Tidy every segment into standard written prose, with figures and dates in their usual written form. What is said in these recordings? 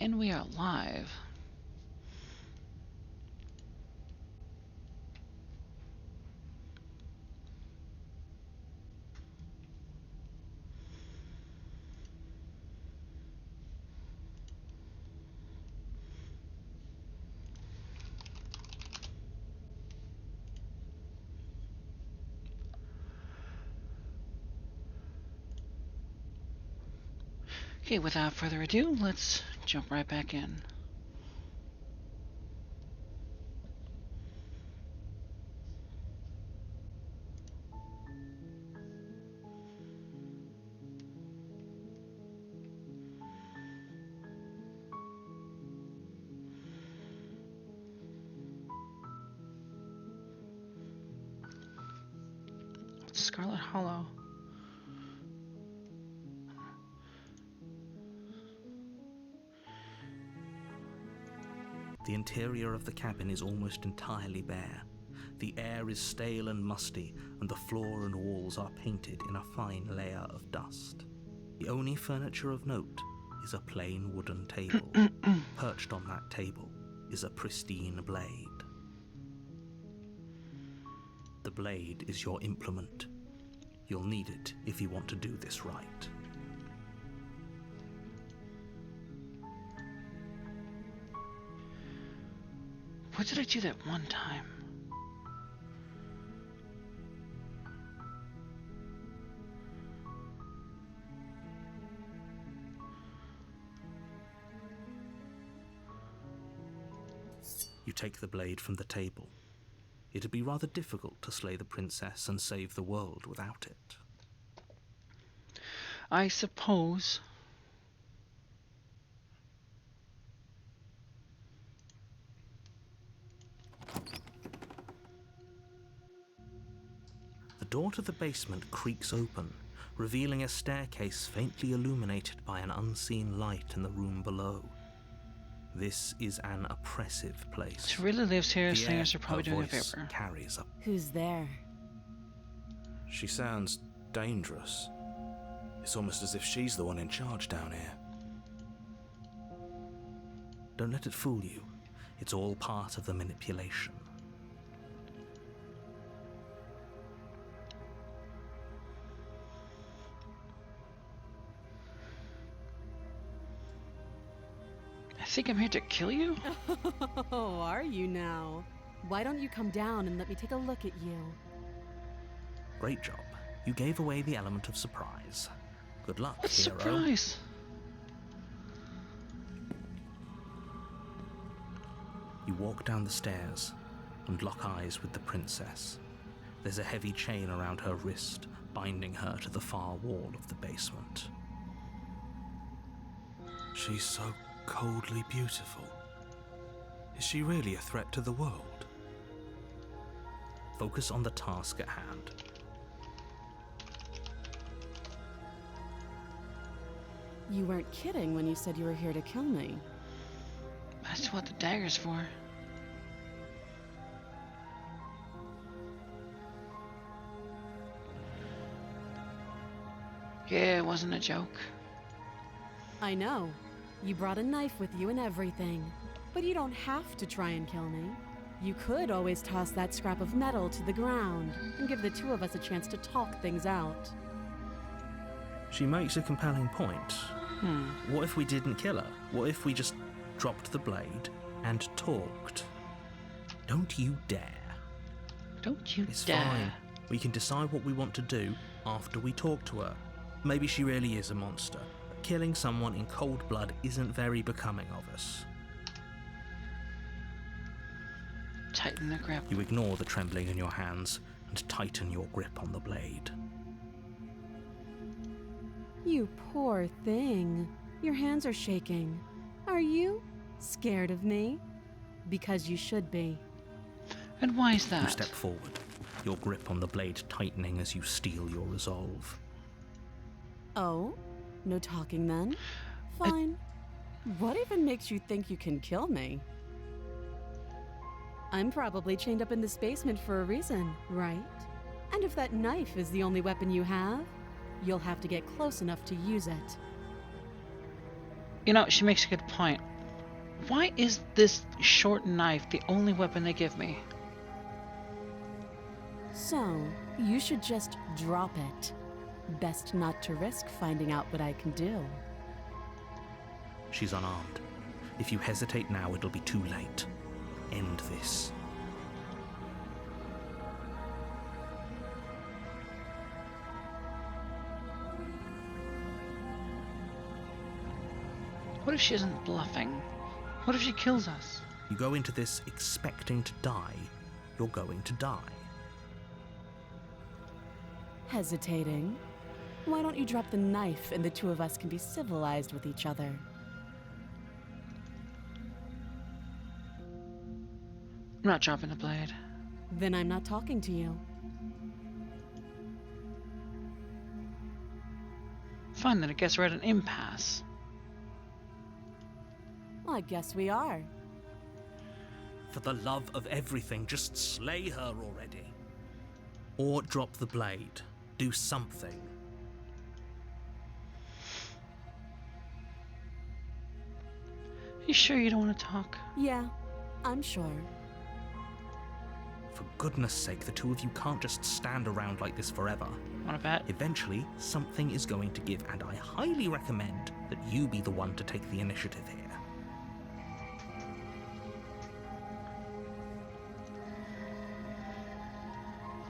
And we are live. Okay, without further ado, let's jump right back in. Scarlet Hollow. The interior of the cabin is almost entirely bare. The air is stale and musty, and the floor and walls are painted in a fine layer of dust. The only furniture of note is a plain wooden table. Perched on that table is a pristine blade. The blade is your implement. You'll need it if you want to do this right. What did I do that one time? You take the blade from the table. It'd be rather difficult to slay the princess and save the world without it. I suppose. The door to the basement creaks open, revealing a staircase faintly illuminated by an unseen light in the room below. This is an oppressive place. She really lives here, The singers air are probably her doing a voice favor. carries up. Who's there? She sounds dangerous. It's almost as if she's the one in charge down here. Don't let it fool you. It's all part of the manipulation. I think I'm here to kill you? Oh, are you now? Why don't you come down and let me take a look at you? Great job. You gave away the element of surprise. Good luck, What hero. surprise! You walk down the stairs and lock eyes with the princess. There's a heavy chain around her wrist, binding her to the far wall of the basement. She's so coldly beautiful. Is she really a threat to the world? Focus on the task at hand. You weren't kidding when you said you were here to kill me. That's what the dagger's for. Yeah, it wasn't a joke. I know. You brought a knife with you and everything. But you don't have to try and kill me. You could always toss that scrap of metal to the ground and give the two of us a chance to talk things out. She makes a compelling point. What if we didn't kill her? What if we just dropped the blade and talked? Don't you dare. Don't you It's dare. fine. We can decide what we want to do after we talk to her. Maybe she really is a monster. But killing someone in cold blood isn't very becoming of us. Tighten the grip. You ignore the trembling in your hands and tighten your grip on the blade. You poor thing. Your hands are shaking. Are you scared of me? Because you should be. And why is You that? step forward, your grip on the blade tightening as you steel your resolve. Oh? No talking then? Fine. What even makes you think you can kill me? I'm probably chained up in this basement for a reason, right? And if that knife is the only weapon you have, you'll have to get close enough to use it. You know, she makes a good point. Why is this short knife the only weapon they give me? So, you should just drop it. Best not to risk finding out what I can do. She's unarmed. If you hesitate now, it'll be too late. End this. What if she isn't bluffing? What if she kills us? You go into this expecting to die, you're going to die. Hesitating? Why don't you drop the knife and the two of us can be civilized with each other? I'm not dropping the blade. Then I'm not talking to you. Fine, then I guess we're at an impasse. Well, I guess we are. For the love of everything, just slay her already. Or drop the blade. Do something. You sure you don't want to talk? Yeah, I'm sure. For goodness sake, the two of you can't just stand around like this forever. Want to bet? Eventually, something is going to give, and I highly recommend that you be the one to take the initiative here.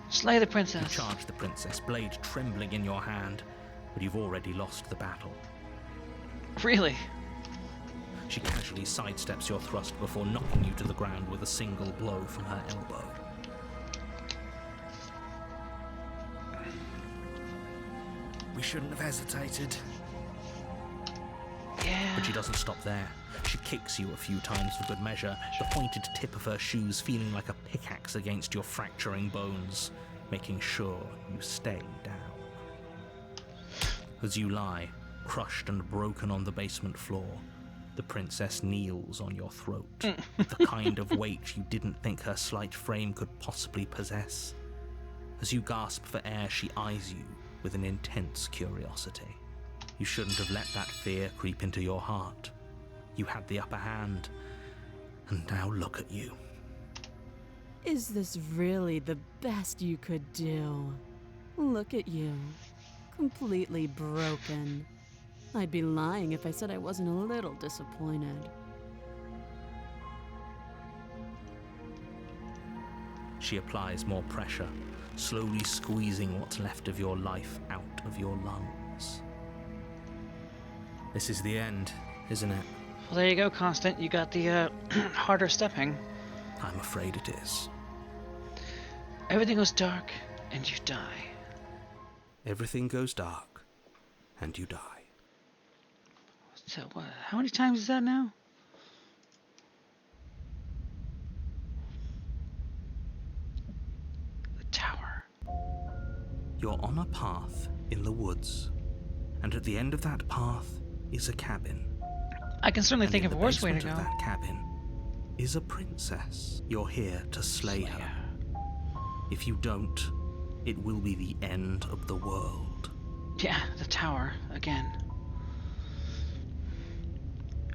Slay the You princess. charge the princess, blade trembling in your hand, but you've already lost the battle. Really? She casually sidesteps your thrust before knocking you to the ground with a single blow from her elbow. We shouldn't have hesitated. Yeah. But she doesn't stop there. She kicks you a few times for good measure, the pointed tip of her shoes feeling like a pickaxe against your fracturing bones, making sure you stay down. As you lie, crushed and broken on the basement floor, the princess kneels on your throat, with the kind of weight you didn't think her slight frame could possibly possess. As you gasp for air, she eyes you with an intense curiosity. You shouldn't have let that fear creep into your heart. You had the upper hand, and now look at you. Is this really the best you could do? Look at you. Completely broken. I'd be lying if I said I wasn't a little disappointed. She applies more pressure, slowly squeezing what's left of your life out of your lungs. This is the end, isn't it? Well, there you go, Constant. You got the harder stepping. I'm afraid it is. Everything goes dark, and you die. Everything goes dark, and you die. So, how many times is that now? The tower. You're on a path in the woods, and at the end of that path is a cabin. I can certainly And think in of a the worse way to basement go. of that cabin is a princess. You're here to slay her. If you don't, it will be the end of the world. Yeah, the tower again.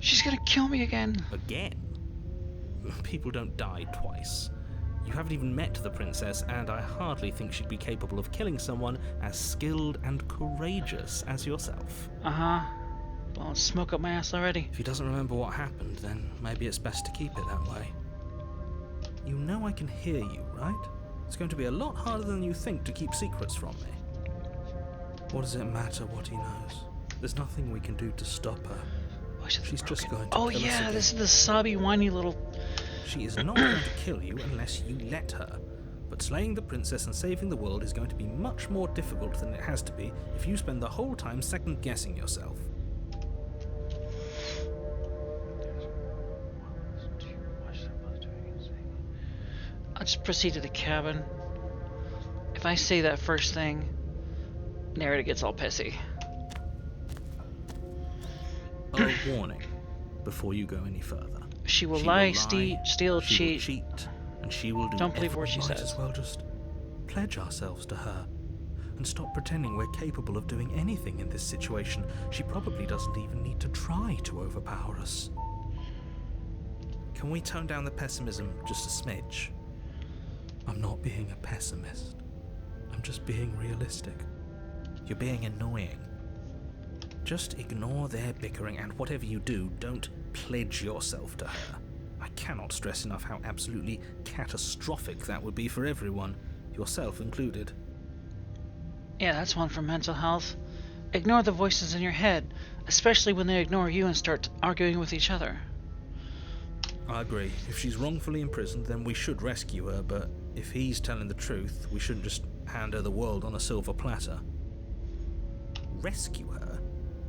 She's gonna kill me again. Again? People don't die twice. You haven't even met the princess, and I hardly think she'd be capable of killing someone as skilled and courageous as yourself. Uh-huh. Well, smoke up my ass already. If he doesn't remember what happened, then maybe it's best to keep it that way. You know I can hear you, right? It's going to be a lot harder than you think to keep secrets from me. What does it matter what he knows? There's nothing we can do to stop her. She's just going to Oh kill us yeah, again. this is the sobby, whiny little... She is not going to kill you unless you let her. But slaying the princess and saving the world is going to be much more difficult than it has to be if you spend the whole time second-guessing yourself. I'll just proceed to the cabin. If I say that first thing, Narita gets all pissy. A warning before you go any further. She will She lie, will lie, steal, she will cheat. cheat, and she will do Don't believe a word everything. she Might says. as well just pledge ourselves to her And stop pretending we're capable of doing anything in this situation. She probably doesn't even need to try to overpower us. Can we tone down the pessimism just a smidge? I'm not being a pessimist. I'm just being realistic. You're being annoying. Just ignore their bickering, and whatever you do, don't pledge yourself to her. I cannot stress enough how absolutely catastrophic that would be for everyone, yourself included. Yeah, that's one for mental health. Ignore the voices in your head, especially when they ignore you and start arguing with each other. I agree. If she's wrongfully imprisoned, then we should rescue her, but if he's telling the truth, we shouldn't just hand her the world on a silver platter. Rescue her?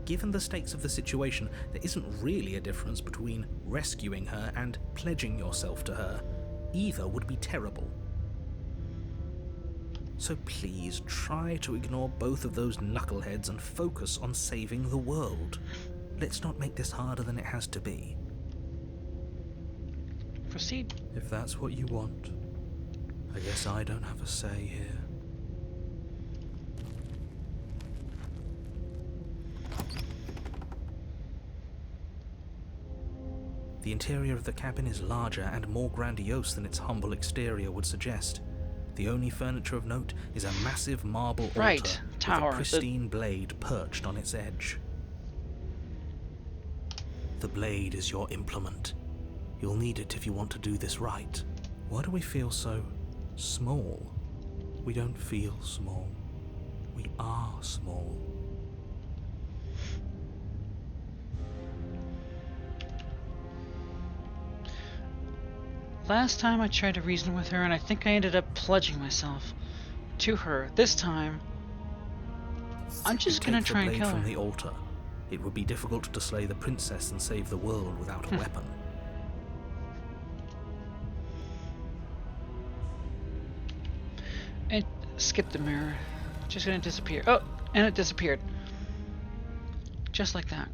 Given the stakes of the situation, there isn't really a difference between rescuing her and pledging yourself to her. Either would be terrible. So please, try to ignore both of those knuckleheads and focus on saving the world. Let's not make this harder than it has to be. Proceed. If that's what you want, I guess I don't have a say here. The interior of the cabin is larger and more grandiose than its humble exterior would suggest. The only furniture of note is a massive marble altar tower, with a pristine blade perched on its edge. The blade is your implement. You'll need it if you want to do this right. Why do we feel so small? We don't feel small. We are small. Last time I tried to reason with her, and I think I ended up pledging myself to her. This time, I'm just gonna try and kill her. From the altar. It would be difficult to slay the princess and save the world without a weapon. And skip the mirror. Just gonna disappear. Oh, and it disappeared. Just like that.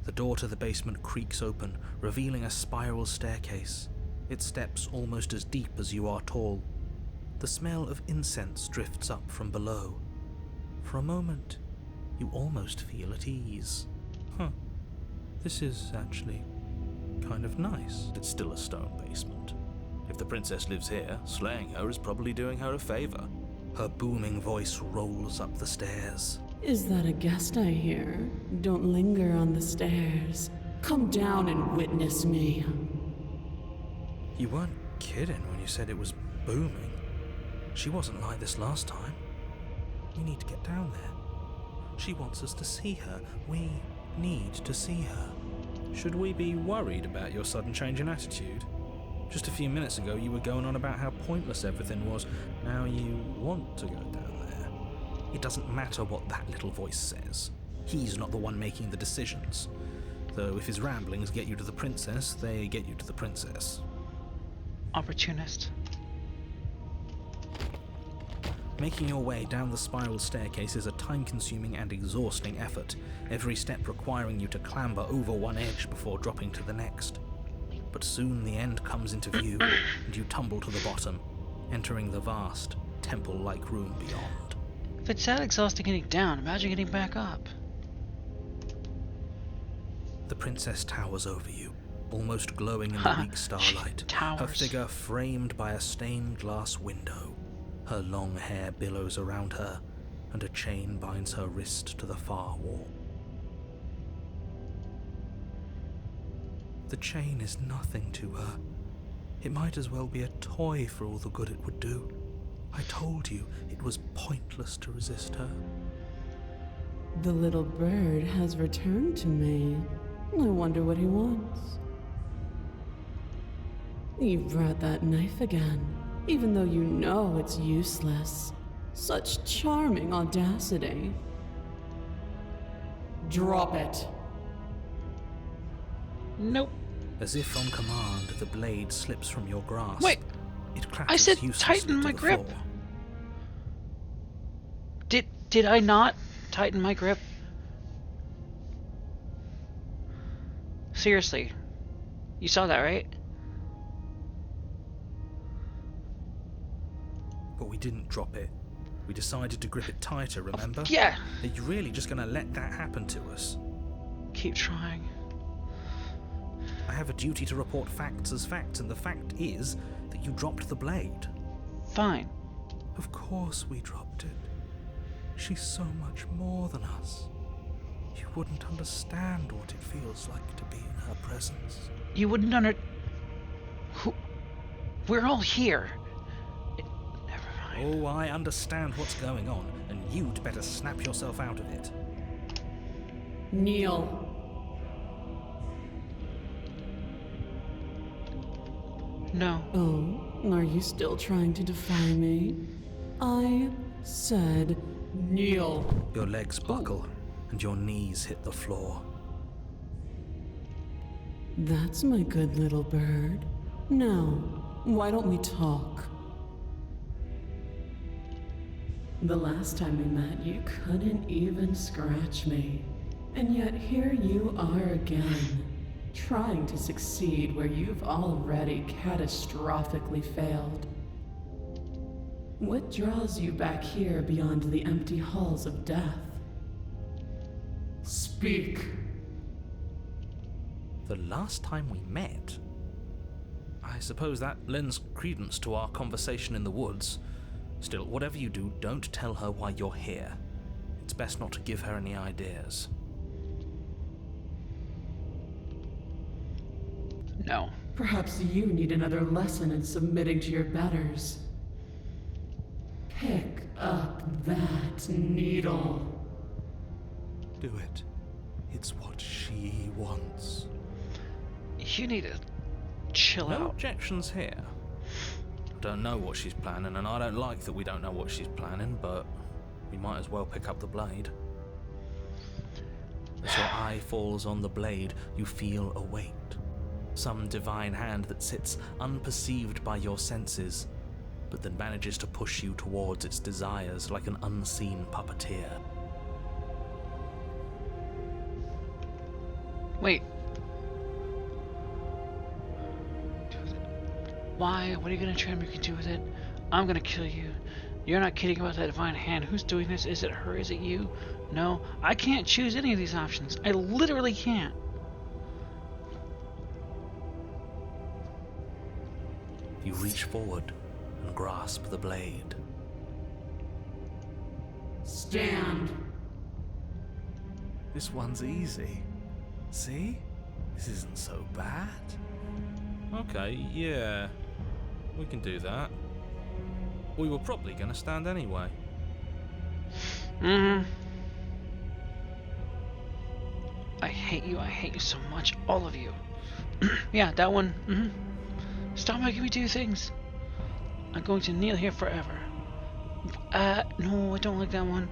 The door to the basement creaks open, revealing a spiral staircase. Its steps almost as deep as you are tall. The smell of incense drifts up from below. For a moment, you almost feel at ease. This is actually kind of nice. It's still a stone basement. If the princess lives here, slaying her is probably doing her a favor. Her booming voice rolls up the stairs. Is that a guest I hear? Don't linger on the stairs. Come down and witness me. You weren't kidding when you said it was booming. She wasn't like this last time. We need to get down there. She wants us to see her. We need to see her. Should we be worried about your sudden change in attitude? Just a few minutes ago you were going on about how pointless everything was. Now you want to go down there. It doesn't matter what that little voice says. He's not the one making the decisions. Though if his ramblings get you to the princess, they get you to the princess. Opportunist. Making your way down the spiral staircase is a time-consuming and exhausting effort, every step requiring you to clamber over one edge before dropping to the next. But soon the end comes into view, and you tumble to the bottom, entering the vast, temple-like room beyond. If it's that exhausting getting down, imagine getting back up. The princess towers over you, almost glowing in the weak starlight, her figure framed by a stained glass window. Her long hair billows around her, and a chain binds her wrist to the far wall. The chain is nothing to her. It might as well be a toy for all the good it would do. I told you it was pointless to resist her. The little bird has returned to me. I wonder what he wants. You brought that knife again, even though you know it's useless. Such charming audacity. Drop it. Nope. As if on command, the blade slips from your grasp. Wait! It I said tighten my grip. Did I not tighten my grip? Seriously. You saw that, right? But we didn't drop it. We decided to grip it tighter, remember? Yeah. Are you really just going to let that happen to us? Keep trying. I have a duty to report facts as facts, and the fact is that you dropped the blade. Fine. Of course we dropped it. She's so much more than us. You wouldn't understand what it feels like to be in her presence. You wouldn't We're all here. Never mind. Oh, I understand what's going on, and you'd better snap yourself out of it. Kneel. No. Oh, are you still trying to defy me? I said kneel. Your legs buckle, and your knees hit the floor. That's my good little bird. Now, why don't we talk? The last time we met, you couldn't even scratch me. And yet here you are again, trying to succeed where you've already catastrophically failed. What draws you back here beyond the empty halls of death? Speak. The last time we met? I suppose that lends credence to our conversation in the woods. Still, whatever you do, don't tell her why you're here. It's best not to give her any ideas. No. Perhaps you need another lesson in submitting to your betters. Pick up that needle. Do it. It's what she wants. You need to chill No out. objections here. I don't know what she's planning, and I don't like that we don't know what she's planning, but we might as well pick up the blade. As your eye falls on the blade, you feel a weight. Some divine hand that sits unperceived by your senses, but that manages to push you towards its desires like an unseen puppeteer. Wait. Why? What are you gonna try and make me do with it? I'm gonna kill you. You're not kidding about that divine hand. Who's doing this? Is it her? Is it you? No, I can't choose any of these options. I literally can't. You reach forward and grasp the blade. Stand. This one's easy. See? This isn't so bad. Okay, yeah, we can do that. We were probably going to stand anyway. Mm-hmm. I hate you so much, all of you. Yeah, that one. Mm-hmm. Stop making me do things. I'm going to kneel here forever. No, I don't like that one.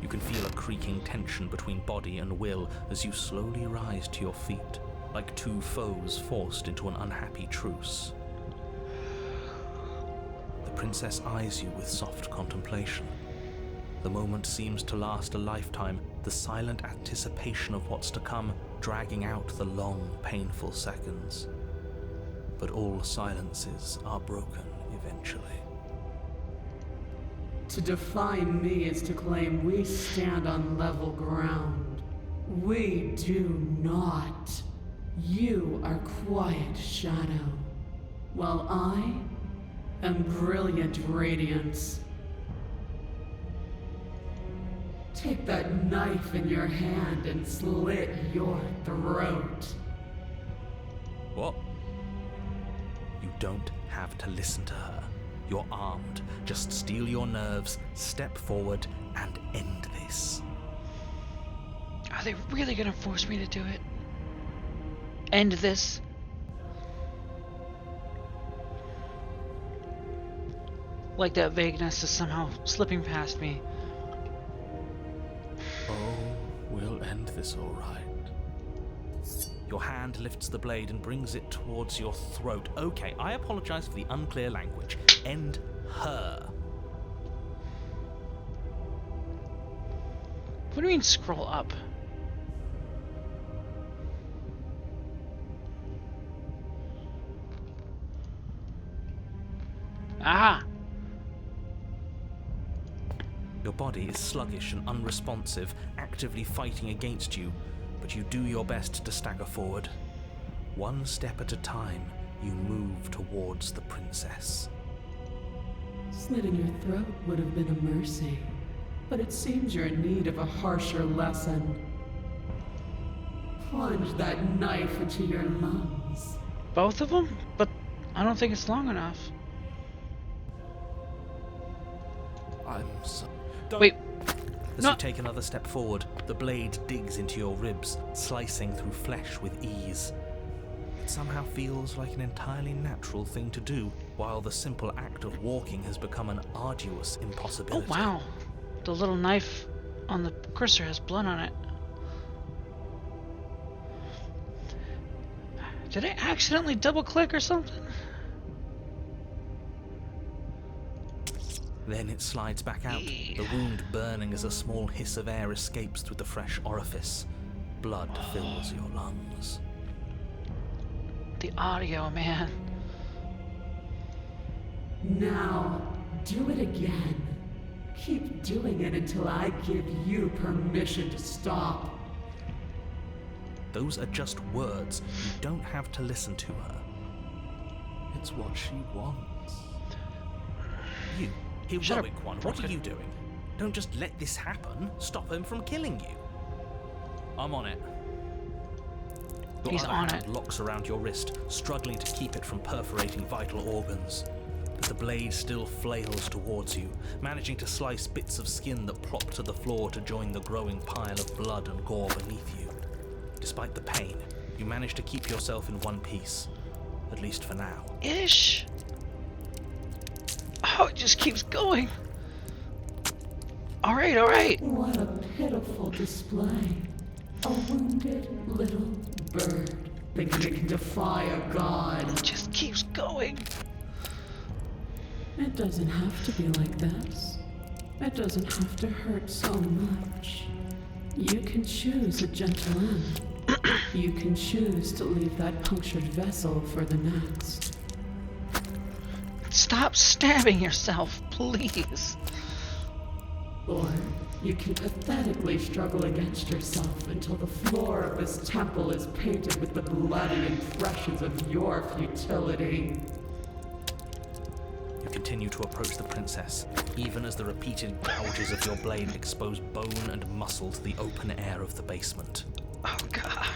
You can feel a creaking tension between body and will as you slowly rise to your feet, like two foes forced into an unhappy truce. The princess eyes you with soft contemplation. The moment seems to last a lifetime, the silent anticipation of what's to come dragging out the long, painful seconds. But all silences are broken eventually. To defy me is to claim we stand on level ground. We do not. You are quiet shadow, while I am brilliant radiance. Take that knife in your hand and slit your throat. What? You don't have to listen to her. You're armed. Just steel your nerves, step forward, and end this. Are they really gonna force me to do it? End this? Like that vagueness is somehow slipping past me. Oh, we'll end this all right. Your hand lifts the blade and brings it towards your throat. Okay, I apologize for the unclear language. End her. What do you mean scroll up? Aha! Your body is sluggish and unresponsive, actively fighting against you, but you do your best to stagger forward. One step at a time, you move towards the princess. Slitting your throat would have been a mercy, but it seems you're in need of a harsher lesson. Plunge that knife into your lungs. Both of them? But I don't think it's long enough. I'm so... Wait. As No. you take another step forward, the blade digs into your ribs, slicing through flesh with ease. It somehow feels like an entirely natural thing to do, while the simple act of walking has become an arduous Oh, impossibility. wow. The little knife on the cursor has blood on it. Did I accidentally double click or something? Then it slides back out, the wound burning as a small hiss of air escapes through the fresh orifice. Blood fills your lungs. The audio, man. Now, do it again. Keep doing it until I give you permission to stop. Those are just words. You don't have to listen to her. It's what she wants. You, Shut up, heroic one, what are Rocket. you doing? Don't just let this happen. Stop him from killing you. I'm on it. Your He's other on hand it. locks around your wrist, struggling to keep it from perforating vital organs. But the blade still flails towards you, managing to slice bits of skin that plop to the floor to join the growing pile of blood and gore beneath you. Despite the pain, you manage to keep yourself in one piece, at least for now. Ish. Oh, it just keeps going. Alright, alright. What a pitiful display. A wounded little bird thinking it can defy a god. It just keeps going. It doesn't have to be like this. It doesn't have to hurt so much. You can choose a gentle end. You can choose to leave that punctured vessel for the next. Stop stabbing yourself, please. Or you can pathetically struggle against yourself until the floor of this temple is painted with the bloody impressions of your futility. You continue to approach the princess, even as the repeated gouges of your blade expose bone and muscle to the open air of the basement. Oh, God.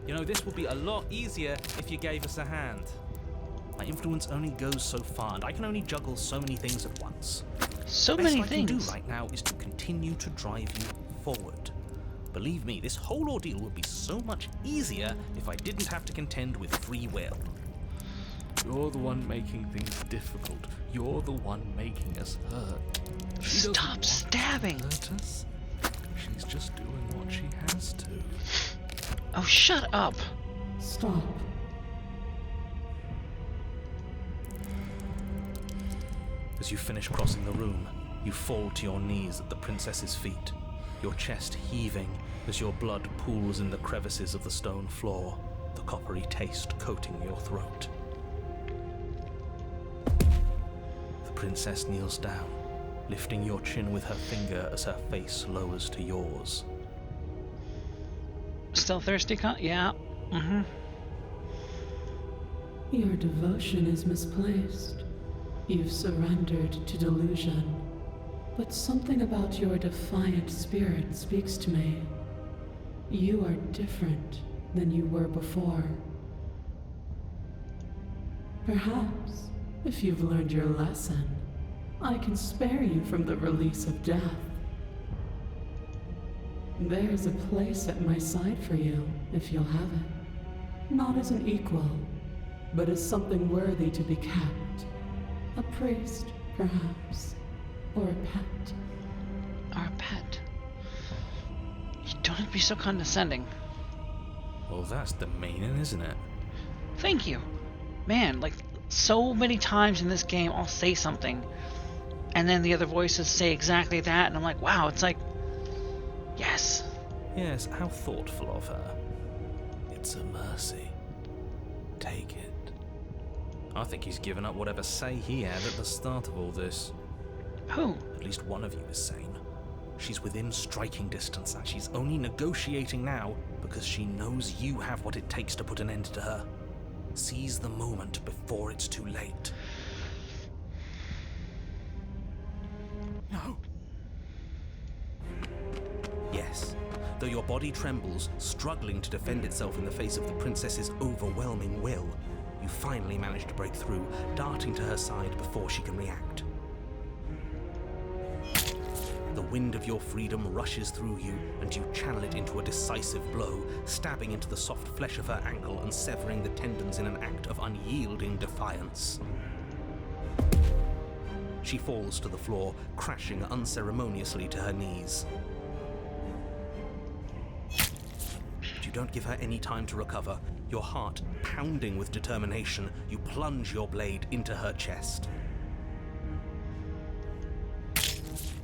You know, this would be a lot easier if you gave us a hand. My influence only goes so far, and I can only juggle so many things at once. So The best many I can do things. right now is to continue to drive you forward. Believe me, this whole ordeal would be so much easier if I didn't have to contend with free will. You're the one making things difficult. You're the one making us hurt. She doesn't Stop want stabbing. to hurt us. She's just doing what she has to. Oh, shut up. Stop. As you finish crossing the room, you fall to your knees at the princess's feet, your chest heaving as your blood pools in the crevices of the stone floor, the coppery taste coating your throat. The princess kneels down, lifting your chin with her finger as her face lowers to yours. Still thirsty, Yeah. Mm-hmm. Your devotion is misplaced. You've surrendered to delusion. But something about your defiant spirit speaks to me. You are different than you were before. Perhaps, if you've learned your lesson, I can spare you from the release of death. There's a place at my side for you, if you'll have it. Not as an equal, but as something worthy to be kept. A priest, perhaps, or a pet. Our pet. You don't have to be so condescending. Well, that's demeaning, isn't it? Thank you. Man, like, so many times in this game I'll say something, and then the other voices say exactly that, and I'm like, wow, it's like, yes. Yes, how thoughtful of her. It's a mercy. Take it. I think he's given up whatever say he had at the start of all this. Who? At least one of you is sane. She's within striking distance, and she's only negotiating now because she knows you have what it takes to put an end to her. Seize the moment before it's too late. No. Yes. Though your body trembles, struggling to defend itself in the face of the princess's overwhelming will, you finally manage to break through, darting to her side before she can react. The wind of your freedom rushes through you, and you channel it into a decisive blow, stabbing into the soft flesh of her ankle and severing the tendons in an act of unyielding defiance. She falls to the floor, crashing unceremoniously to her knees. But you don't give her any time to recover. Your heart pounding with determination, you plunge your blade into her chest.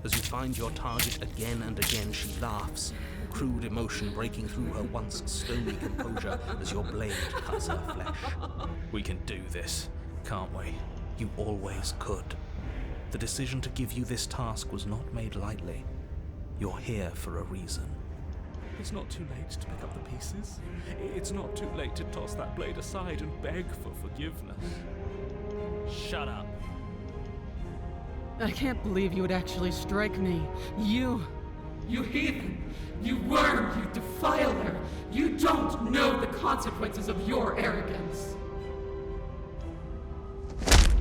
As you find your target again and again, she laughs, crude emotion breaking through her once stony composure as your blade cuts her flesh. We can do this, can't we? You always could. The decision to give you this task was not made lightly. You're here for a reason. It's not too late to pick up the pieces. It's not too late to toss that blade aside and beg for forgiveness. Shut up. I can't believe you would actually strike me. You heathen! You worm! You defiler! You don't know the consequences of your arrogance!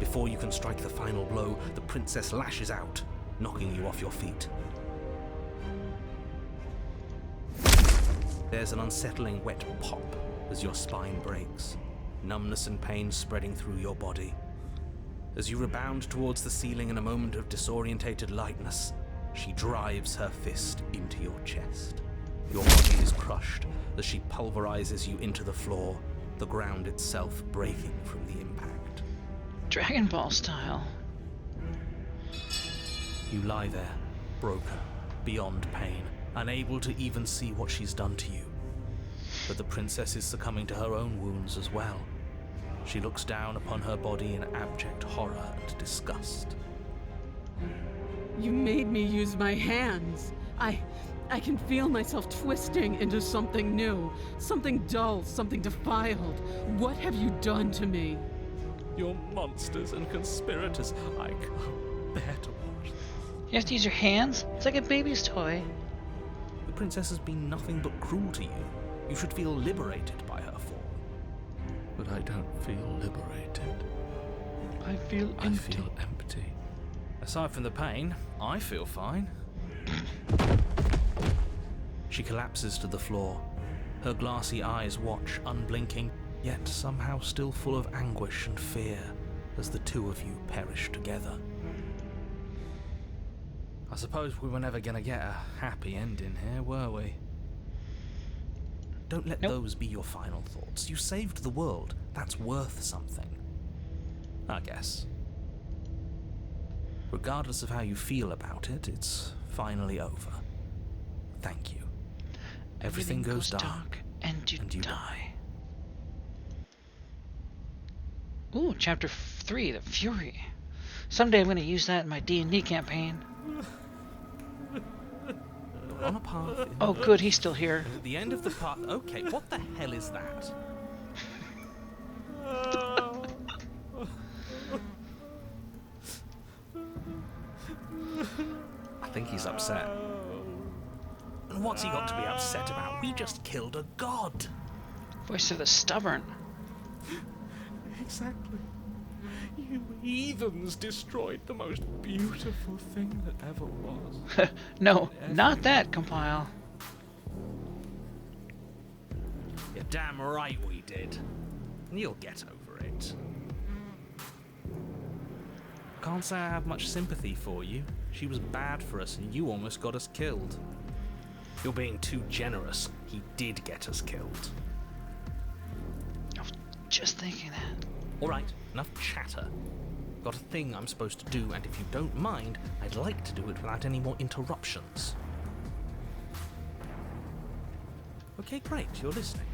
Before you can strike the final blow, the princess lashes out, knocking you off your feet. There's an unsettling wet pop as your spine breaks, numbness and pain spreading through your body. As you rebound towards the ceiling in a moment of disorientated lightness, she drives her fist into your chest. Your body is crushed as she pulverizes you into the floor, the ground itself breaking from the impact. Dragon Ball style. You lie there, broken, beyond pain, unable to even see what she's done to you. But the princess is succumbing to her own wounds as well. She looks down upon her body in abject horror and disgust. You made me use my hands. I can feel myself twisting into something new, something dull, something defiled. What have you done to me? You're monsters and conspirators. I can't bear to watch this. You have to use your hands? It's like a baby's toy. The princess has been nothing but cruel to you. You should feel liberated by her fall. But I don't feel liberated. I feel empty. I feel empty. Aside from the pain, I feel fine. She collapses to the floor. Her glassy eyes watch, unblinking, yet somehow still full of anguish and fear as the two of you perish together. I suppose we were never going to get a happy ending here, were we? Don't let those be your final thoughts. You saved the world. That's worth something. I guess. Regardless of how you feel about it, it's finally over. Thank you. Everything goes dark, and you die. Ooh, chapter 3, The Fury. Someday I'm going to use that in my D&D campaign. You're on a path. Oh, good, he's still here. And at the end of the path. Okay, what the hell is that? I think he's upset. And what's he got to be upset about? We just killed a god. Voice of the stubborn. Exactly. You heathens destroyed the most beautiful thing that ever was. No, not that, Compile. You're damn right we did. And you'll get over it. Can't say I have much sympathy for you. She was bad for us and you almost got us killed. You're being too generous. He did get us killed. I was just thinking that. Alright, enough chatter. Got a thing I'm supposed to do, and if you don't mind, I'd like to do it without any more interruptions. Okay, great, you're listening.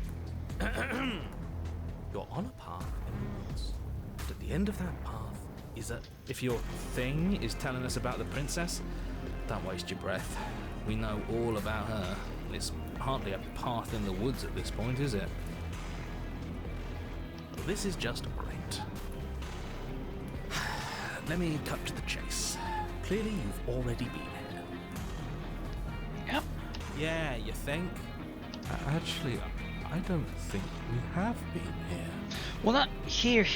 You're on a path in the woods, but at the end of that path is a... If your thing is telling us about the princess, don't waste your breath. We know all about her. It's hardly a path in the woods at this point, is it? Well, this is just great. Let me cut to the chase. Clearly you've already been here. Yep. Yeah, you think? Actually, I don't think we have been here. Well, not here.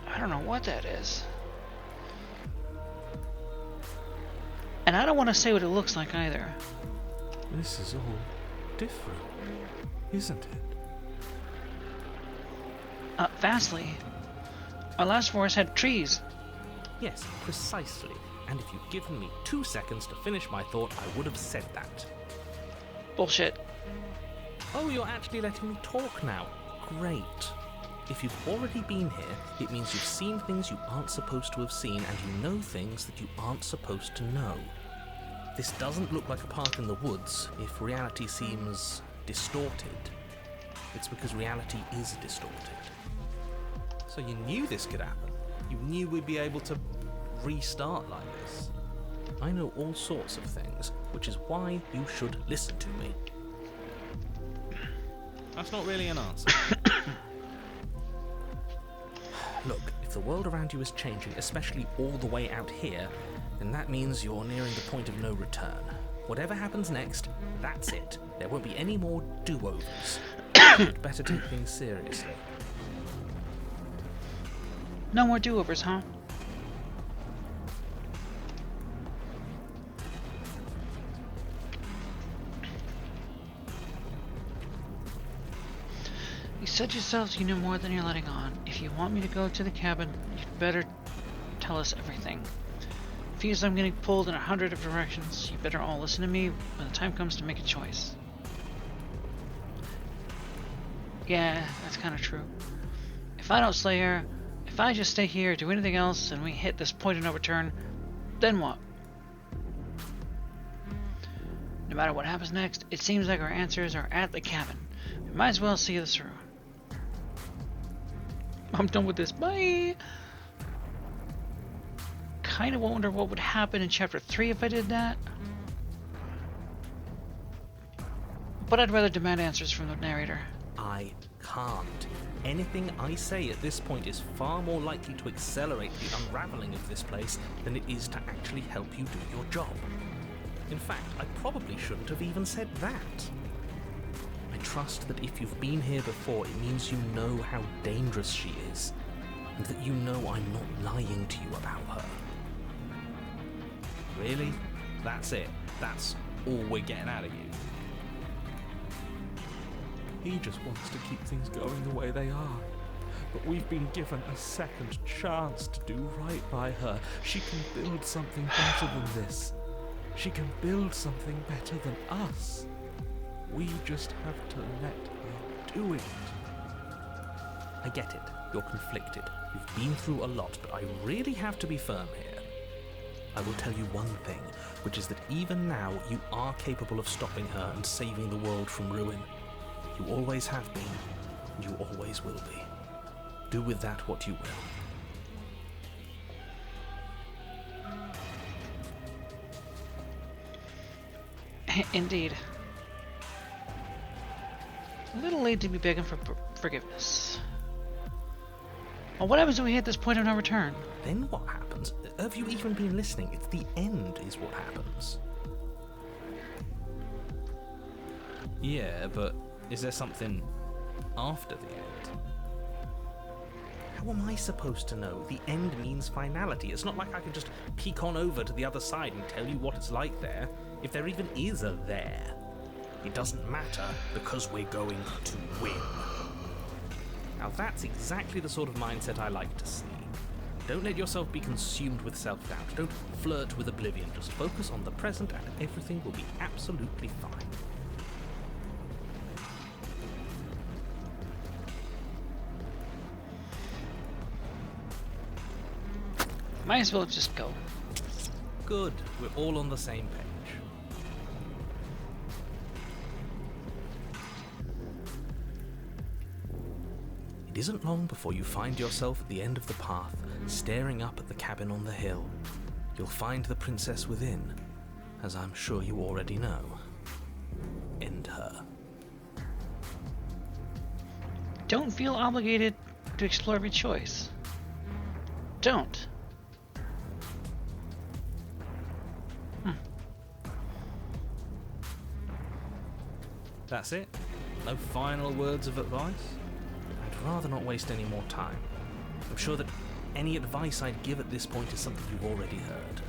I don't know what that is. And I don't want to say what it looks like either. This is all different, isn't it? Vastly. Our last forest had trees. Yes, precisely. And if you'd given me 2 seconds to finish my thought, I would have said that. Bullshit. Oh, you're actually letting me talk now. Great. If you've already been here, it means you've seen things you aren't supposed to have seen, and you know things that you aren't supposed to know. This doesn't look like a path in the woods. If reality seems distorted, it's because reality is distorted. So you knew this could happen. You knew we'd be able to restart like this. I know all sorts of things, which is why you should listen to me. That's not really an answer. Look, if the world around you is changing, especially all the way out here, then that means you're nearing the point of no return. Whatever happens next, that's it. There won't be any more do-overs. You'd better take things seriously. No more do-overs, huh? You said yourselves you knew more than you're letting on. If you want me to go to the cabin, you'd better tell us everything. Feels I'm getting pulled in 100 different directions. You better all listen to me when the time comes to make a choice. Yeah, that's kind of true. If I don't slay her, if I just stay here, do anything else, and we hit this point of no return, then what? No matter what happens next, it seems like our answers are at the cabin. We might as well see this through. I'm done with this. Bye! Kind of wonder what would happen in Chapter 3 if I did that. But I'd rather demand answers from the narrator. I can't. Anything I say at this point is far more likely to accelerate the unraveling of this place than it is to actually help you do your job. In fact, I probably shouldn't have even said that. I trust that if you've been here before, it means you know how dangerous she is, and that you know I'm not lying to you about her. Really? That's it? That's all we're getting out of you? He just wants to keep things going the way they are. But we've been given a second chance to do right by her. She can build something better than this. She can build something better than us. We just have to let her do it. I get it. You're conflicted. You've been through a lot, but I really have to be firm here. I will tell you one thing, which is that even now you are capable of stopping her and saving the world from ruin. You always have been, and you always will be. Do with that what you will. Indeed. A little late to be begging for forgiveness. Well, what happens when we hit this point of no return? Then what happens? Have you even been listening? It's the end is what happens. Yeah, but is there something after the end? How am I supposed to know? The end means finality. It's not like I can just peek on over to the other side and tell you what it's like there. If there even is a there. It doesn't matter because we're going to win. Now that's exactly the sort of mindset I like to see. Don't let yourself be consumed with self-doubt. Don't flirt with oblivion. Just focus on the present and everything will be absolutely fine. Might as well just go. Good. We're all on the same page. It isn't long before you find yourself at the end of the path, staring up at the cabin on the hill. You'll find the princess within, as I'm sure you already know. End her. Don't feel obligated to explore every choice. Don't. That's it? No final words of advice? I'd rather not waste any more time. I'm sure that any advice I'd give at this point is something you've already heard.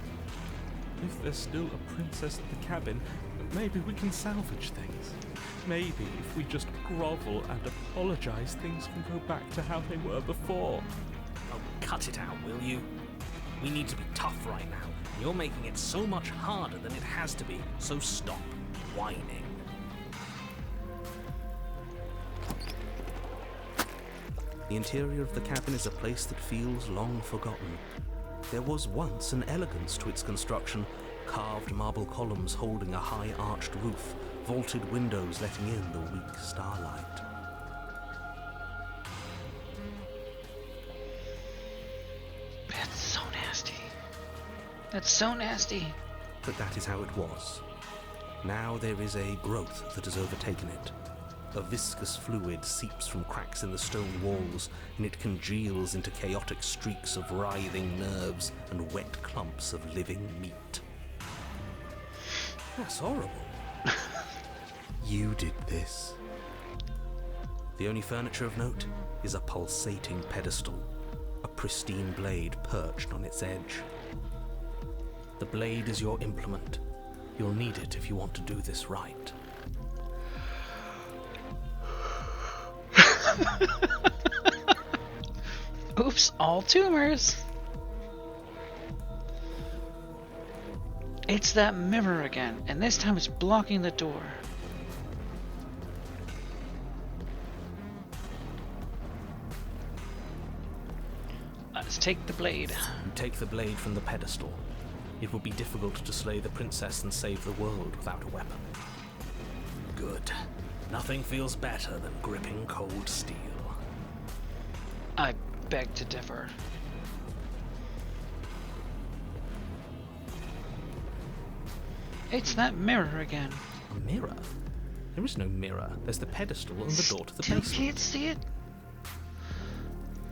If there's still a princess at the cabin, maybe we can salvage things. Maybe if we just grovel and apologize, things can go back to how they were before. Oh, cut it out, will you? We need to be tough right now. You're making it so much harder than it has to be, so stop whining. The interior of the cabin is a place that feels long forgotten. There was once an elegance to its construction, carved marble columns holding a high arched roof, vaulted windows letting in the weak starlight. That's so nasty. That's so nasty. But that is how it was. Now there is a growth that has overtaken it. A viscous fluid seeps from cracks in the stone walls, and it congeals into chaotic streaks of writhing nerves and wet clumps of living meat. That's horrible. You did this. The only furniture of note is a pulsating pedestal, a pristine blade perched on its edge. The blade is your implement. You'll need it if you want to do this right. Oops, all tumors. It's that mirror again, and this time it's blocking the door. Let's take the blade. You take the blade from the pedestal. It will be difficult to slay the princess and save the world without a weapon. Good. Nothing feels better than gripping cold steel. I beg to differ. It's that mirror again. A mirror? There is no mirror. There's the pedestal and the door to the Still basement. can't see it?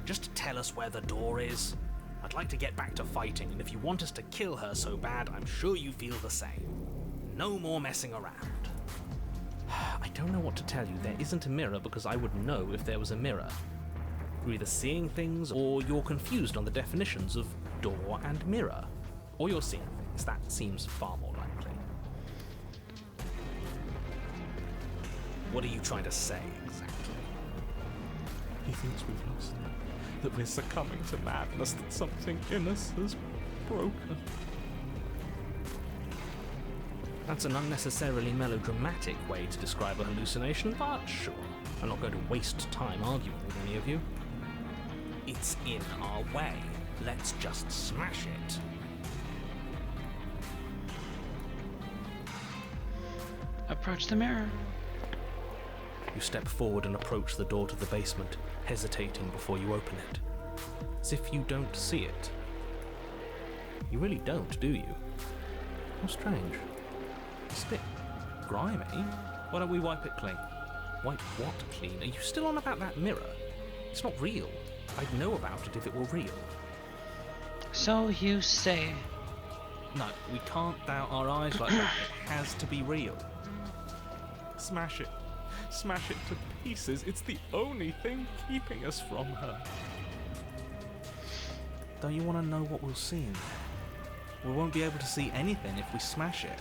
Just to tell us where the door is. I'd like to get back to fighting, and if you want us to kill her so bad, I'm sure you feel the same. No more messing around. I don't know what to tell you. There isn't a mirror because I would know if there was a mirror. You're either seeing things or you're confused on the definitions of door and mirror. Or you're seeing things. That seems far more likely. What are you trying to say exactly? He thinks we've lost them, that we're succumbing to madness, that something in us has broken. That's an unnecessarily melodramatic way to describe a hallucination, but sure. I'm not going to waste time arguing with any of you. It's in our way. Let's just smash it. Approach the mirror. You step forward and approach the door to the basement, hesitating before you open it. As if you don't see it. You really don't, do you? How strange. It's a bit grimy. Why don't we wipe it clean? Wipe what clean? Are you still on about that mirror? It's not real. I'd know about it if it were real. So you say. No, we can't doubt our eyes like that. It has to be real. Smash it. Smash it to pieces. It's the only thing keeping us from her. Don't you want to know what we'll see in there? We won't be able to see anything if we smash it.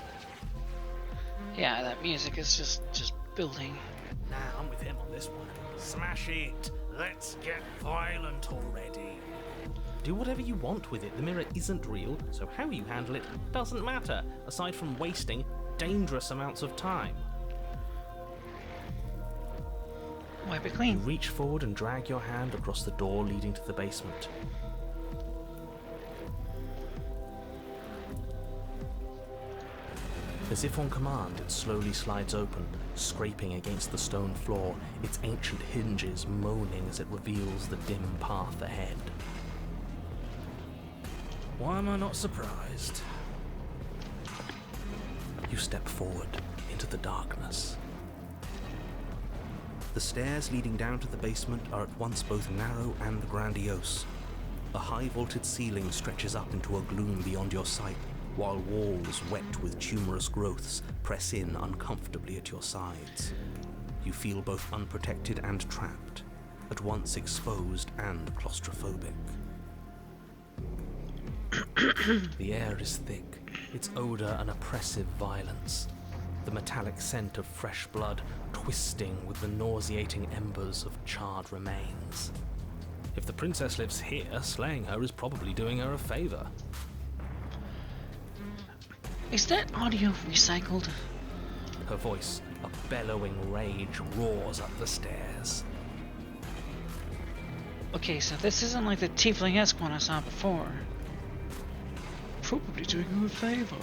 Yeah, that music is just building. Nah, I'm with him on this one. Smash it! Let's get violent already. Do whatever you want with it. The mirror isn't real, so how you handle it doesn't matter, aside from wasting dangerous amounts of time. Wipe it You clean. reach forward and drag your hand across the door leading to the basement. As if on command, it slowly slides open, scraping against the stone floor, its ancient hinges moaning as it reveals the dim path ahead. Why am I not surprised? You step forward into the darkness. The stairs leading down to the basement are at once both narrow and grandiose. A high-vaulted ceiling stretches up into a gloom beyond your sight, while walls wet with tumorous growths press in uncomfortably at your sides. You feel both unprotected and trapped, at once exposed and claustrophobic. The air is thick, its odor an oppressive violence, the metallic scent of fresh blood twisting with the nauseating embers of charred remains. If the princess lives here, slaying her is probably doing her a favor. Is that audio recycled? Her voice, a bellowing rage, roars up the stairs. Okay, so this isn't like the tiefling-esque one I saw before. Probably doing her a favor.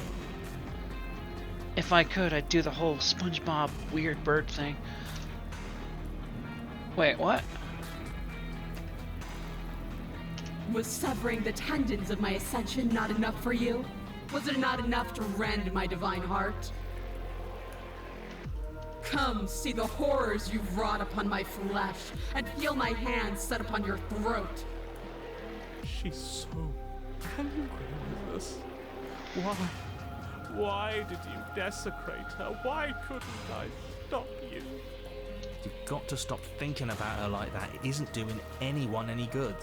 If I could, I'd do the whole SpongeBob weird bird thing. Wait, what? Was severing the tendons of my ascension not enough for you? Was it not enough to rend my divine heart? Come, see the horrors you've wrought upon my flesh, and feel my hands set upon your throat. She's so angry with us. Why? Why did you desecrate her? Why couldn't I stop you? You've got to stop thinking about her like that. It isn't doing anyone any good.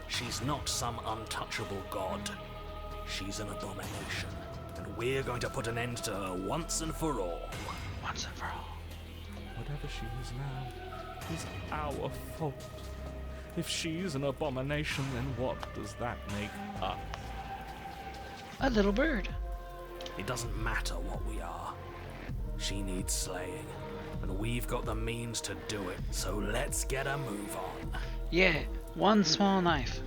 She's not some untouchable god. She's an abomination, and we're going to put an end to her once and for all. Once and for all. Whatever she is now is our fault. If she's an abomination, then what does that make us? A little bird. It doesn't matter what we are. She needs slaying, and we've got the means to do it, so let's get a move on. Yeah, one small knife.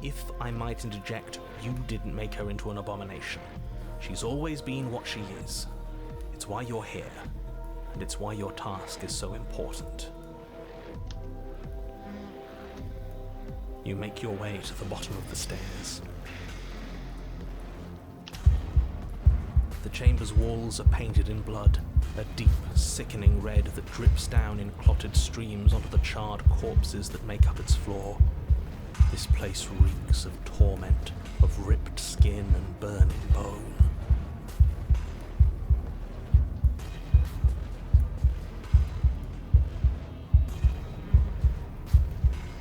If I might interject, you didn't make her into an abomination. She's always been what she is. It's why you're here, and it's why your task is so important. You make your way to the bottom of the stairs. The chamber's walls are painted in blood, a deep, sickening red that drips down in clotted streams onto the charred corpses that make up its floor. This place reeks of torment, of ripped skin and burning bone.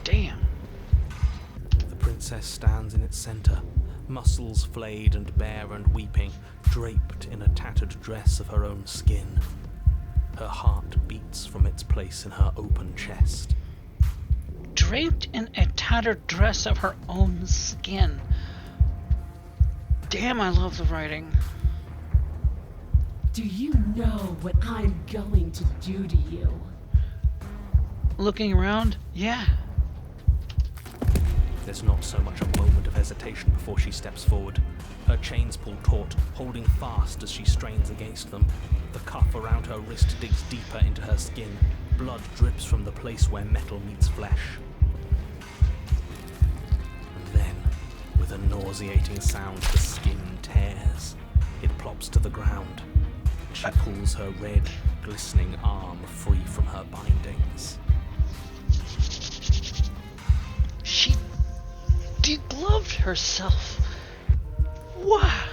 Damn. The princess stands in its center, muscles flayed and bare and weeping, draped in a tattered dress of her own skin. Her heart beats from its place in her open chest. Draped in a tattered dress of her own skin. Damn, I love the writing. Do you know what I'm going to do to you? Looking around, yeah. There's not so much a moment of hesitation before she steps forward. Her chains pull taut, holding fast as she strains against them. The cuff around her wrist digs deeper into her skin. Blood drips from the place where metal meets flesh. And then, with a nauseating sound, the skin tears. It plops to the ground. She pulls her red, glistening arm free from her bindings. She degloved herself. Wow.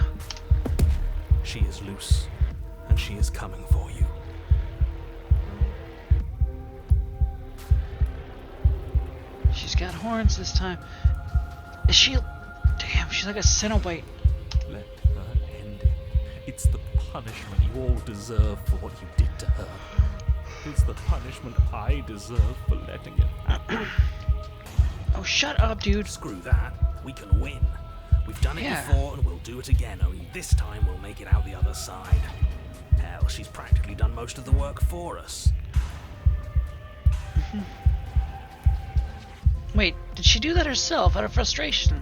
She is loose, and she is coming for you. She's got horns this time. Is she... Damn, she's like a Cenobite. Let her end it. It's the punishment you all deserve for what you did to her. It's the punishment I deserve for letting it happen. Oh, shut up, dude. Screw that. We can win. We've done it before, and we'll do it again, only this time we'll make it out the other side. Hell, she's practically done most of the work for us. Wait, did she do that herself out of frustration?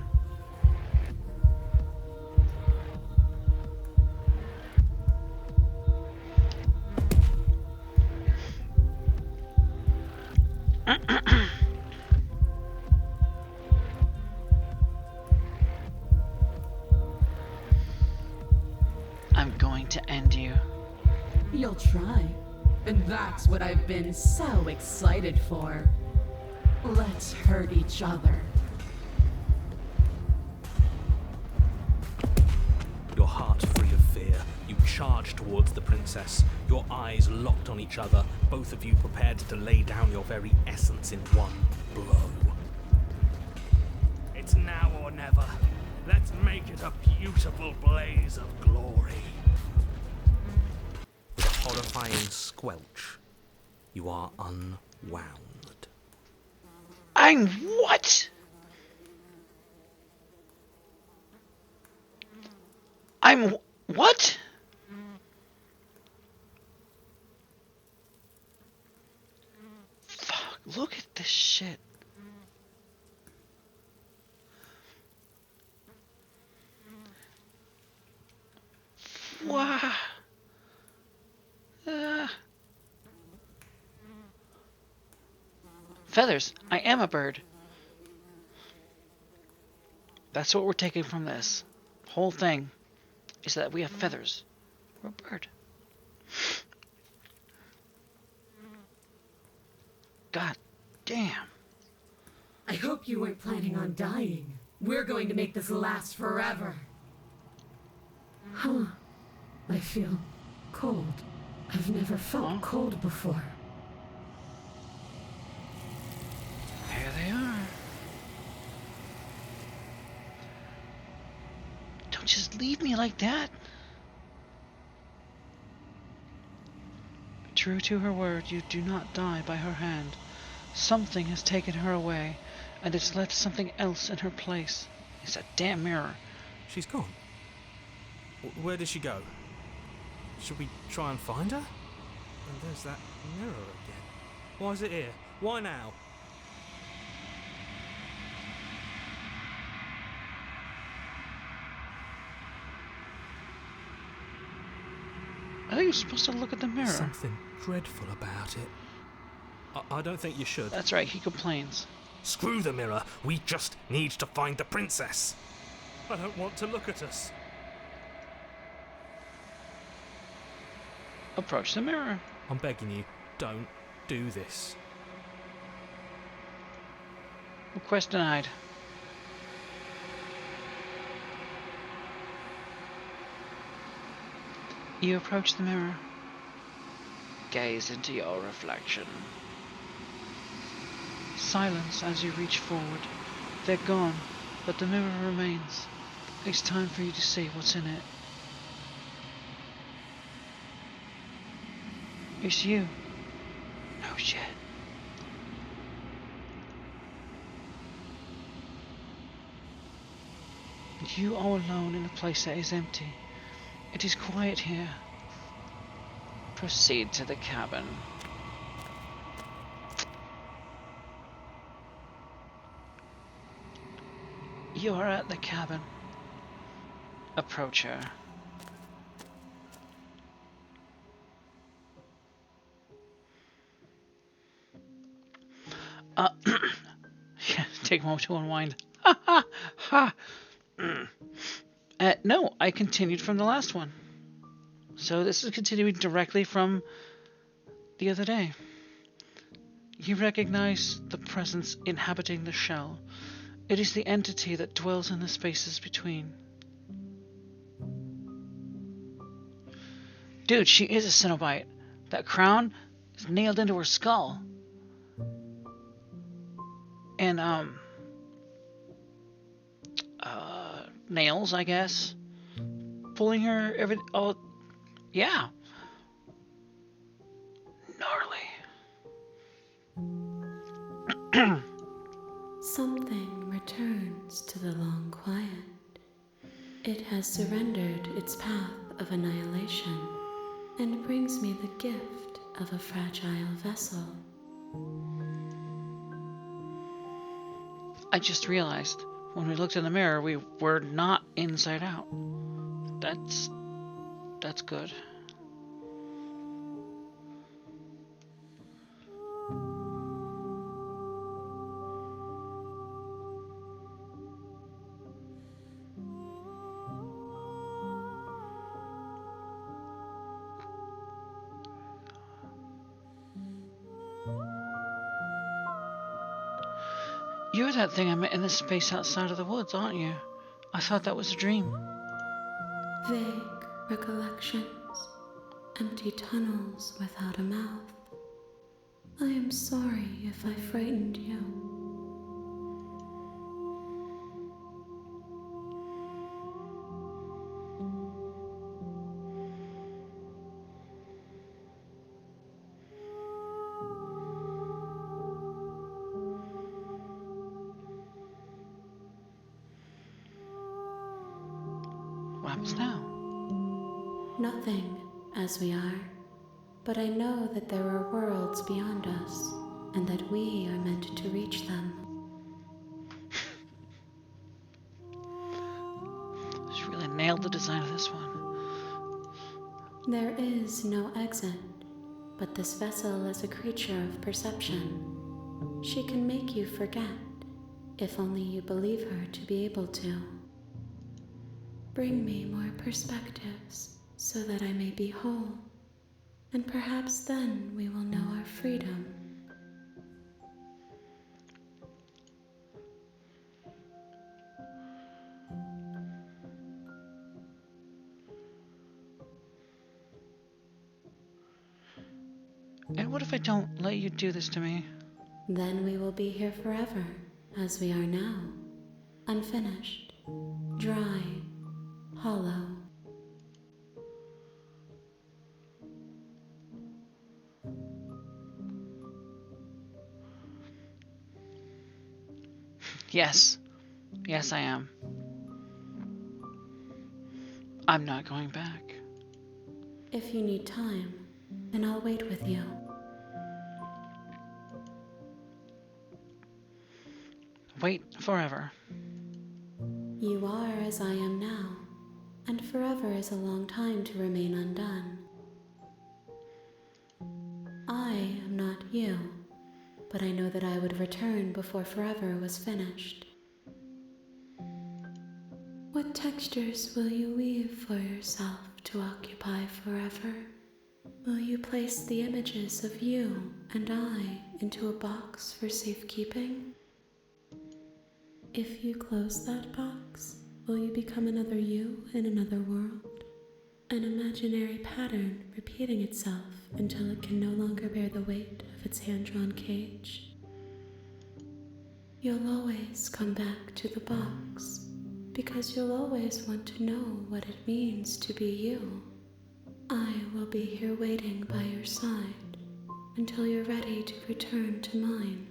I'm going to end you. You'll try. And that's what I've been so excited for. Let's hurt each other. Your heart free of fear, you charge towards the princess, your eyes locked on each other, both of you prepared to lay down your very essence in one blow. It's now or never. Let's make it a beautiful blaze of glory. With a horrifying squelch, you are unwound. I'm what? I'm what? Fuck, look at this shit. Wow. Feathers. I am a bird. That's what we're taking from this whole thing, is that we have feathers. We're a bird. God damn. I hope you weren't planning on dying. We're going to make this last forever. Huh. I feel cold. I've never felt cold before. There they are. Don't just leave me like that. True to her word, you do not die by her hand. Something has taken her away, and it's left something else in her place. It's that damn mirror. She's gone. Where did she go? Should we try and find her? And there's that mirror again. Why is it here? Why now? I think you're supposed to look at the mirror. Something dreadful about it. I don't think you should. That's right, he complains. Screw the mirror. We just need to find the princess. I don't want to look at us. Approach the mirror. I'm begging you, don't do this. Request denied. You approach the mirror. Gaze into your reflection. Silence as you reach forward. They're gone, but the mirror remains. It's time for you to see what's in it. It's you. No shit. You are alone in a place that is empty. It is quiet here. Proceed to the cabin. You are at the cabin. Approach her. Yeah, take a moment to unwind. Ha ha ha! No, I continued from the last one. So this is continuing directly from the other day. You recognize the presence inhabiting the shell. It is the entity that dwells in the spaces between. Dude, she is a Cenobite. That crown is nailed into her skull. And, nails, I guess. Pulling her oh, yeah. Gnarly. Something returns to the long quiet. It has surrendered its path of annihilation and brings me the gift of a fragile vessel. I just realized when we looked in the mirror, we were not inside out. That's good. You're that thing I met in the space outside of the woods, aren't you? I thought that was a dream. Vague recollections, empty tunnels without a mouth. I am sorry if I frightened you. What happens now? Nothing, as we are. But I know that there are worlds beyond us, and that we are meant to reach them. She really nailed the design of this one. There is no exit, but this vessel is a creature of perception. She can make you forget, if only you believe her to be able to. Bring me more perspectives, so that I may be whole. And perhaps then we will know our freedom. And what if I don't let you do this to me? Then we will be here forever, as we are now. Unfinished, dry, hollow. Yes. Yes, I am. I'm not going back. If you need time, then I'll wait with you. Wait forever. You are as I am now, and forever is a long time to remain undone. I am not you, but I know that I would return before forever was finished. What textures will you weave for yourself to occupy forever? Will you place the images of you and I into a box for safekeeping? If you close that box, will you become another you in another world? An imaginary pattern repeating itself until it can no longer bear the weight of its hand-drawn cage? You'll always come back to the box, because you'll always want to know what it means to be you. I will be here waiting by your side until you're ready to return to mine.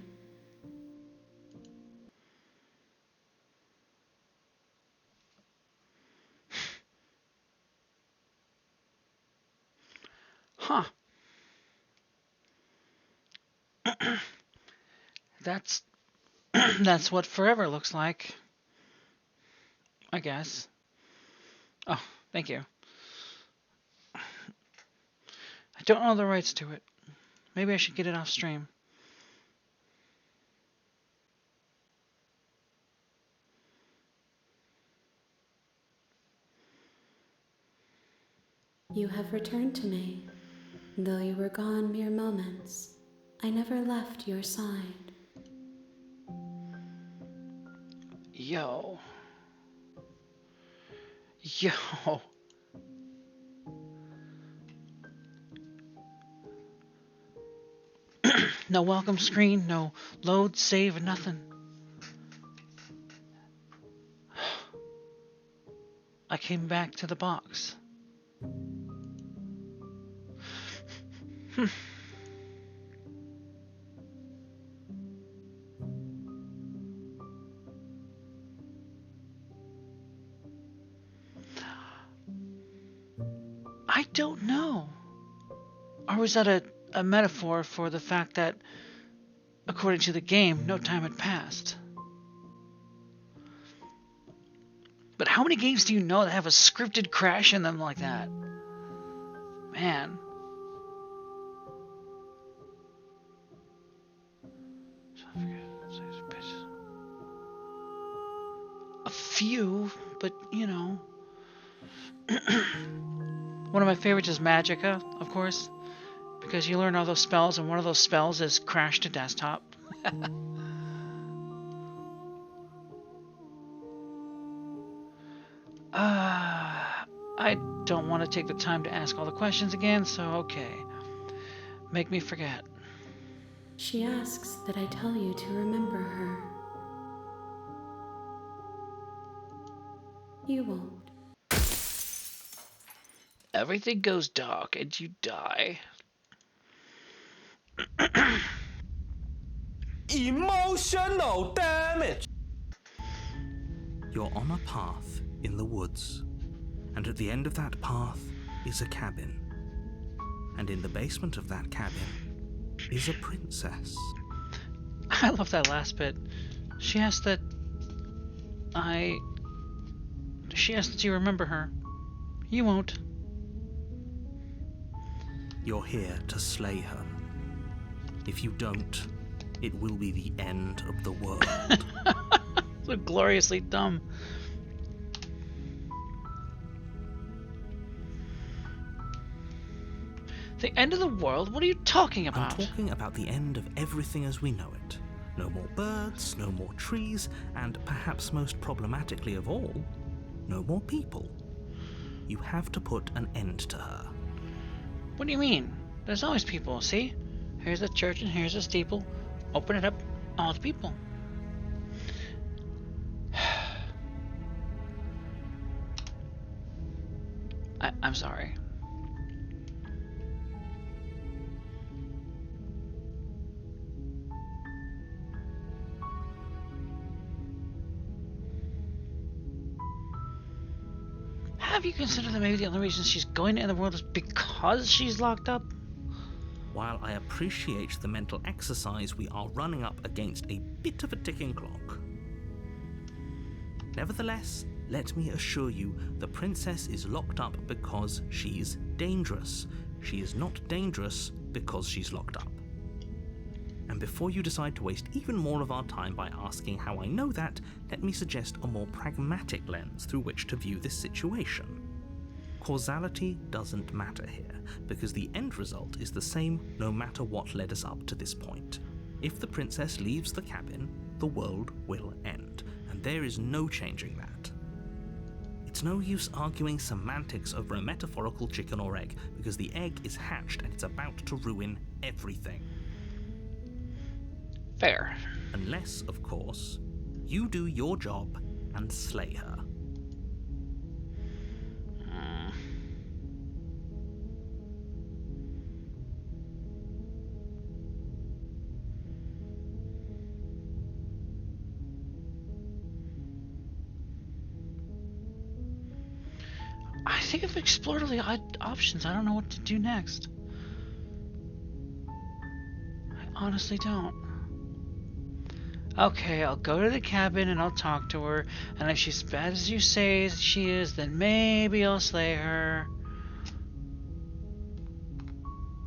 Huh. That's that's what forever looks like. I guess. Oh, thank you. I don't know the rights to it. Maybe I should get it off stream. You have returned to me. Though you were gone mere moments, I never left your side. Yo. Yo. No welcome screen, no load, save, nothing. I came back to the box. I don't know. Or was that a metaphor for the fact that, according to the game, no time had passed? But how many games do you know that have a scripted crash in them like that? Man. A few, but you know. One of my favorites is Magica, of course, because you learn all those spells, and one of those spells is crash to desktop. I don't want to take the time to ask all the questions again, so okay. Make me forget. She asks that I tell you to remember her. You won't. Everything goes dark and you die. Emotional damage. You're on a path in the woods, and at the end of that path is a cabin. And in the basement of that cabin is a princess. I love that last bit. She asked that you remember her. You won't. You're here to slay her. If you don't, it will be the end of the world. So gloriously dumb. The end of the world? What are you talking about? I'm talking about the end of everything as we know it. No more birds, no more trees, and perhaps most problematically of all, no more people. You have to put an end to her. What do you mean? There's always people, see? Here's a church and here's a steeple. Open it up, all the people. I'm sorry. Have you considered that maybe the only reason she's going to end the world is because she's locked up? While I appreciate the mental exercise, we are running up against a bit of a ticking clock. Nevertheless, let me assure you, the princess is locked up because she's dangerous. She is not dangerous because she's locked up. And before you decide to waste even more of our time by asking how I know that, let me suggest a more pragmatic lens through which to view this situation. Causality doesn't matter here, because the end result is the same no matter what led us up to this point. If the princess leaves the cabin, the world will end, and there is no changing that. It's no use arguing semantics over a metaphorical chicken or egg, because the egg is hatched and it's about to ruin everything. Fair. Unless, of course, you do your job and slay her. I think I've explored all the options. I don't know what to do next. I honestly don't. Okay, I'll go to the cabin and I'll talk to her, and if she's as bad as you say she is, then maybe I'll slay her.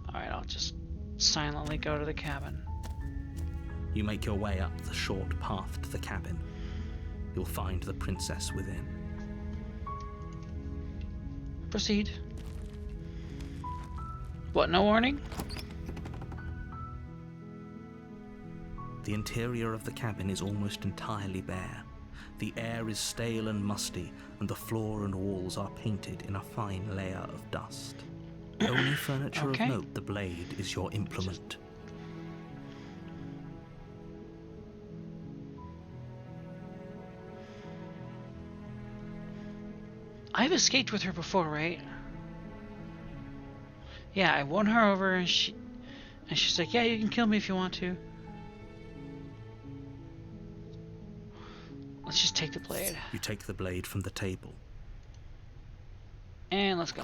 Alright, I'll just silently go to the cabin. You make your way up the short path to the cabin. You'll find the princess within. Proceed. What, no warning? The interior of the cabin is almost entirely bare. The air is stale and musty, and the floor and walls are painted in a fine layer of dust. Only furniture Okay. of note, the blade, is your implement. I've escaped with her before, right? Yeah, I won her over, and she's like, yeah, you can kill me if you want to. Let's just take the blade. You take the blade from the table. And let's go.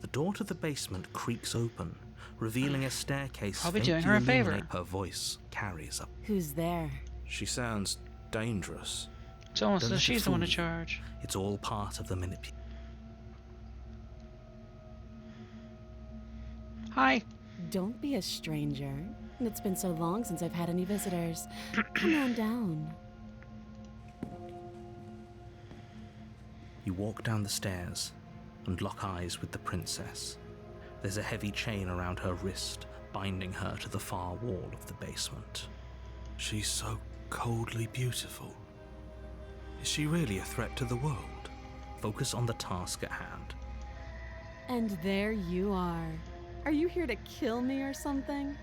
The door to the basement creaks open, revealing a staircase Probably faintly doing her a favor. illuminate. Her voice carries up. Who's there? She sounds dangerous. It's almost Don't as let it she's the one in fool you. charge. It's all part of the manipulation. Hi. Don't be a stranger. It's been so long since I've had any visitors. Come on down. You walk down the stairs and lock eyes with the princess. There's a heavy chain around her wrist, binding her to the far wall of the basement. She's so coldly beautiful. Is she really a threat to the world? Focus on the task at hand. And there you are. Are you here to kill me or something?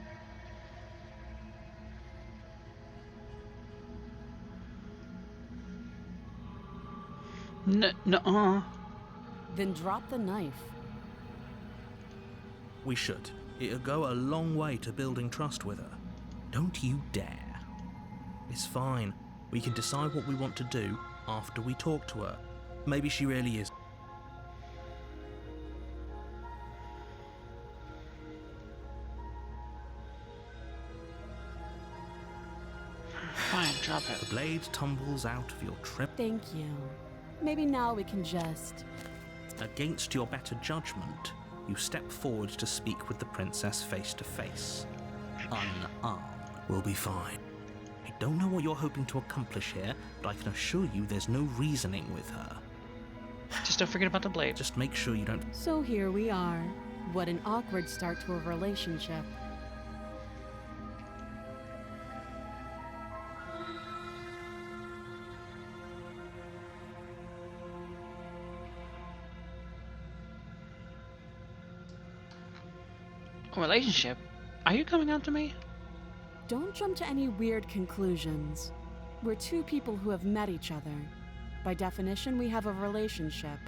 Nuh-uh. Then drop the knife. We should. It'll go a long way to building trust with her. Don't you dare. It's fine. We can decide what we want to do after we talk to her. Maybe she really is. Fine, drop The it. blade tumbles out of your trip. Thank you. Maybe now we can just... Against your better judgment, you step forward to speak with the princess face to face. Unarmed. We'll be fine. I don't know what you're hoping to accomplish here, but I can assure you there's no reasoning with her. Just don't forget about the blade. Just make sure you don't... So here we are. What an awkward start to a relationship. A relationship? Are you coming out to me? Don't jump to any weird conclusions. We're two people who have met each other. By definition, we have a relationship.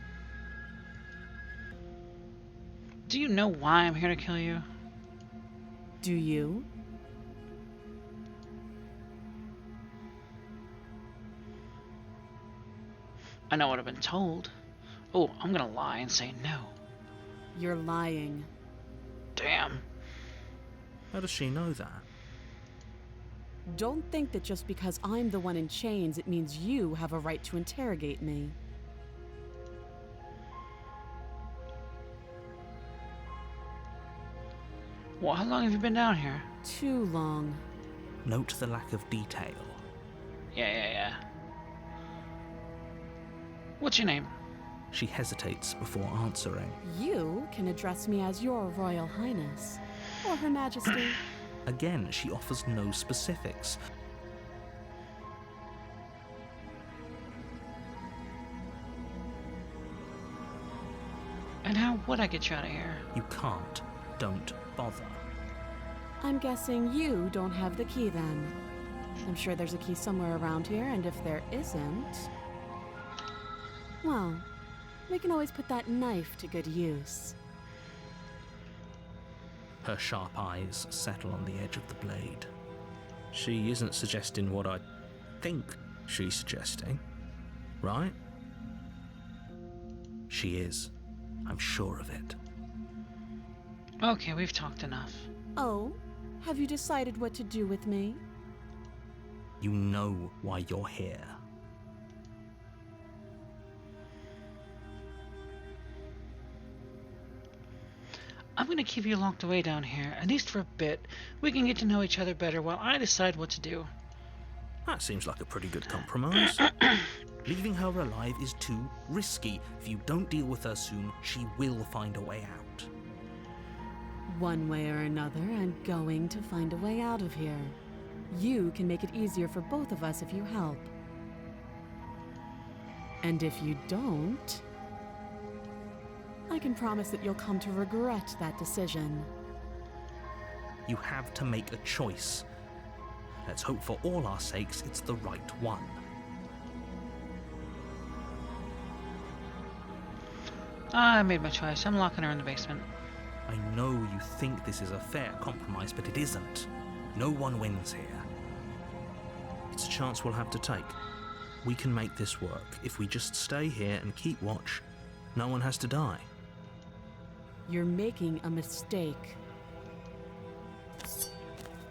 Do you know why I'm here to kill you? Do you? I know what I've been told. Oh, I'm gonna lie and say no. You're lying. Damn. How does she know that? Don't think that just because I'm the one in chains, it means you have a right to interrogate me. Well, how long have you been down here? Too long. Note the lack of detail. Yeah. What's your name? She hesitates before answering. You can address me as your Royal Highness. Or Her Majesty. Again, she offers no specifics. And how would I get you out of here? You can't. Don't bother. I'm guessing you don't have the key then. I'm sure there's a key somewhere around here, and if there isn't... well, we can always put that knife to good use. Her sharp eyes settle on the edge of the blade. She isn't suggesting what I think she's suggesting, right? She is. I'm sure of it. Okay, we've talked enough. Oh, have you decided what to do with me? You know why you're here. I'm gonna keep you locked away down here, at least for a bit. We can get to know each other better while I decide what to do. That seems like a pretty good compromise. Leaving her alive is too risky. If you don't deal with her soon, she will find a way out. One way or another, I'm going to find a way out of here. You can make it easier for both of us if you help. And if you don't, I can promise that you'll come to regret that decision. You have to make a choice. Let's hope for all our sakes it's the right one. I made my choice. I'm locking her in the basement. I know you think this is a fair compromise, but it isn't. No one wins here. It's a chance we'll have to take. We can make this work. If we just stay here and keep watch, no one has to die. You're making a mistake.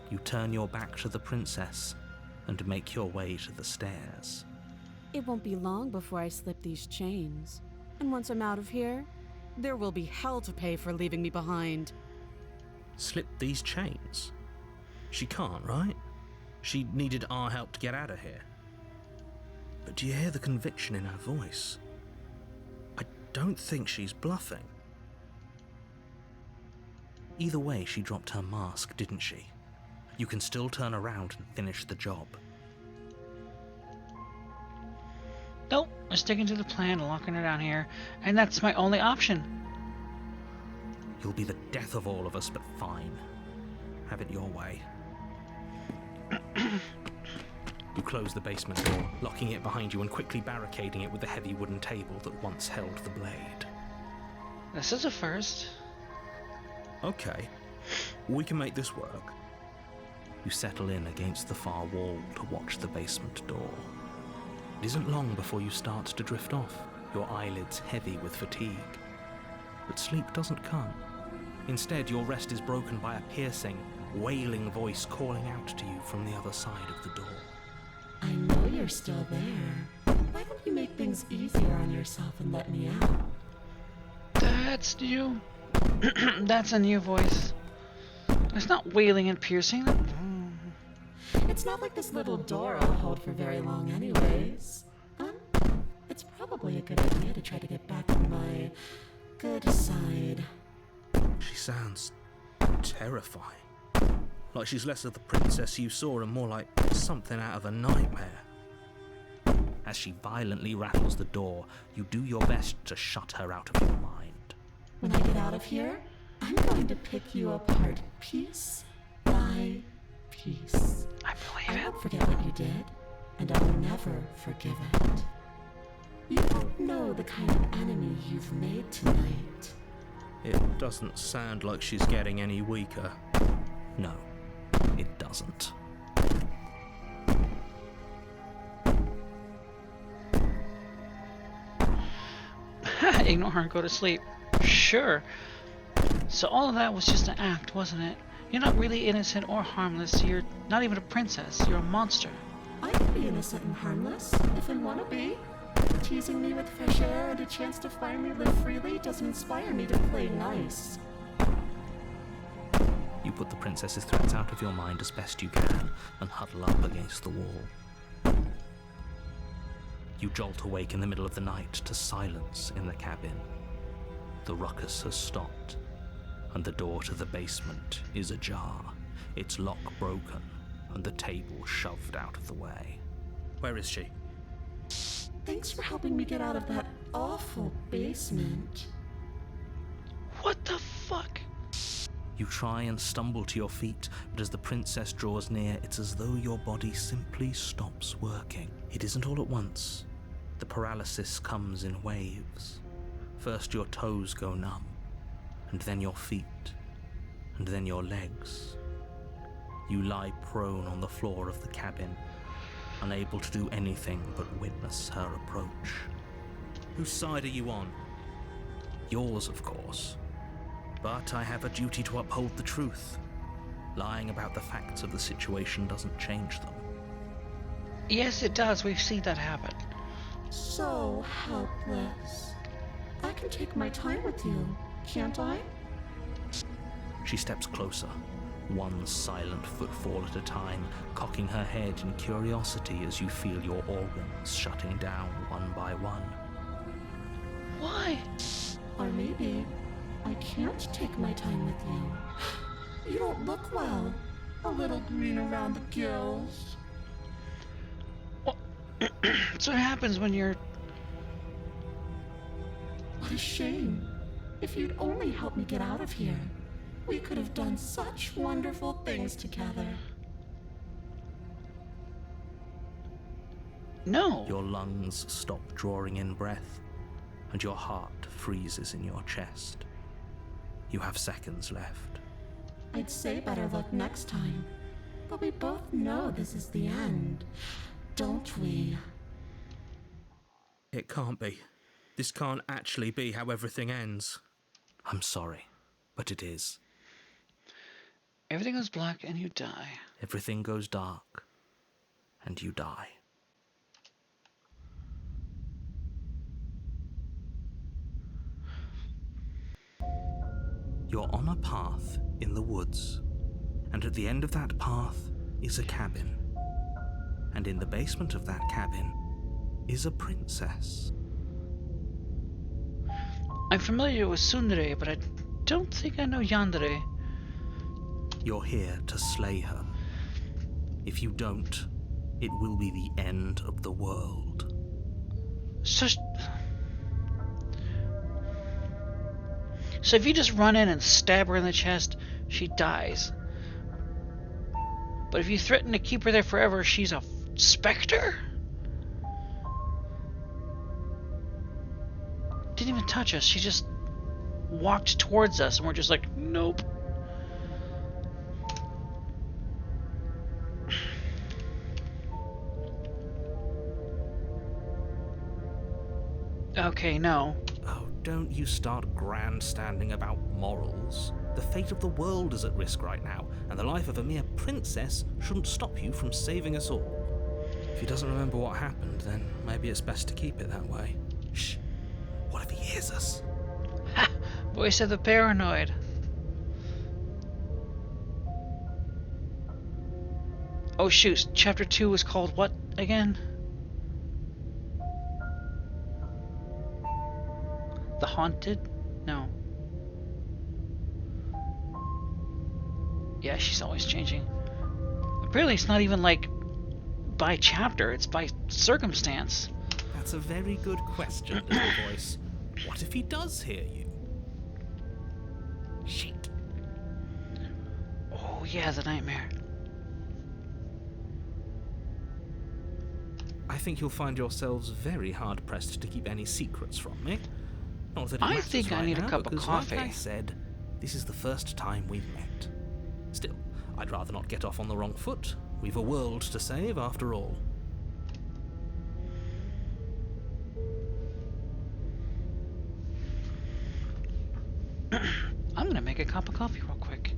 You turn your back to the princess and make your way to the stairs. It won't be long before I slip these chains. And once I'm out of here, there will be hell to pay for leaving me behind. Slip these chains? She can't, right? She needed our help to get out of here. But do you hear the conviction in her voice? I don't think she's bluffing. Either way, she dropped her mask, didn't she? You can still turn around and finish the job. Nope, I'm sticking to the plan, locking her down here, and that's my only option. You'll be the death of all of us, but fine. Have it your way. You close the basement door, locking it behind you and quickly barricading it with the heavy wooden table that once held the blade. This is a first. Okay, we can make this work. You settle in against the far wall to watch the basement door. It isn't long before you start to drift off, your eyelids heavy with fatigue. But sleep doesn't come. Instead, your rest is broken by a piercing, wailing voice calling out to you from the other side of the door. I know you're still there. Why don't you make things easier on yourself and let me out? That's new. That's a new voice. It's not wailing and piercing. It's not like this little door I'll hold for very long anyways. It's probably a good idea to try to get back on my good side. She sounds terrifying. Like she's less of the princess you saw and more like something out of a nightmare. As she violently rattles the door, you do your best to shut her out of your mind. When I get out of here, I'm going to pick you apart piece by piece. I I believe it. won't forget what you did, and I'll never forgive it. You don't know the kind of enemy you've made tonight. It doesn't sound like she's getting any weaker. No, it doesn't. Ignore her and go to sleep. Sure. So all of that was just an act, wasn't it? You're not really innocent or harmless. You're not even a princess. You're a monster. I can be innocent and harmless, if I want to be. Teasing me with fresh air and a chance to finally live freely doesn't inspire me to play nice. You put the princess's threats out of your mind as best you can and huddle up against the wall. You jolt awake in the middle of the night to silence in the cabin. The ruckus has stopped, and the door to the basement is ajar, its lock broken, and the table shoved out of the way. Where is she? Thanks for helping me get out of that awful basement. What the fuck? You try and stumble to your feet, but as the princess draws near, it's as though your body simply stops working. It isn't all at once. The paralysis comes in waves. First your toes go numb, and then your feet, and then your legs. You lie prone on the floor of the cabin, unable to do anything but witness her approach. Whose side are you on? Yours, of course. But I have a duty to uphold the truth. Lying about the facts of the situation doesn't change them. Yes, it does. We've seen that happen. So helpless. I can take my time with you, can't I? She steps closer, one silent footfall at a time, cocking her head in curiosity as you feel your organs shutting down one by one. Why? Or maybe I can't take my time with you. You don't look well. A little green around the gills. So what happens when you're... What a shame. If you'd only helped me get out of here, we could have done such wonderful things together. No. Your lungs stop drawing in breath, and your heart freezes in your chest. You have seconds left. I'd say better luck next time, but we both know this is the end, don't we? It can't be. This can't actually be how everything ends. I'm sorry, but it is. Everything goes black and you die. Everything goes dark, and you die. You're on a path in the woods, and at the end of that path is a cabin. And in the basement of that cabin is a princess. I'm familiar with Tsundere, but I don't think I know Yandere. You're here to slay her. If you don't, it will be the end of the world. So if you just run in and stab her in the chest, she dies. But if you threaten to keep her there forever, she's a specter? Didn't even touch us. She just walked towards us, and we're just like, nope. Okay, no. Oh, don't you start grandstanding about morals. The fate of the world is at risk right now, and the life of a mere princess shouldn't stop you from saving us all. If he doesn't remember what happened, then maybe it's best to keep it that way. Shh. What if he hears us? Ha! Voice of the paranoid. Oh shoot, chapter 2 was called what again? The Haunted? No. Yeah, she's always changing. Apparently it's not even like by chapter, it's by circumstance. That's a very good question, little voice. What if he does hear you? Shit. Oh yeah, the nightmare. I think you'll find yourselves very hard-pressed to keep any secrets from me. Not that it I matters think I right need a now, cup of because, coffee. like I said, this is the first time we've met. Still, I'd rather not get off on the wrong foot. We've a world to save, after all. I'm gonna make a cup of coffee real quick,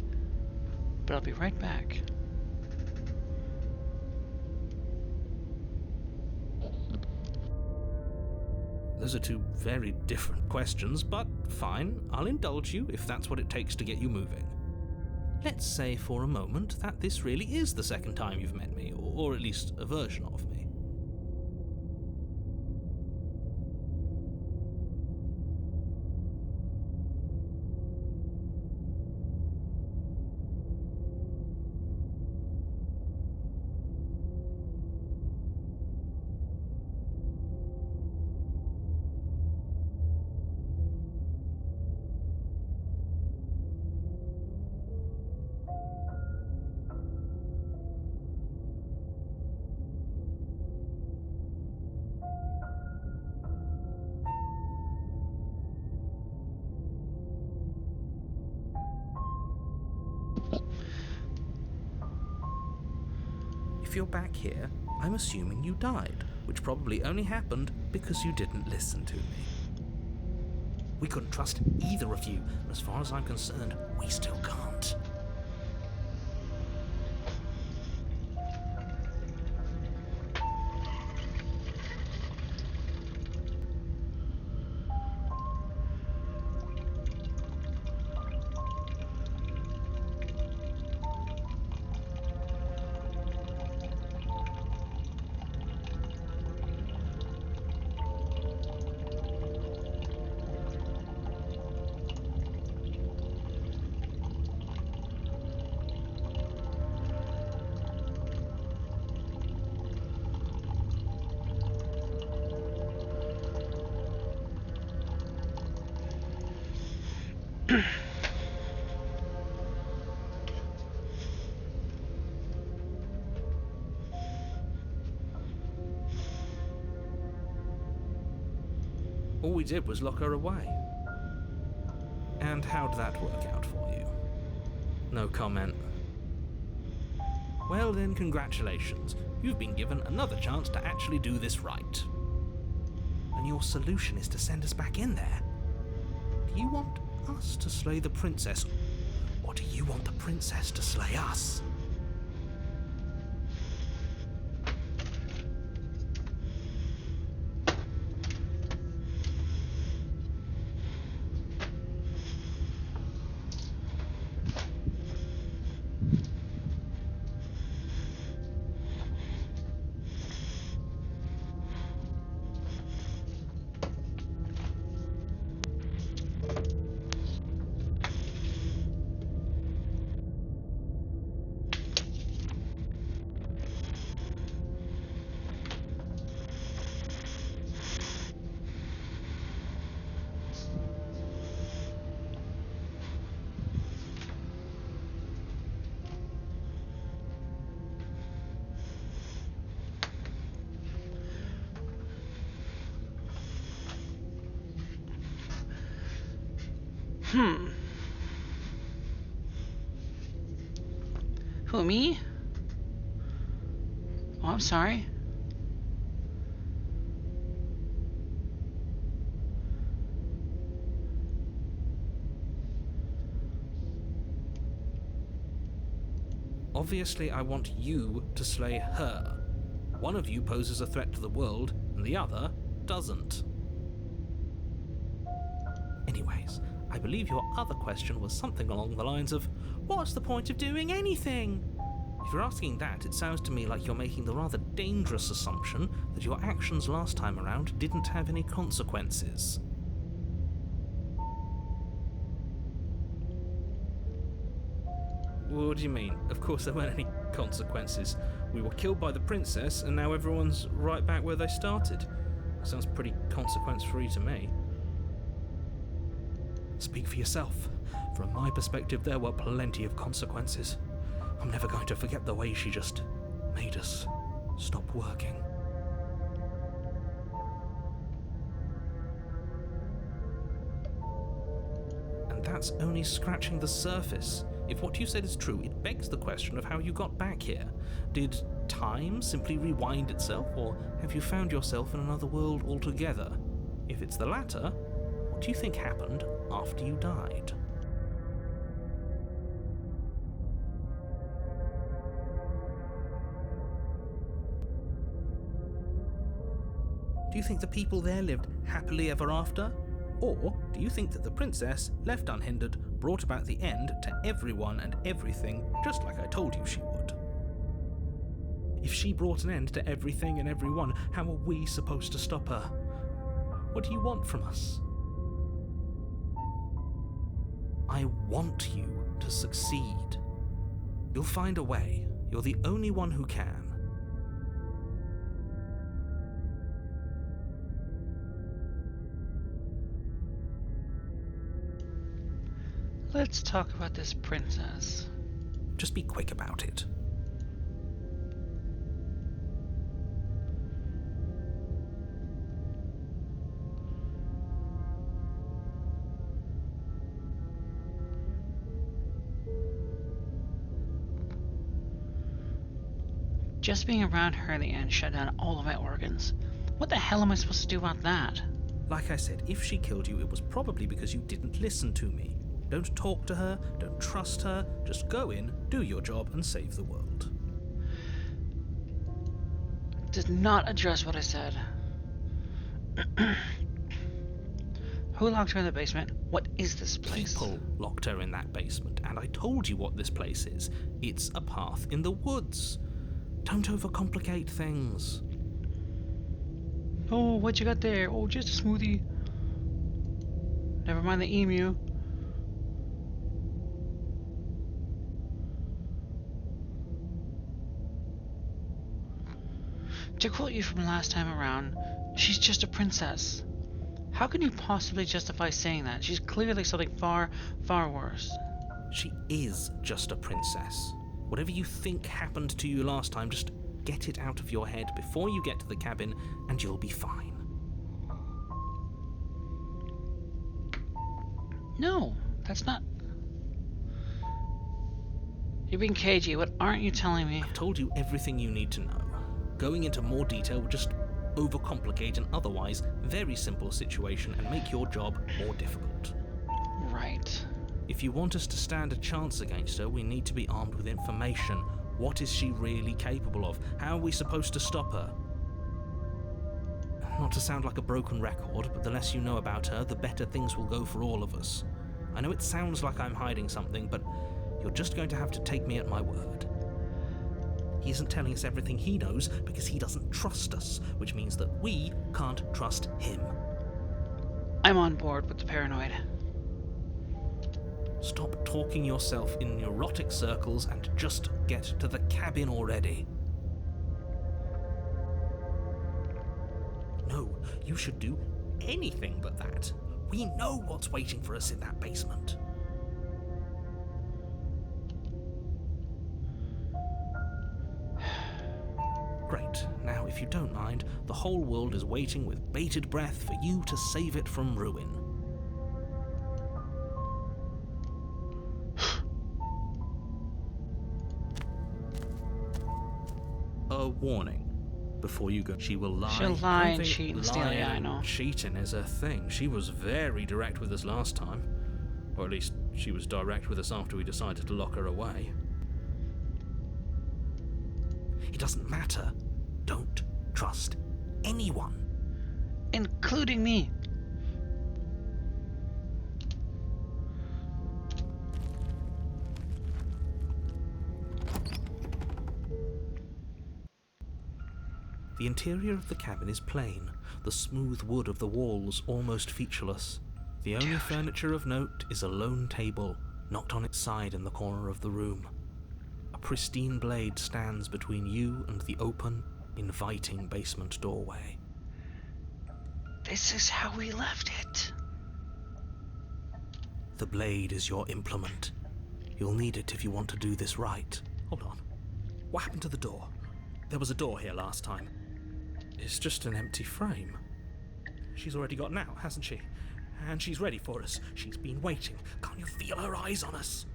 but I'll be right back. Those are two very different questions, but fine, I'll indulge you if that's what it takes to get you moving. Let's say for a moment that this really is the second time you've met me, or at least a version of me. If you're back here, I'm assuming you died, which probably only happened because you didn't listen to me. We couldn't trust either of you, and as far as I'm concerned, we still can't. All we did was lock her away. And how'd that work out for you? No comment. Well then, congratulations. You've been given another chance to actually do this right. And your solution is to send us back in there. Do you want us to slay the princess, or do you want the princess to slay us? Who, me? Oh, I'm sorry. Obviously, I want you to slay her. One of you poses a threat to the world, and the other doesn't. Anyways, I believe your other question was something along the lines of, what's the point of doing anything? If you're asking that, it sounds to me like you're making the rather dangerous assumption that your actions last time around didn't have any consequences. What do you mean? Of course there weren't any consequences. We were killed by the princess, and now everyone's right back where they started. Sounds pretty consequence-free to me. Speak for yourself. From my perspective, there were plenty of consequences. I'm never going to forget the way she just made us stop working. And that's only scratching the surface. If what you said is true, it begs the question of how you got back here. Did time simply rewind itself, or have you found yourself in another world altogether? If it's the latter, what do you think happened after you died? Do you think the people there lived happily ever after? Or do you think that the princess, left unhindered, brought about the end to everyone and everything, just like I told you she would? If she brought an end to everything and everyone, how are we supposed to stop her? What do you want from us? I want you to succeed. You'll find a way. You're the only one who can. Let's talk about this princess. Just be quick about it. Just being around her in the end shut down all of my organs. What the hell am I supposed to do about that? Like I said, if she killed you, it was probably because you didn't listen to me. Don't talk to her, don't trust her, just go in, do your job, and save the world. Did not address what I said. Who locked her in the basement? What is this place? People locked her in that basement, and I told you what this place is. It's a path in the woods. Don't overcomplicate things. Oh, what you got there? Oh, just a smoothie. Never mind the emu. To quote you from last time around, she's just a princess. How can you possibly justify saying that? She's clearly something far, far worse. She is just a princess. Whatever you think happened to you last time, just get it out of your head before you get to the cabin, and you'll be fine. No, that's not... You're being cagey. What aren't you telling me? I've told you everything you need to know. Going into more detail would just overcomplicate an otherwise very simple situation and make your job more difficult. Right. If you want us to stand a chance against her, we need to be armed with information. What is she really capable of? How are we supposed to stop her? Not to sound like a broken record, but the less you know about her, the better things will go for all of us. I know it sounds like I'm hiding something, but you're just going to have to take me at my word. He isn't telling us everything he knows because he doesn't trust us, which means that we can't trust him. I'm on board with the paranoid. Stop talking yourself in neurotic circles and just get to the cabin already. No, you should do anything but that. We know what's waiting for us in that basement. Great. Now, if you don't mind, the whole world is waiting with bated breath for you to save it from ruin. Warning. Before you go, she will lie. She'll I lie don't and think cheat and steal. lying Yeah, I and know. cheating is her thing. She was very direct with us last time. Or at least, she was direct with us after we decided to lock her away. It doesn't matter. Don't trust anyone. Including me. The interior of the cabin is plain, the smooth wood of the walls almost featureless. The only furniture of note is a lone table, knocked on its side in the corner of the room. A pristine blade stands between you and the open, inviting basement doorway. This is how we left it. The blade is your implement. You'll need it if you want to do this right. Hold on. What happened to the door? There was a door here last time. It's just an empty frame. She's already gotten out, hasn't she? And she's ready for us. She's been waiting. Can't you feel her eyes on us?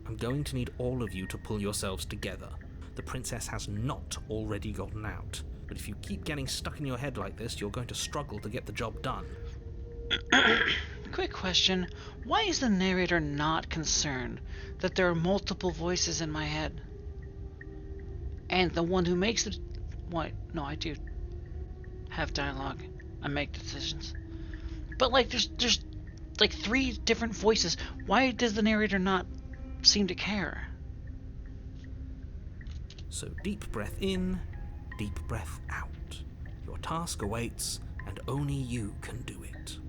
I'm going to need all of you to pull yourselves together. The princess has not already gotten out. But if you keep getting stuck in your head like this, you're going to struggle to get the job done. Quick question. Why is the narrator not concerned that there are multiple voices in my head? And the one who makes the... What? No, I do have dialogue. I make decisions. But, like, there's like 3 different voices. Why does the narrator not seem to care? So deep breath in, deep breath out. Your task awaits, and only you can do it.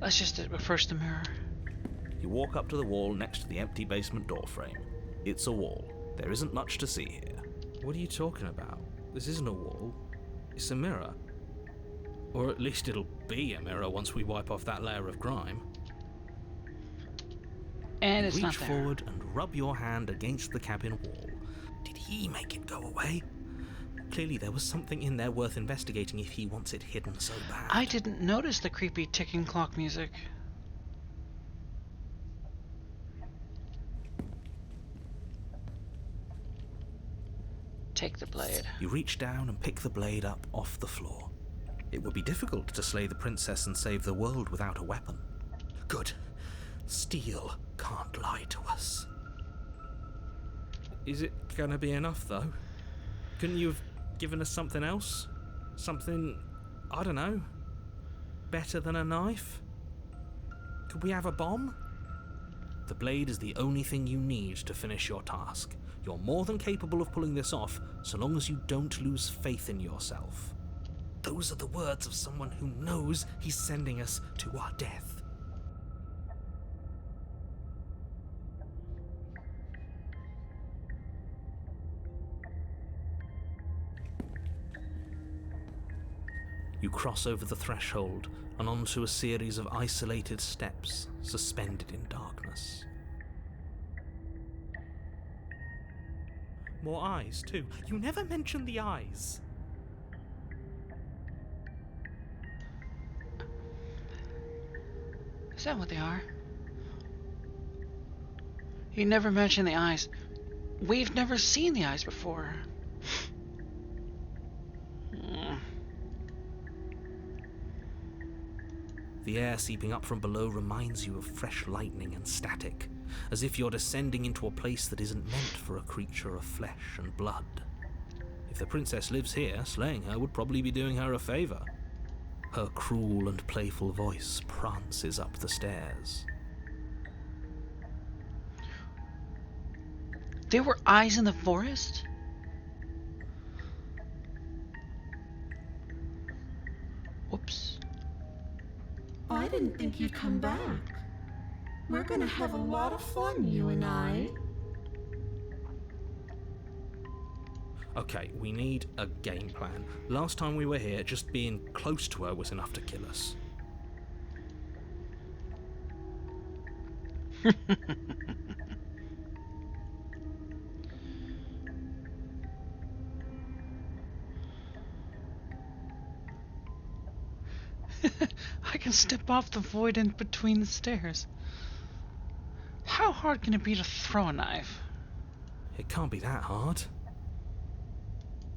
Let's just reverse the mirror. You walk up to the wall next to the empty basement door frame. It's a wall. There isn't much to see here. What are you talking about? This isn't a wall. It's a mirror. Or at least it'll be a mirror once we wipe off that layer of grime. And it's not Reach there. forward and rub your hand against the cabin wall. Did he make it go away? Clearly there was something in there worth investigating if he wants it hidden so bad. I didn't notice the creepy ticking clock music. Take the blade. You reach down and pick the blade up off the floor. It would be difficult to slay the princess and save the world without a weapon. Good. Steel can't lie to us. Is it gonna be enough, though? Couldn't you have given us something else? Something, I don't know, better than a knife? Could we have a bomb? The blade is the only thing you need to finish your task. You're more than capable of pulling this off, so long as you don't lose faith in yourself. Those are the words of someone who knows he's sending us to our death. You cross over the threshold and onto a series of isolated steps suspended in darkness. More eyes, too. You never mentioned the eyes. Is that what they are? You never mentioned the eyes. We've never seen the eyes before. The air seeping up from below reminds you of fresh lightning and static, as if you're descending into a place that isn't meant for a creature of flesh and blood. If the princess lives here, slaying her would probably be doing her a favor. Her cruel and playful voice prances up the stairs. There were eyes in the forest? Whoops. I didn't think you'd come back. We're gonna have a lot of fun, you and I. Okay, we need a game plan. Last time we were here, just being close to her was enough to kill us. can step off the void in between the stairs. How hard can it be to throw a knife? It can't be that hard.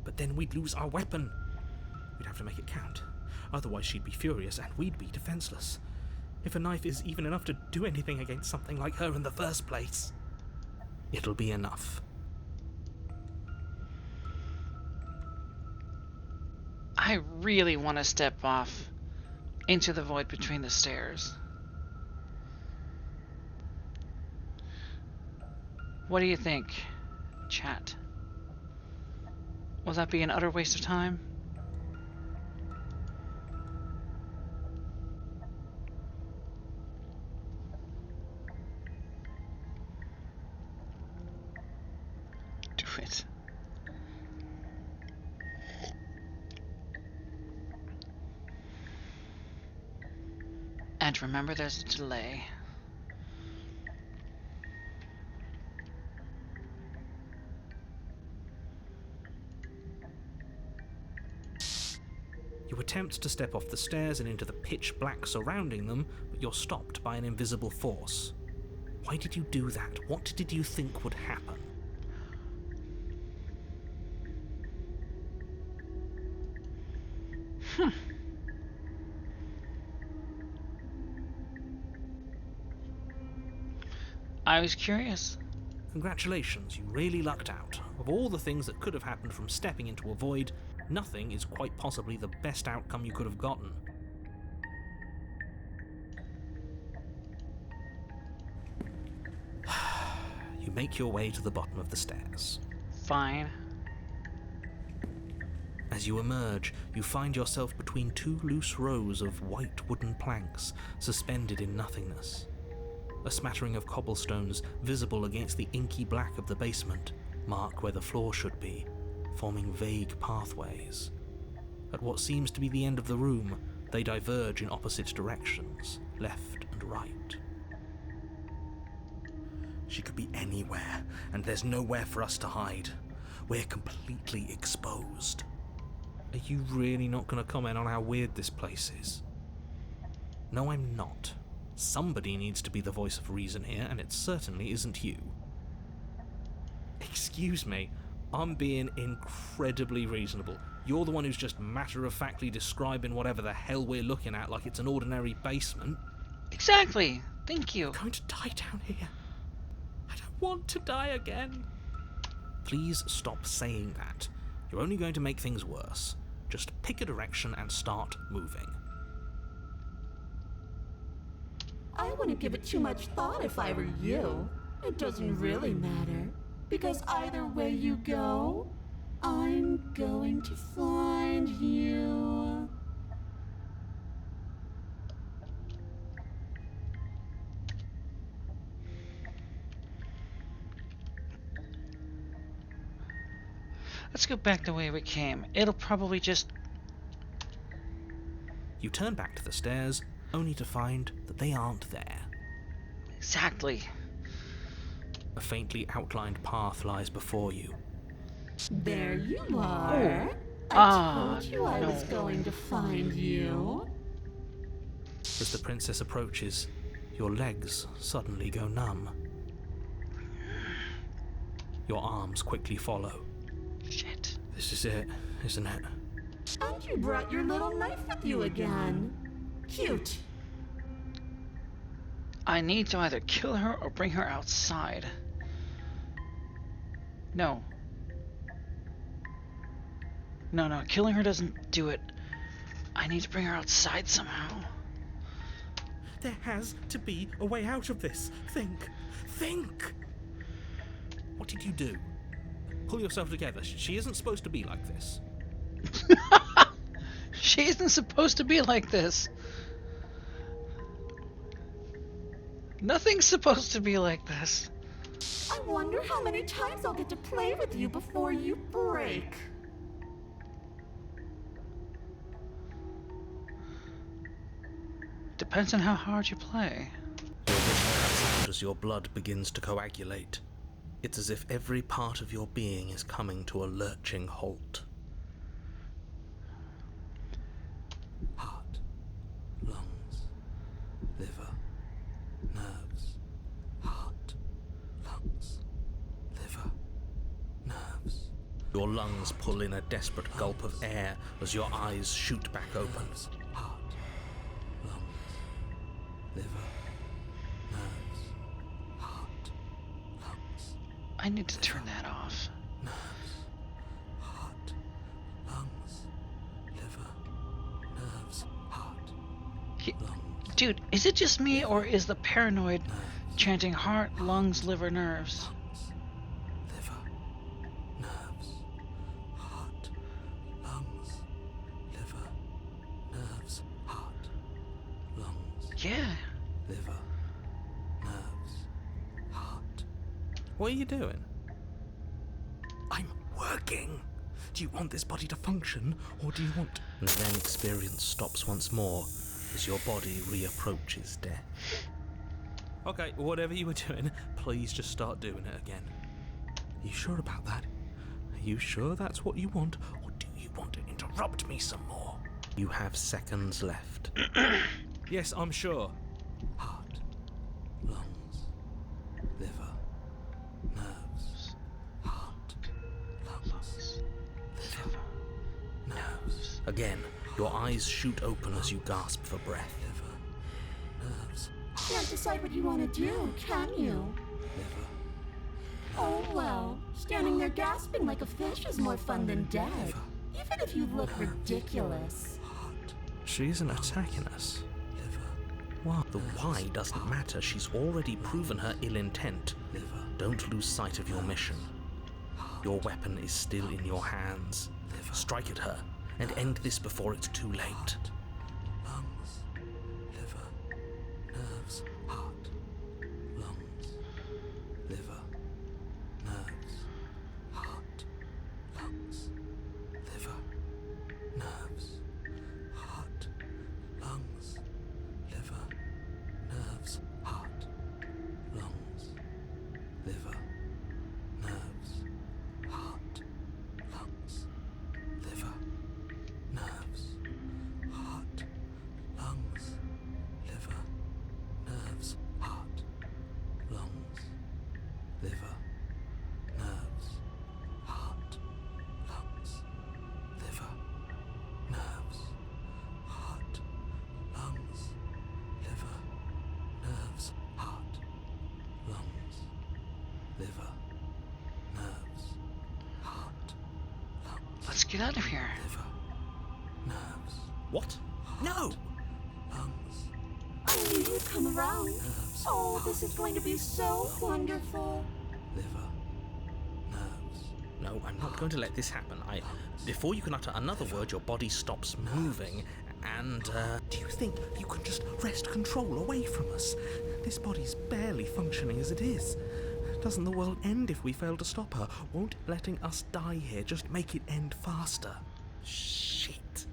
But then we'd lose our weapon. We'd have to make it count. Otherwise she'd be furious and we'd be defenseless. If a knife is even enough to do anything against something like her in the first place, it'll be enough. I really want to step off into the void between the stairs. What do you think, chat? Will that be an utter waste of time? Do it. And remember, there's a delay. You attempt to step off the stairs and into the pitch black surrounding them, but you're stopped by an invisible force. Why did you do that? What did you think would happen? I was curious. Congratulations, you really lucked out. Of all the things that could have happened from stepping into a void, nothing is quite possibly the best outcome you could have gotten. You make your way to the bottom of the stairs. Fine. As you emerge, you find yourself between two loose rows of white wooden planks suspended in nothingness. A smattering of cobblestones, visible against the inky black of the basement, mark where the floor should be, forming vague pathways. At what seems to be the end of the room, they diverge in opposite directions, left and right. She could be anywhere, and there's nowhere for us to hide. We're completely exposed. Are you really not going to comment on how weird this place is? No, I'm not. Somebody needs to be the voice of reason here, and it certainly isn't you. Excuse me, I'm being incredibly reasonable. You're the one who's just matter-of-factly describing whatever the hell we're looking at like it's an ordinary basement. Exactly. Thank you. I'm going to die down here. I don't want to die again. Please stop saying that. You're only going to make things worse. Just pick a direction and start moving. I wouldn't give it too much thought if I were you. It doesn't really matter, because either way you go, I'm going to find you. Let's go back the way we came. It'll probably just... You turn back to the stairs, only to find that they aren't there. Exactly. A faintly outlined path lies before you. There you are. Oh. I told you I no. was going to find you. As the princess approaches, your legs suddenly go numb. Your arms quickly follow. Shit. This is it, isn't it? And you brought your little knife with you again. Cute. I need to either kill her or bring her outside. No. No, killing her doesn't do it. I need to bring her outside somehow. There has to be a way out of this. Think! What did you do? Pull yourself together. She isn't supposed to be like this. She isn't supposed to be like this. Nothing's supposed to be like this. I wonder how many times I'll get to play with you before you break. Depends on how hard you play. Your vision cuts out as your blood begins to coagulate. It's as if every part of your being is coming to a lurching halt. Heart, lungs, Your lungs pull in a desperate gulp of air as your eyes shoot back open. Heart, lungs, liver, nerves, heart, lungs, I need to turn that off. nerves, heart, lungs, liver, nerves, heart, lungs, Dude, is it just me, or is the paranoid chanting heart, lungs, liver, nerves? liver, nerves, heart, lungs, liver, nerves, heart, lungs, Yeah. liver, nerves, heart. What are you doing? I'm working. Do you want this body to function, or do you want... And then experience stops once more as your body reapproaches death. Okay, whatever you were doing, please just start doing it again. Are you sure about that? Are you sure that's what you want, or do you want to interrupt me some more? You have seconds left. Yes, I'm sure. Heart, lungs, liver, nerves, heart, lungs, liver, nerves, Again, your eyes shoot open as you gasp for breath. liver, nerves, Can't decide what you want to do, can you? liver, Oh well, standing there gasping like a fish is more fun than dead. Even if you look ridiculous. heart, She isn't attacking us. liver, Well, the why doesn't matter. She's already proven her ill intent. liver, Don't lose sight of your mission. Your weapon is still in your hands. Strike at her and end this before it's too late. lungs, liver, nerves, heart, lungs, liver, nerves, heart, lungs, liver, nerves, heart, lungs, liver, nerves, heart, lungs, liver, nerves, heart, lungs, liver, nerves, heart, lungs, liver, nerves, heart, lungs, liver, nerves, heart, lungs, liver, nerves, heart, lungs, liver, nerves, heart, lungs, liver, nerves, heart, lungs, Let's get out of here. liver, nerves, What? No! lungs, I knew you'd come around. Oh, this is going to be so wonderful. liver, nerves, No, I'm not going to let this happen. Before you can utter another word, your body stops moving, and, Do you think you can just wrest control away from us? This body's barely functioning as it is. Doesn't the world end if we fail to stop her? Won't letting us die here just make it end faster? shit.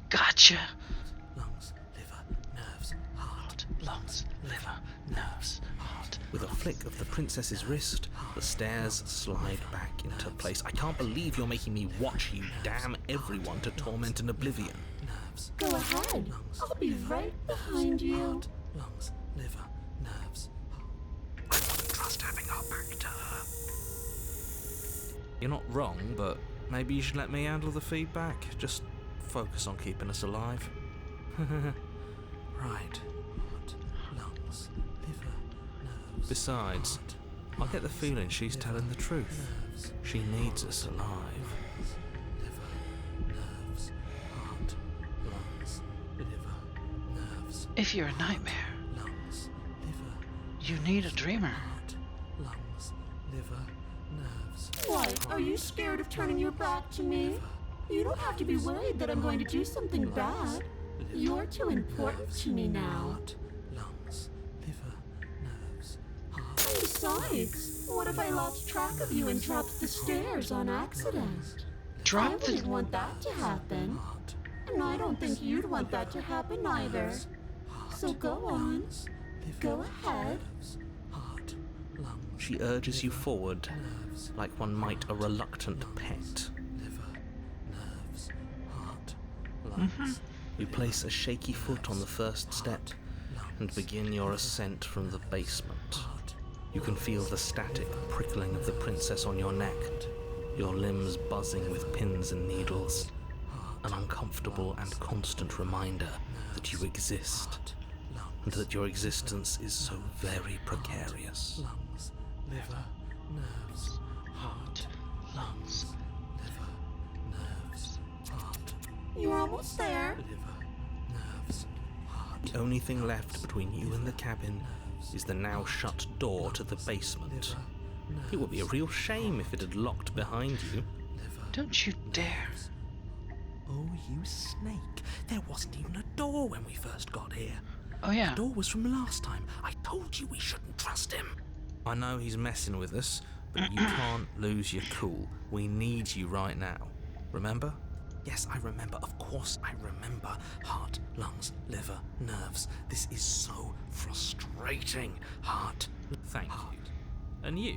Gotcha. lungs, liver, nerves, heart, Lungs, liver, nerves, heart. With a flick of the princess's wrist, the stairs slide back into place. I can't believe you're making me watch you damn everyone to torment and oblivion. nerves, Go ahead. I'll be right behind you. lungs, liver, nerves, I wouldn't trust having our back to her. You're not wrong, but maybe you should let me handle the feedback. Just focus on keeping us alive. right, heart, lungs, liver, nerves, Besides, I get the feeling she's telling the truth. nerves, She needs us alive. liver, nerves, heart, lungs, liver, nerves, If you're a nightmare, lungs, liver, you need a dreamer. heart, lungs, liver, nerves, What? Are you scared of turning your back to me? You don't have to be worried that I'm going to do something bad. You're too important to me now. heart, lungs, liver, nerves, heart, And besides, what if I lost track of you and dropped the stairs on accident? I Drop wouldn't the. want that to happen. heart, And I don't think you'd want that to happen either. So go on. Go ahead. heart, lungs, She urges you forward, like one might a reluctant pet. liver, nerves, heart, lungs, You place a shaky foot on the first step and begin your ascent from the basement. heart, You can feel the static prickling of the princess on your neck, your limbs buzzing with pins and needles. An uncomfortable and constant reminder that you exist, and that your existence is so very precarious. Lungs, liver, nerves, heart, lungs, liver, nerves, heart, You're almost there. liver, nerves, heart. The only thing left between you and the cabin is the now shut door to the basement. It would be a real shame if it had locked behind you. Don't you dare. Oh, you snake. There wasn't even a door when we first got here. Oh yeah. The door was from last time. I told you we shouldn't trust him. I know he's messing with us, but you can't lose your cool. We need you right now. Remember? Yes, I remember. Of course I remember. Heart, lungs, liver, nerves. This is so frustrating. Heart. Thank you. And you?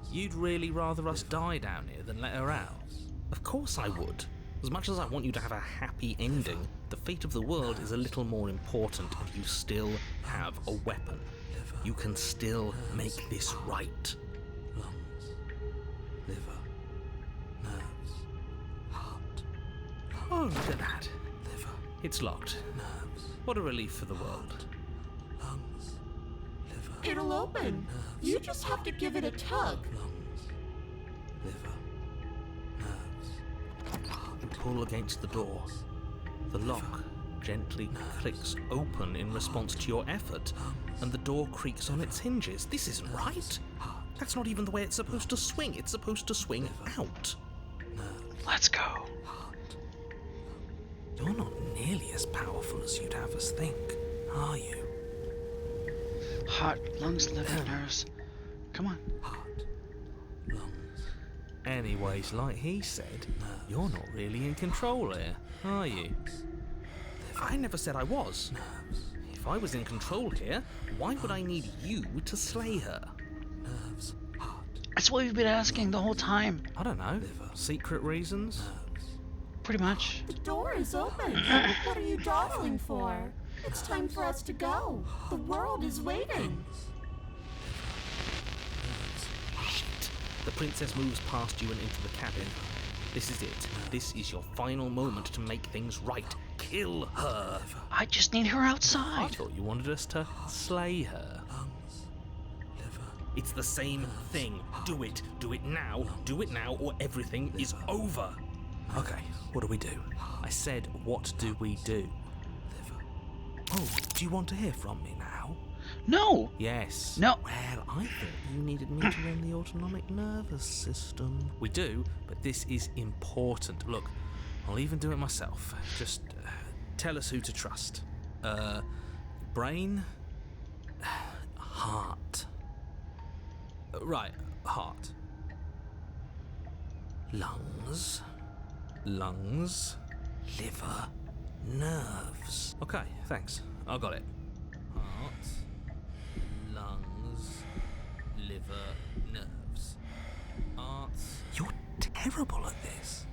You'd really rather us die down here than let her out? Of course I would. As much as I want you to have a happy ending, the fate of the world is a little more important, and you still have a weapon. You can still make this right. Lungs, liver, nerves, heart, Oh, look at that. liver, It's locked. nerves, What a relief for the world. lungs, liver, It'll open. You just have to give it a tug. lungs, liver, nerves, You pull against the door. The lock gently clicks open in response to your effort, and the door creaks on its hinges. This isn't right. That's not even the way it's supposed to swing. It's supposed to swing out. Let's go. You're not nearly as powerful as you'd have us think, are you? Heart, lungs, liver, nerves. Come on. lungs, Anyways, like he said, you're not really in control here, are you? I never said I was. If I was in control here, why would I need you to slay her? nerves, heart, That's what we've been asking the whole time. I don't know. Secret reasons? Pretty much. The door is open. What are you dawdling for? It's time for us to go. The world is waiting. Shit. The princess moves past you and into the cabin. This is it. This is your final moment to make things right. Kill her. I just need her I outside. thought you wanted us to slay her. lungs, liver, It's the same thing. Do it. Do it now. Do it now, or everything is over. Okay, what do we do? I said, what do we do? liver, Oh, do you want to hear from me now? No. Yes. No. Well, I thought you needed me to run the autonomic nervous system. We do, but this is important. Look, I'll even do it myself. Just tell us who to trust. Brain? Heart. Right, heart. Lungs. Lungs. Liver. Nerves. Okay, thanks. I got it. Heart. Lungs. Liver. Nerves. Heart. You're terrible at this.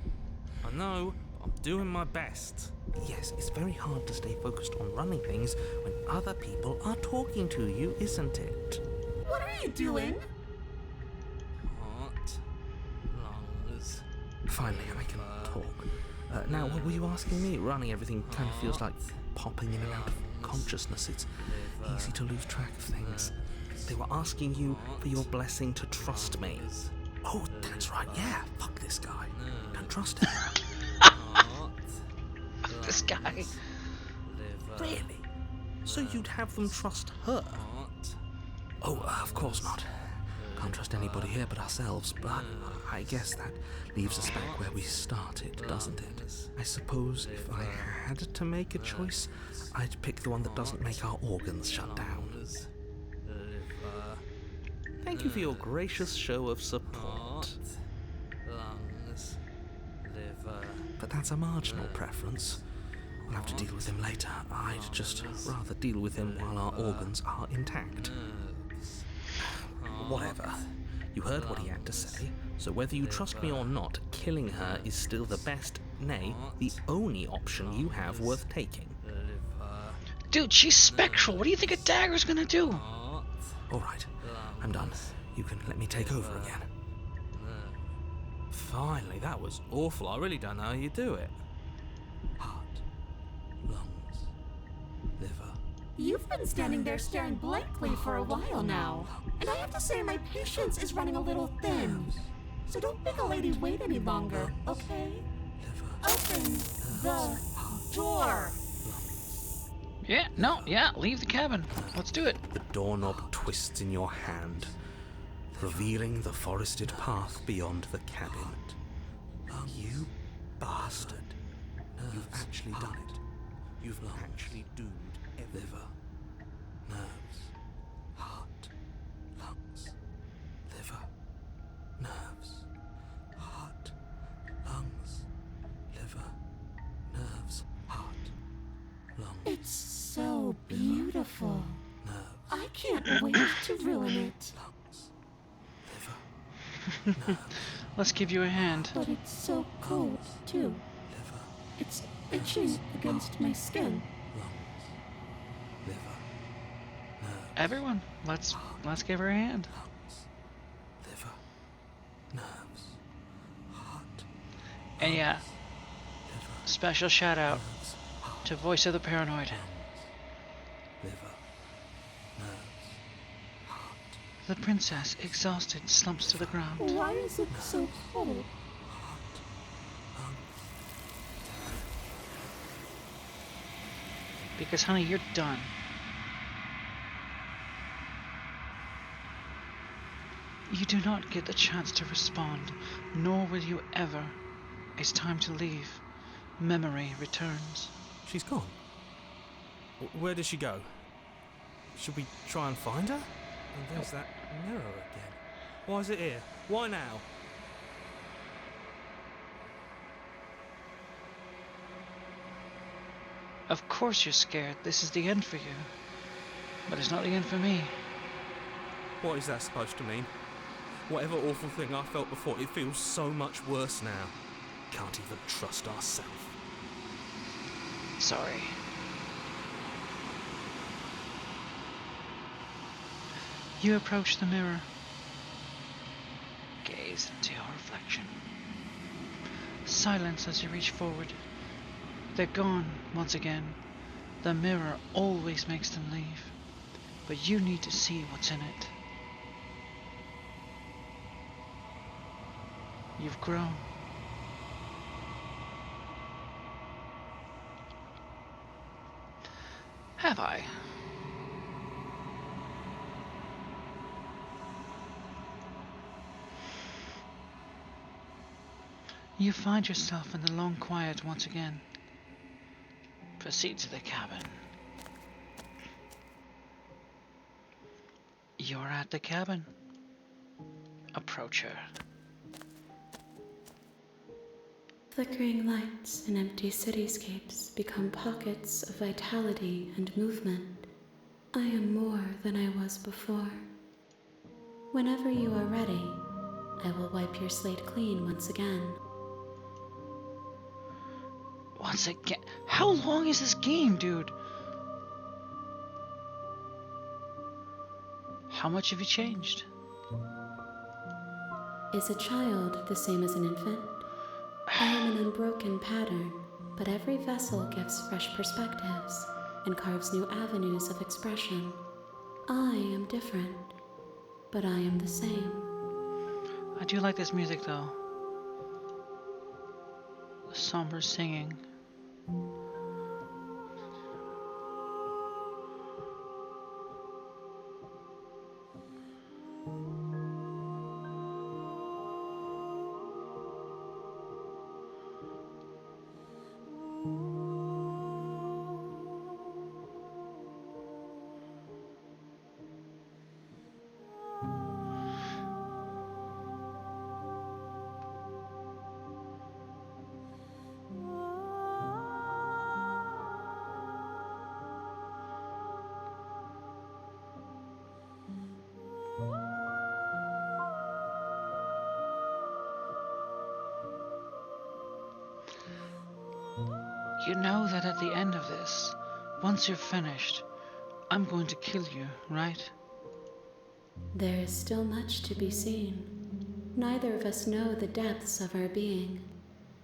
I know, but I'm doing my best. Yes, it's very hard to stay focused on running things when other people are talking to you, isn't it? What are you doing? Heart, lungs. Finally, I can talk. Now, what were you asking me? Running everything kind of feels like popping in and out of consciousness. It's easy to lose track of things. They were asking you for your blessing to trust me. Oh, that's right, yeah. Fuck this guy. Don't trust him. This guy. Really? So you'd have them trust her? Oh, of course not. Can't trust anybody here but ourselves, but I guess that leaves us back where we started, doesn't it? I suppose if I had to make a choice, I'd pick the one that doesn't make our organs shut down. Thank you for your gracious show of support. lungs, liver, But that's a marginal preference. We'll have to deal with him later. I'd just rather deal with him while our organs are intact. Whatever. You heard what he had to say, so whether you trust me or not, killing her is still the best, nay, the only option you have worth taking. Dude, she's spectral. What do you think a dagger's gonna do? All right, I'm done. You can let me take over again. Finally, that was awful. I really don't know how you do it. Heart, lungs, liver. You've been standing there staring blankly for a while now, and I have to say my patience is running a little thin. So don't make a lady wait any longer, okay? Open the door. Yeah, no, yeah, leave the cabin. Let's do it. The doorknob twists in your hand, revealing the forested path beyond the cabin. You bastard. You've actually done it. You've actually doomed Liver, nerves, heart, lungs, liver, nerves, heart, lungs, liver, nerves, heart, lungs. It's so beautiful. Nerves, I can't wait to ruin it. lungs, liver, nerves, Let's give you a hand. But it's so cold, too. liver, It's itching against my skin. lungs, liver, nerves, Everyone, let's give her a hand. lungs, liver, nerves, heart, And yeah, liver, special shout out nerves, heart, to Voice of the Paranoid. liver, nerves, heart, The princess, exhausted, slumps to the ground. Why is it so cold? Because, honey, you're done. You do not get the chance to respond, nor will you ever. It's time to leave. Memory returns. She's gone. Where did she go? Should we try and find her? And there's that mirror again. Why is it here? Why now? Of course you're scared. This is the end for you. But it's not the end for me. What is that supposed to mean? Whatever awful thing I felt before, it feels so much worse now. Can't even trust ourselves. Sorry. You approach the mirror. Gaze into your reflection. Silence as you reach forward. They're gone once again. The mirror always makes them leave. But you need to see what's in it. You've grown. Have I? You find yourself in the long quiet once again. Proceed to the cabin. You're at the cabin. Approach her. Flickering lights and empty cityscapes become pockets of vitality and movement. I am more than I was before. Whenever you are ready, I will wipe your slate clean once again. Once again? How long is this game, dude? How much have you changed? Is a child the same as an infant? I am an unbroken pattern, but every vessel gives fresh perspectives and carves new avenues of expression. I am different, but I am the same. I do like this music though. The somber singing. You know that at the end of this, once you're finished, I'm going to kill you, right? There is still much to be seen. Neither of us know the depths of our being.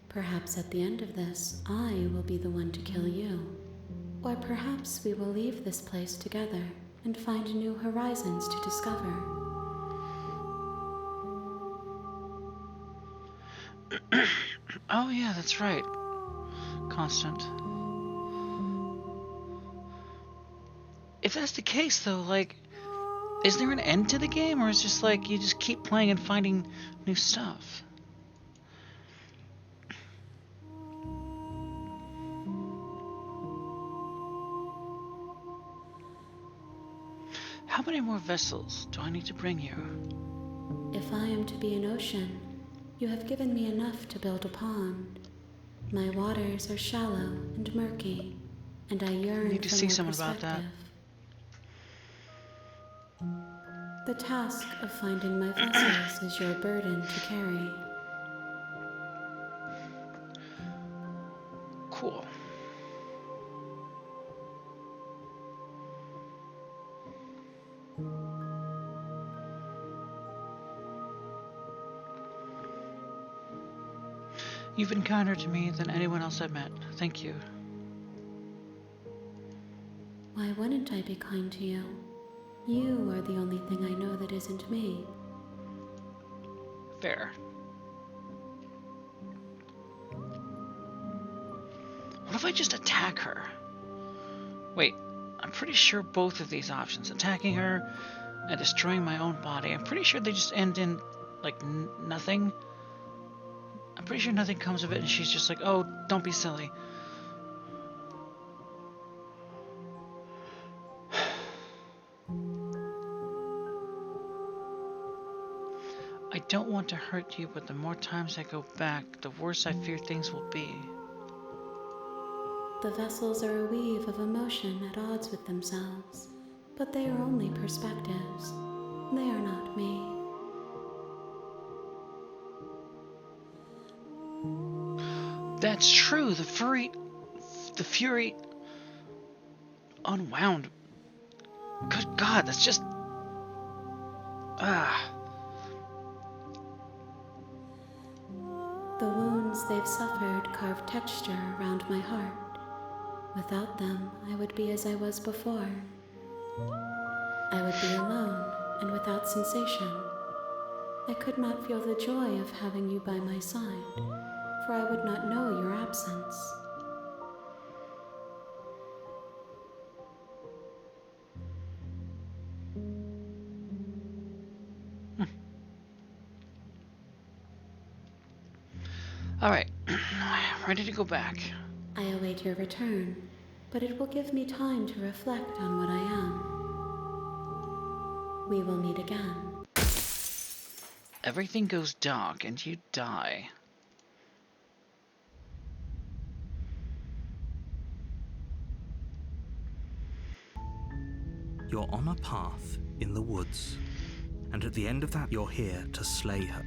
Perhaps at the end of this, I will be the one to kill you. Or perhaps we will leave this place together and find new horizons to discover. Oh yeah, that's right. Constant. If that's the case though, like, is there an end to the game, or is it just like you just keep playing and finding new stuff? How many more vessels do I need to bring you? If I am to be an ocean, you have given me enough to build a pond. My waters are shallow and murky, and I yearn I need to for see more someone about that. perspective. The task of finding my vessels is your burden to carry. Cool. You've been kinder to me than anyone else I've met. Thank you. Why wouldn't I be kind to you? You are the only thing I know that isn't me. Fair. What if I just attack her? Wait, I'm pretty sure both of these options, attacking her and destroying my own body, I'm pretty sure they just end in, like, nothing. I'm pretty sure nothing comes of it, and she's just like, oh, don't be silly. I don't want to hurt you, but the more times I go back, the worse I fear things will be. The vessels are a weave of emotion at odds with themselves, but they are only perspectives. They are not me. That's true. The fury unwound. Good God, that's just... The wounds they've suffered carve texture around my heart. Without them, I would be as I was before. I would be alone and without sensation. I could not feel the joy of having you by my side, for I would not know your absence. Alright, ready to go back. I await your return, but it will give me time to reflect on what I am. We will meet again. Everything goes dark and you die. You're on a path in the woods, and at the end of that, you're here to slay her.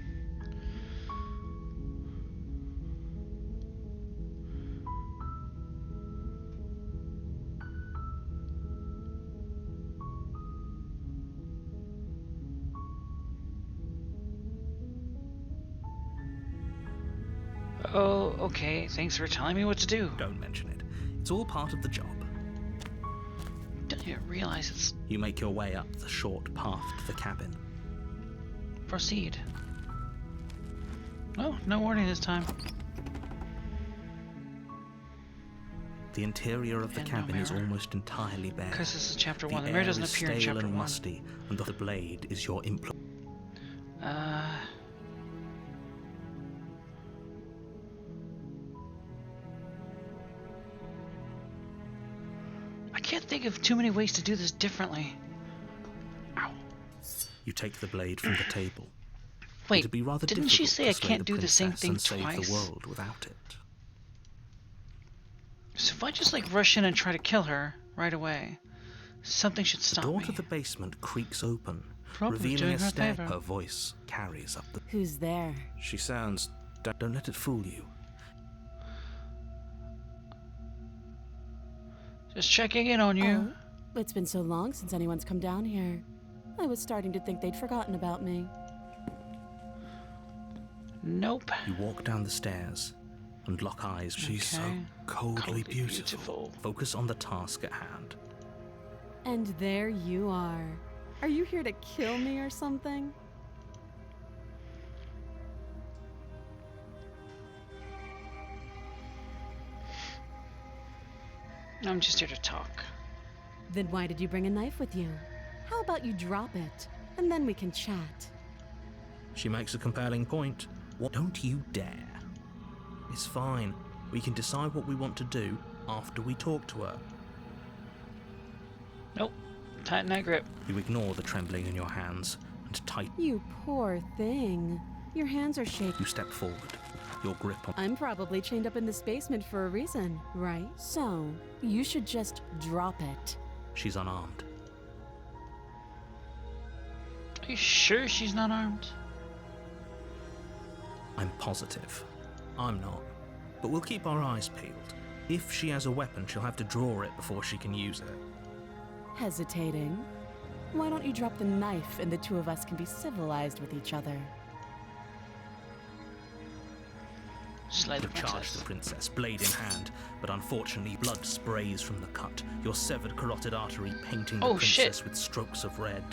Oh, okay. Thanks for telling me what to do. Don't mention it. It's all part of the job. Don't you realize it's... You make your way up the short path to the cabin. Proceed. Oh, no warning this time. The interior of the And no cabin is mirror. almost entirely bare. Because this is chapter 1. The The mirror air doesn't is appear in stale chapter and 1. musty, and the blade is your implement. I can't think of too many ways to do this differently. Ow. You take the blade from the table. Wait, It'd be rather didn't she difficult say to I slay can't do the same princess thing and save twice? the world without it. So if I just like rush in and try to kill her right away, something should The stop door me. to the basement creaks open, Probably revealing doing a her a step. favor. Her voice carries up the... Who's there? She sounds... Don't let it fool you. Just checking in on you. Oh, it's been so long since anyone's come down here. I was starting to think they'd forgotten about me. Nope. You walk down the stairs and lock eyes. She's so Okay. coldly beautiful. Focus on the task at hand. And there you are. Are you here to kill me or something? I'm just here to talk. Then why did you bring a knife with you? How about you drop it, and then we can chat? She makes a compelling point. What? Don't you dare. It's fine. We can decide what we want to do after we talk to her. Nope. Tighten that grip. You ignore the trembling in your hands and tighten. You poor thing. Your hands are shaking. You step forward, your grip on. I'm probably chained up in this basement for a reason, right? So, you should just drop it. She's unarmed. Are you sure she's not armed? I'm positive. I'm not. But we'll keep our eyes peeled. If she has a weapon, she'll have to draw it before she can use it. Hesitating? Why don't you drop the knife and the two of us can be civilized with each other? Slay the You charge princess. the princess, blade in hand, but unfortunately blood sprays from the cut, your severed carotid artery painting the Oh, princess shit. with strokes of red.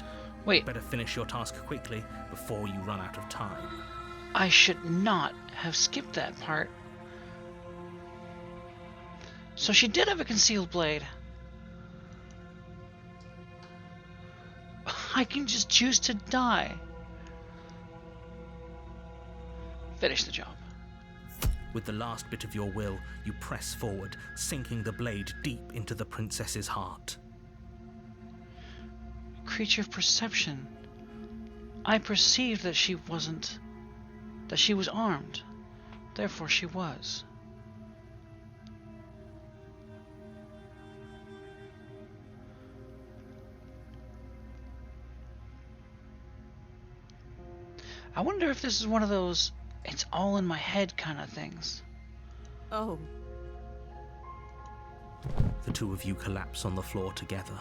Wait, Better finish your task quickly before you run out of time. I should not have skipped that part. So she did have a concealed blade. I can just choose to die. Finish the job. With the last bit of your will, you press forward, sinking the blade deep into the princess's heart. Creature of perception. I perceived that she wasn't... that she was armed. Therefore she was. I wonder if this is one of those it's all in my head kind of things. Oh, The two of you collapse on the floor together,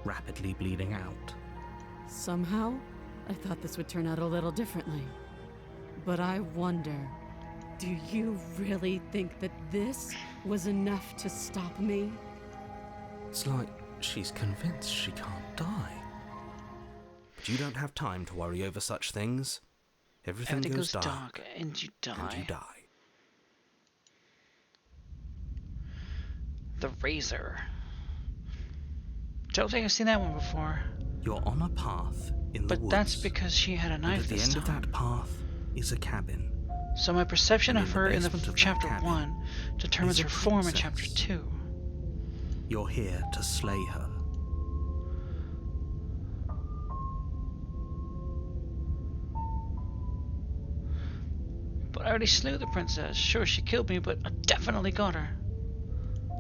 rapidly bleeding out. somehow, I thought this would turn out a little differently. But I wonder, do you really think that this was enough to stop me? It's like she's convinced she can't die. But you don't have time to worry over such things. Everything goes dark, and you die. and you die. The Razor. Don't think I've seen that one before. You're on a path in the But woods. that's because she had a and knife at the this end of time. that path is a cabin. So my perception And of in the her in the basement of that chapter cabin 1 determines is a her form in princess. chapter 2. You're here to slay her. But I already slew the princess. Sure, she killed me, but I definitely got her.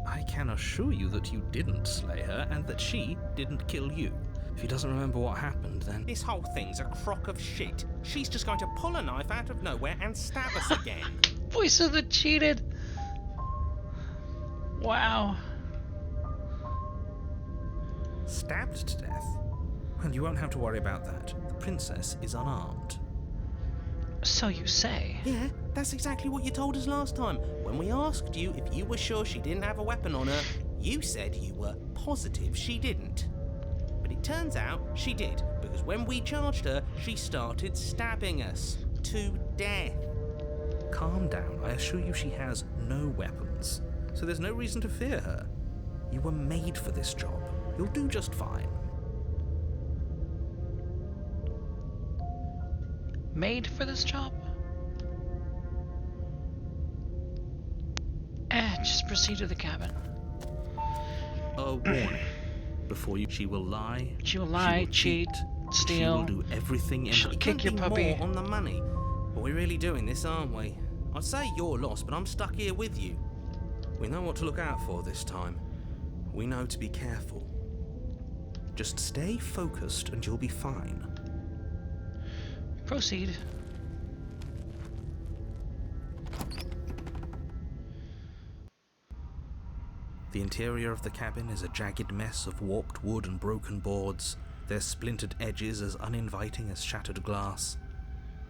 I can assure you that you didn't slay her and that she didn't kill you. If he doesn't remember what happened, then... This whole thing's a crock of shit. She's just going to pull a knife out of nowhere and stab us again. Voice of the cheated. Wow. Stabbed to death? Well, you won't have to worry about that. The princess is unarmed. So you say. Yeah, that's exactly what you told us last time. When we asked you if you were sure she didn't have a weapon on her, you said you were positive she didn't. But it turns out she did, because when we charged her, she started stabbing us to death. Calm down. I assure you she has no weapons. So there's no reason to fear her. You were made for this job. You'll do just fine. Made for this job? Just proceed to the cabin. A warning. Before you, she will lie. She will lie, cheat, She steal. will do everything in She'll her. kick your Couldn't be puppy. more on the money. But we're really doing this, aren't we? I'd say you're lost, but I'm stuck here with you. We know what to look out for this time. We know to be careful. Just stay focused and you'll be fine. Proceed. The interior of the cabin is a jagged mess of warped wood and broken boards. their splintered edges as uninviting as shattered glass.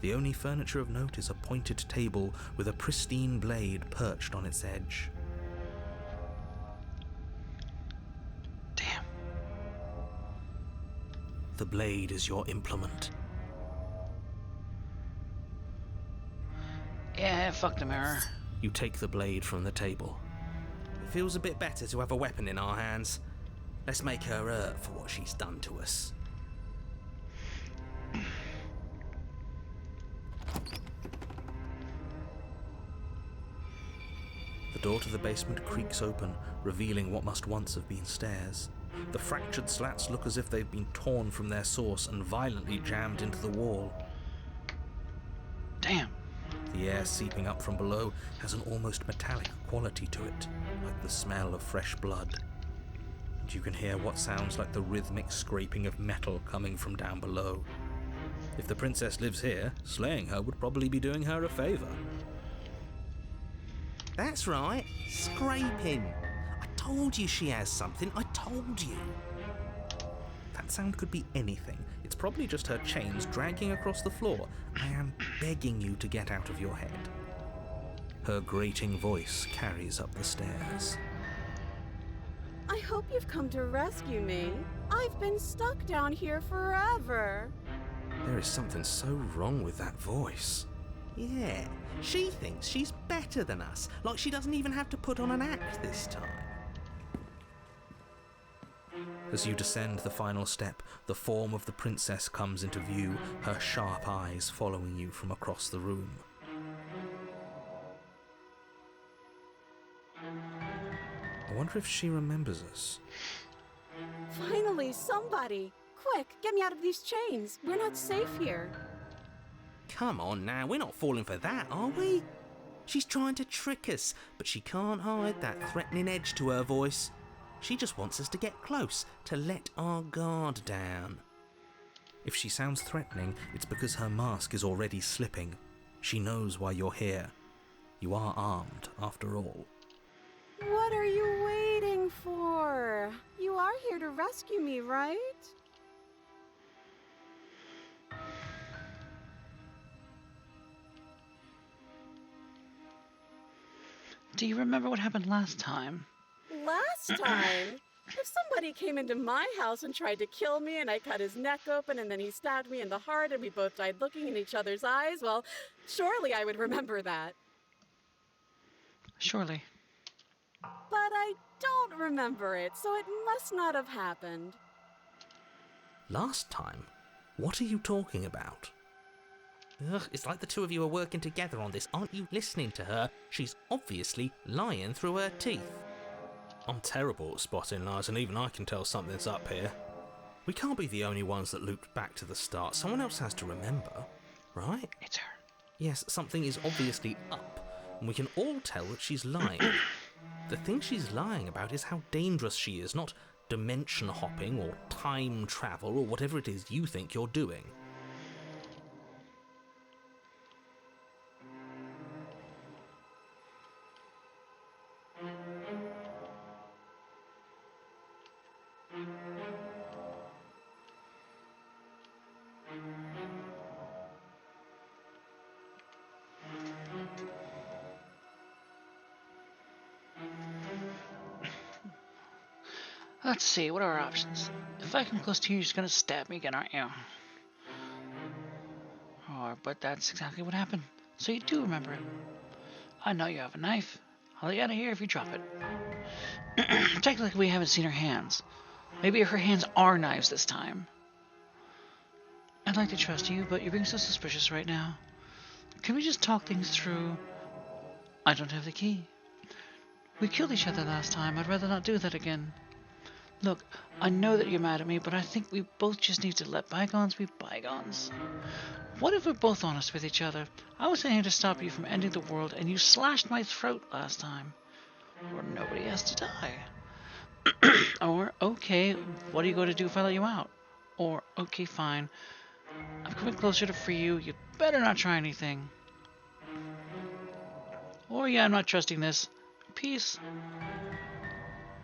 The only furniture of note is a pointed table with a pristine blade perched on its edge. Damn. The blade is your implement. Yeah, fuck the mirror. You take the blade from the table. It feels a bit better to have a weapon in our hands. Let's make her hurt for what she's done to us. The door to the basement creaks open, revealing what must once have been stairs. The fractured slats look as if they've been torn from their source and violently jammed into the wall. Damn. The air seeping up from below has an almost metallic quality to it, like the smell of fresh blood. And you can hear what sounds like the rhythmic scraping of metal coming from down below. If the princess lives here, slaying her would probably be doing her a favor. That's right, scraping. I told you she has something, I told you. That sound could be anything. It's probably just her chains dragging across the floor. I am begging you to get out of your head. Her grating voice carries up the stairs. I hope you've come to rescue me. I've been stuck down here forever. There is something so wrong with that voice. Yeah, she thinks she's better than us, like she doesn't even have to put on an act this time. As you descend the final step, the form of the princess comes into view, her sharp eyes following you from across the room. I wonder if she remembers us. Finally, somebody! Quick, get me out of these chains. We're not safe here. Come on now, we're not falling for that, are we? She's trying to trick us, but she can't hide that threatening edge to her voice. She just wants us to get close, to let our guard down. If she sounds threatening, it's because her mask is already slipping. She knows why you're here. You are armed, after all. What are you waiting for? You are here to rescue me, right? Do you remember what happened last time? Last time? If somebody came into my house and tried to kill me and I cut his neck open and then he stabbed me in the heart and we both died looking in each other's eyes, well, surely I would remember that. Surely. But I don't remember it, so it must not have happened. Last time? What are you talking about? Ugh, it's like the two of you are working together on this. Aren't you listening to her? She's obviously lying through her teeth. I'm terrible at spotting lies, and even I can tell something's up here. We can't be the only ones that looped back to the start. Someone else has to remember, right? It's her. Yes, something is obviously up, and we can all tell that she's lying. The thing she's lying about is how dangerous she is, not dimension hopping or time travel or whatever it is you think you're doing. Let's see, what are our options? If I come close to you, you're just gonna stab me again, aren't you? Oh, but that's exactly what happened. So you do remember it. I know you have a knife. I'll let you out of here if you drop it. Technically, we haven't seen her hands. Maybe her hands are knives this time. I'd like to trust you, but you're being so suspicious right now. Can we just talk things through? I don't have the key. We killed each other last time. I'd rather not do that again. Look, I know that you're mad at me, but I think we both just need to let bygones be bygones. What if we're both honest with each other? I was here to stop you from ending the world, and you slashed my throat last time. Or nobody has to die. Or, okay, what are you going to do if I let you out? Or, okay, fine. I'm coming closer to free you. You better not try anything. Or, yeah, I'm not trusting this. Peace.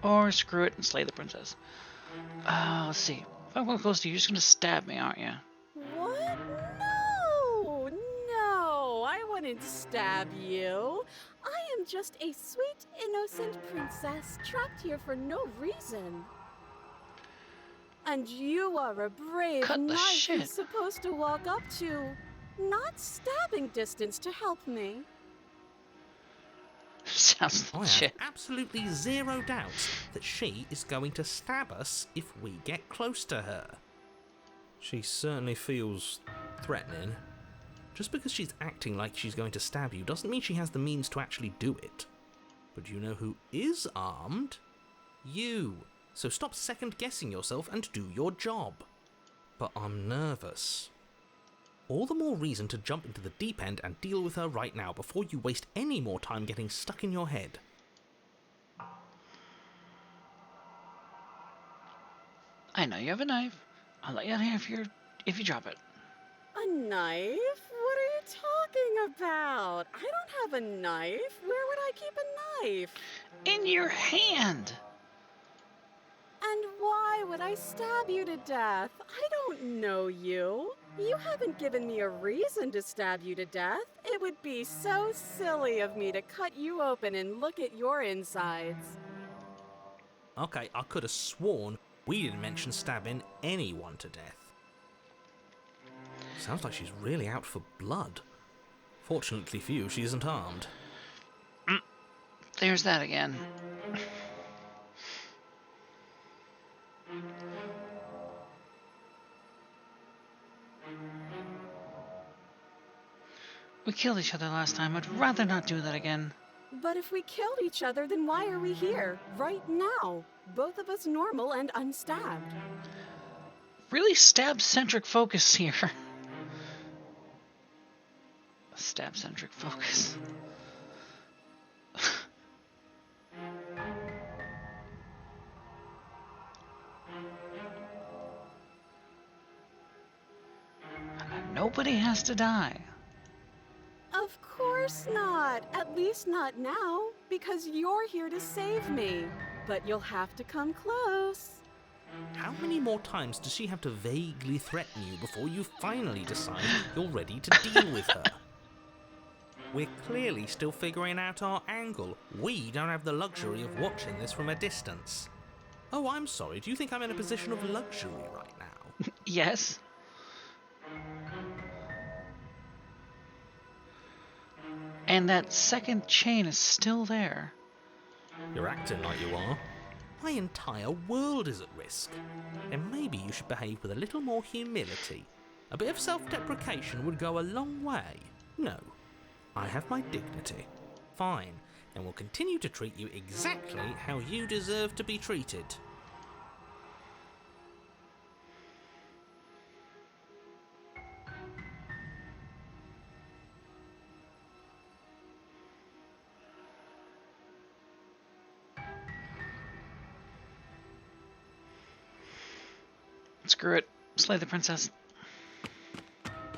Or screw it and slay the princess. Let's see. If I'm going close to you, you're just gonna stab me, aren't you? What? No! No! I wouldn't stab you. I am just a sweet, innocent princess trapped here for no reason. And you are a brave Cut the knight shit. who's supposed to walk up to, not stabbing distance to help me. Sounds I have legit. absolutely zero doubts that she is going to stab us if we get close to her. She certainly feels threatening. Just because she's acting like she's going to stab you doesn't mean she has the means to actually do it. But you know who is armed? You. So stop second-guessing yourself and do your job. But I'm nervous. All the more reason to jump into the deep end and deal with her right now before you waste any more time getting stuck in your head. I know you have a knife. I'll let you out here if you drop it. A knife? What are you talking about? I don't have a knife. Where would I keep a knife? In your hand! And why would I stab you to death? I don't know you. You haven't given me a reason to stab you to death. It would be so silly of me to cut you open and look at your insides. Okay, I could have sworn we didn't mention stabbing anyone to death. Sounds like she's really out for blood. Fortunately for you, she isn't armed. There's that again. We killed each other last time. I'd rather not do that again. But if we killed each other, then why are we here, right now? Both of us normal and unstabbed. Really stab-centric focus here. Stab-centric focus. Nobody has to die. Of course not. At least not now, because you're here to save me. But you'll have to come close. How many more times does she have to vaguely threaten you before you finally decide you're ready to deal with her? We're clearly still figuring out our angle. We don't have the luxury of watching this from a distance. Oh, I'm sorry. Do you think I'm in a position of luxury right now? Yes. And that second chain is still there. You're acting like you are. My entire world is at risk. And maybe you should behave with a little more humility. A bit of self-deprecation would go a long way. No, I have my dignity. Fine, and will continue to treat you exactly how you deserve to be treated. Screw it. Slay the princess.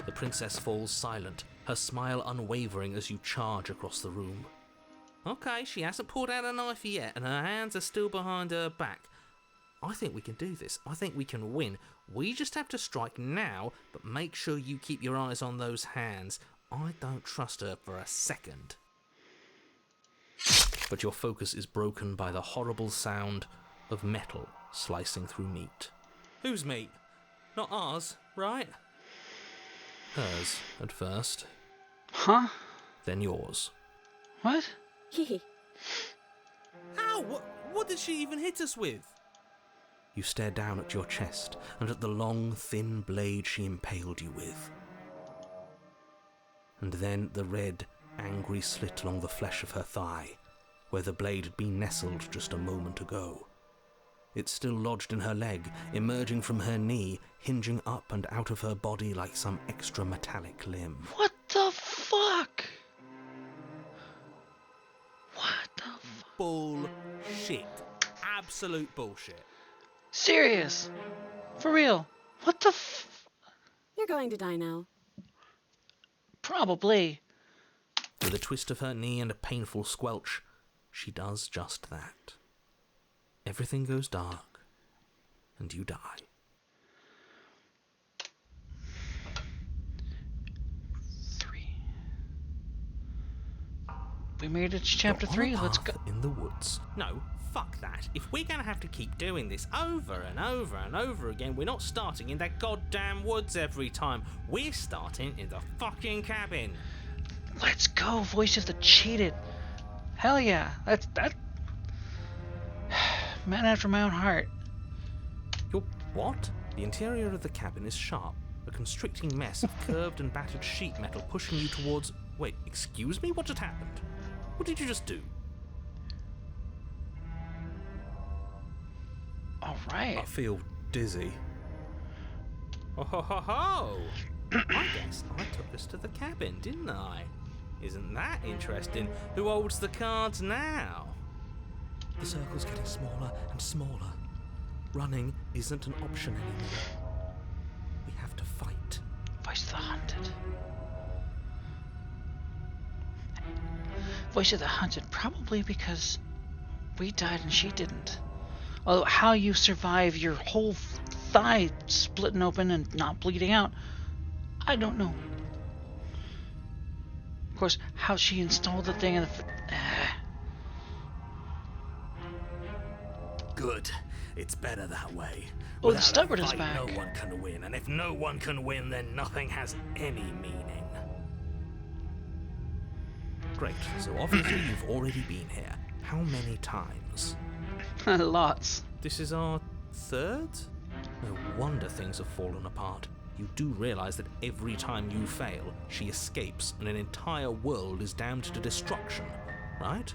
The princess falls silent, her smile unwavering as you charge across the room. Okay, she hasn't pulled out a knife yet, and her hands are still behind her back. I think we can do this. I think we can win. We just have to strike now, but make sure you keep your eyes on those hands. I don't trust her for a second. But your focus is broken by the horrible sound of metal slicing through meat. Whose meat? Not ours, right? Hers, at first. Huh? Then yours. What? Ow! What did she even hit us with? You stare down at your chest and at the long, thin blade she impaled you with. And then the red, angry slit along the flesh of her thigh, where the blade had been nestled just a moment ago. It's still lodged in her leg, emerging from her knee, hinging up and out of her body like some extra metallic limb. What the fuck? What the fuck? Bullshit. Absolute bullshit. Serious? For real? What the f... You're going to die now. Probably. With a twist of her knee and a painful squelch, she does just that. Everything goes dark, and you die. We made it to chapter You're 3. on a Let's go. path in the woods. No, fuck that. If we're gonna have to keep doing this over and over and over again, we're not starting in that goddamn woods every time. We're starting in the fucking cabin. Let's go, voice of the cheated. Hell yeah. That man after my own heart. You're what? The interior of the cabin is sharp, a constricting mess of curved and battered sheet metal pushing you towards... Wait, excuse me? What just happened? What did you just do? Alright. I feel dizzy. Oh ho ho ho! I guess I took us to the cabin, didn't I? Isn't that interesting? Who holds the cards now? The circle's getting smaller and smaller. Running isn't an option anymore. We have to fight. Voice of the hunted. Voice of the hunted, probably because we died and she didn't. Although how you survive your whole thigh splitting open and not bleeding out, I don't know. Of course, how she installed the thing in the... Good. It's better that way. Oh, the Without a stubborn is fight, back. No one can win, and if no one can win, then nothing has any meaning. Great. So obviously you've already been here. How many times? Lots. This is our third? No wonder things have fallen apart. You do realize that every time you fail, she escapes and an entire world is damned to destruction, right?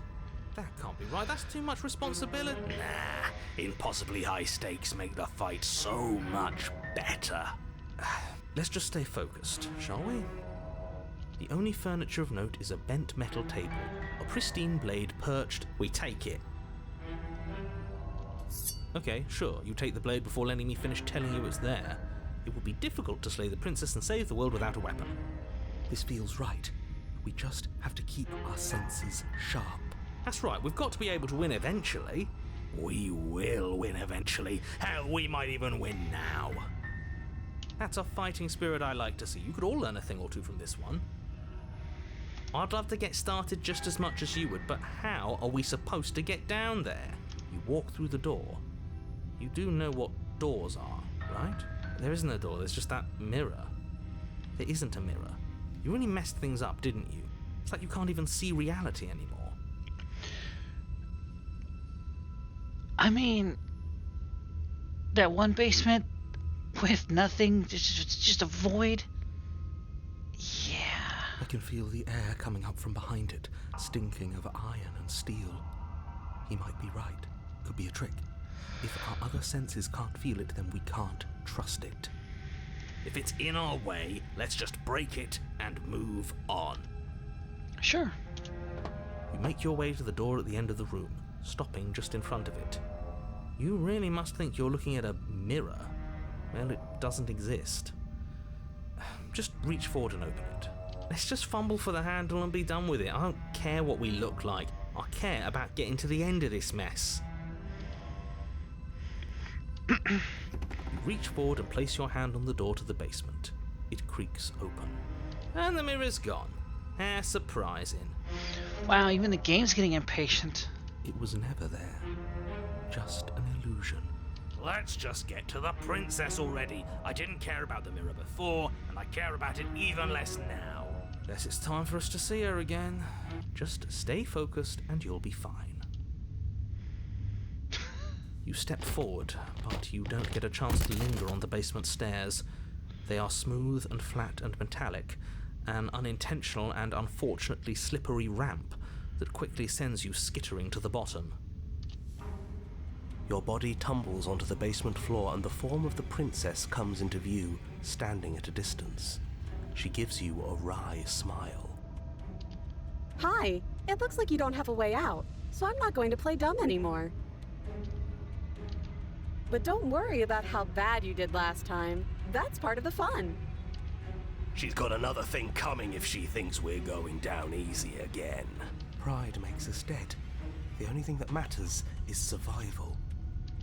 That can't be right. That's too much responsibility. Nah, impossibly high stakes make the fight so much better. Let's just stay focused, shall we? The only furniture of note is a bent metal table, a pristine blade perched. We take it. Okay, sure, you take the blade before letting me finish telling you it's there. It would be difficult to slay the princess and save the world without a weapon. This feels right. We just have to keep our senses sharp. That's right, we've got to be able to win eventually. We will win eventually. Hell, we might even win now. That's a fighting spirit I like to see. You could all learn a thing or two from this one. I'd love to get started just as much as you would, but how are we supposed to get down there? You walk through the door. You do know what doors are, right? There isn't a door, there's just that mirror. There isn't a mirror. You really messed things up, didn't you? It's like you can't even see reality anymore. I mean, that one basement with nothing, just a void. Yeah. I can feel the air coming up from behind it, stinking of iron and steel. He might be right. Could be a trick. If our other senses can't feel it, then we can't trust it. If it's in our way, let's just break it and move on. Sure. You make your way to the door at the end of the room, stopping just in front of it. You really must think you're looking at a mirror. Well, it doesn't exist. Just reach forward and open it. Let's just fumble for the handle and be done with it. I don't care what we look like. I care about getting to the end of this mess. You reach forward and place your hand on the door to the basement. It creaks open. And the mirror's gone. How surprising. Wow, even the game's getting impatient. It was never there. Just an illusion. Let's just get to the princess already. I didn't care about the mirror before, and I care about it even less now. Guess it's time for us to see her again. Just stay focused and you'll be fine. You step forward, but you don't get a chance to linger on the basement stairs. They are smooth and flat and metallic, an unintentional and unfortunately slippery ramp that quickly sends you skittering to the bottom. Your body tumbles onto the basement floor and the form of the princess comes into view, standing at a distance. She gives you a wry smile. Hi, it looks like you don't have a way out, so I'm not going to play dumb anymore. But don't worry about how bad you did last time. That's part of the fun. She's got another thing coming if she thinks we're going down easy again. Pride makes us dead. The only thing that matters is survival.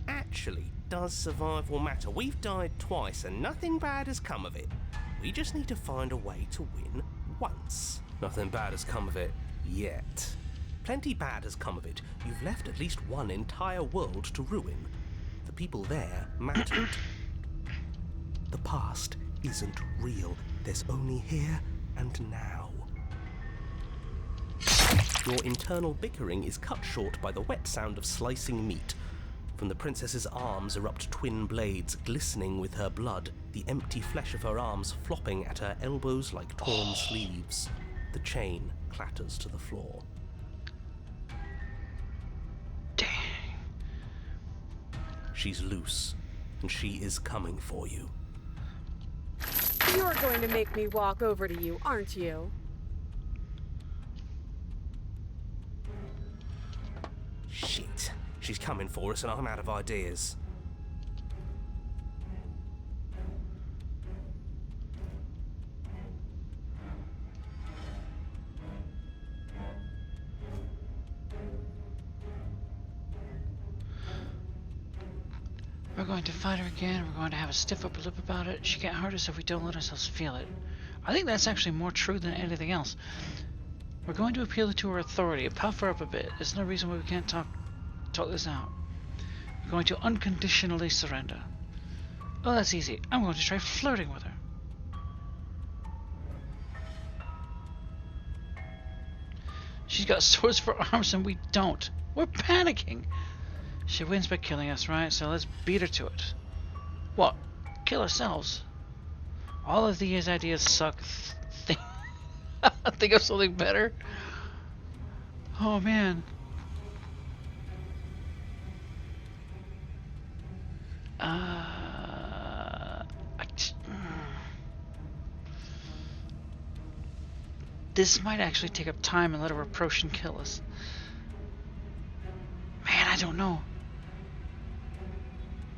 Actually, does survival matter? We've died twice and nothing bad has come of it. We just need to find a way to win once. Nothing bad has come of it yet. Plenty bad has come of it. You've left at least one entire world to ruin. The people there mattered. The past isn't real. There's only here and now. Your internal bickering is cut short by the wet sound of slicing meat. From the princess's arms erupt twin blades, glistening with her blood, the empty flesh of her arms flopping at her elbows like torn sleeves. The chain clatters to the floor. Dang. She's loose, and she is coming for you. You're going to make me walk over to you, aren't you? Shit. She's coming for us and I'm out of ideas. We're going to fight her again. We're going to have a stiff upper lip about it. She can't hurt us if we don't let ourselves feel it. I think that's actually more true than anything else. We're going to appeal to her authority and puff her up a bit. There's no reason why we can't talk this out. We're going to unconditionally surrender. Oh, that's easy. I'm going to try flirting with her. She's got swords for arms and we don't. We're panicking. She wins by killing us, right? So let's beat her to it. What? Kill ourselves? All of these ideas suck. Think of something better? Oh man. This might actually take up time and let her approach and kill us. Man, I don't know.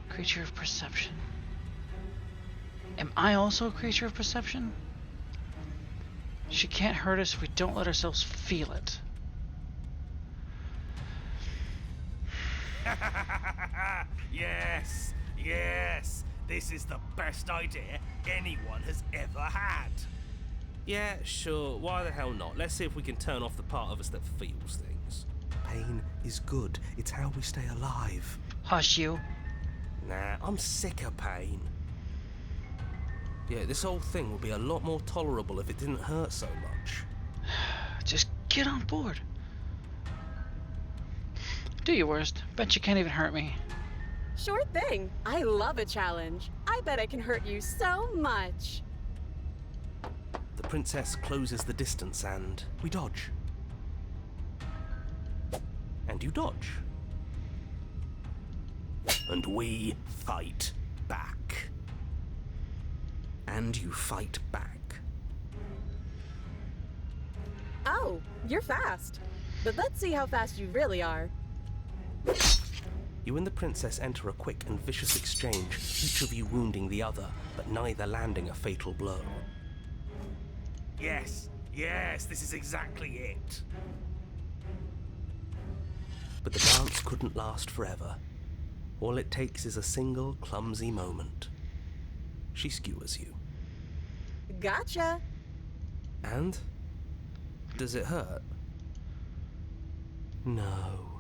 Creature of perception. Am I also a creature of perception? She can't hurt us if we don't let ourselves feel it. Yes, yes. This is the best idea anyone has ever had. Yeah, sure. Why the hell not? Let's see if we can turn off the part of us that feels things. Pain is good. It's how we stay alive. Hush you. Nah, I'm sick of pain. Yeah, this whole thing would be a lot more tolerable if it didn't hurt so much. Just get on board. Do your worst. Bet you can't even hurt me. Sure thing. I love a challenge. I bet I can hurt you so much. The princess closes the distance and we dodge. And you dodge. And we fight back. And you fight back. Oh, you're fast. But let's see how fast you really are. You and the princess enter a quick and vicious exchange, each of you wounding the other, but neither landing a fatal blow. Yes, yes, this is exactly it. But the dance couldn't last forever. All it takes is a single clumsy moment. She skewers you. Gotcha. And? Does it hurt? No.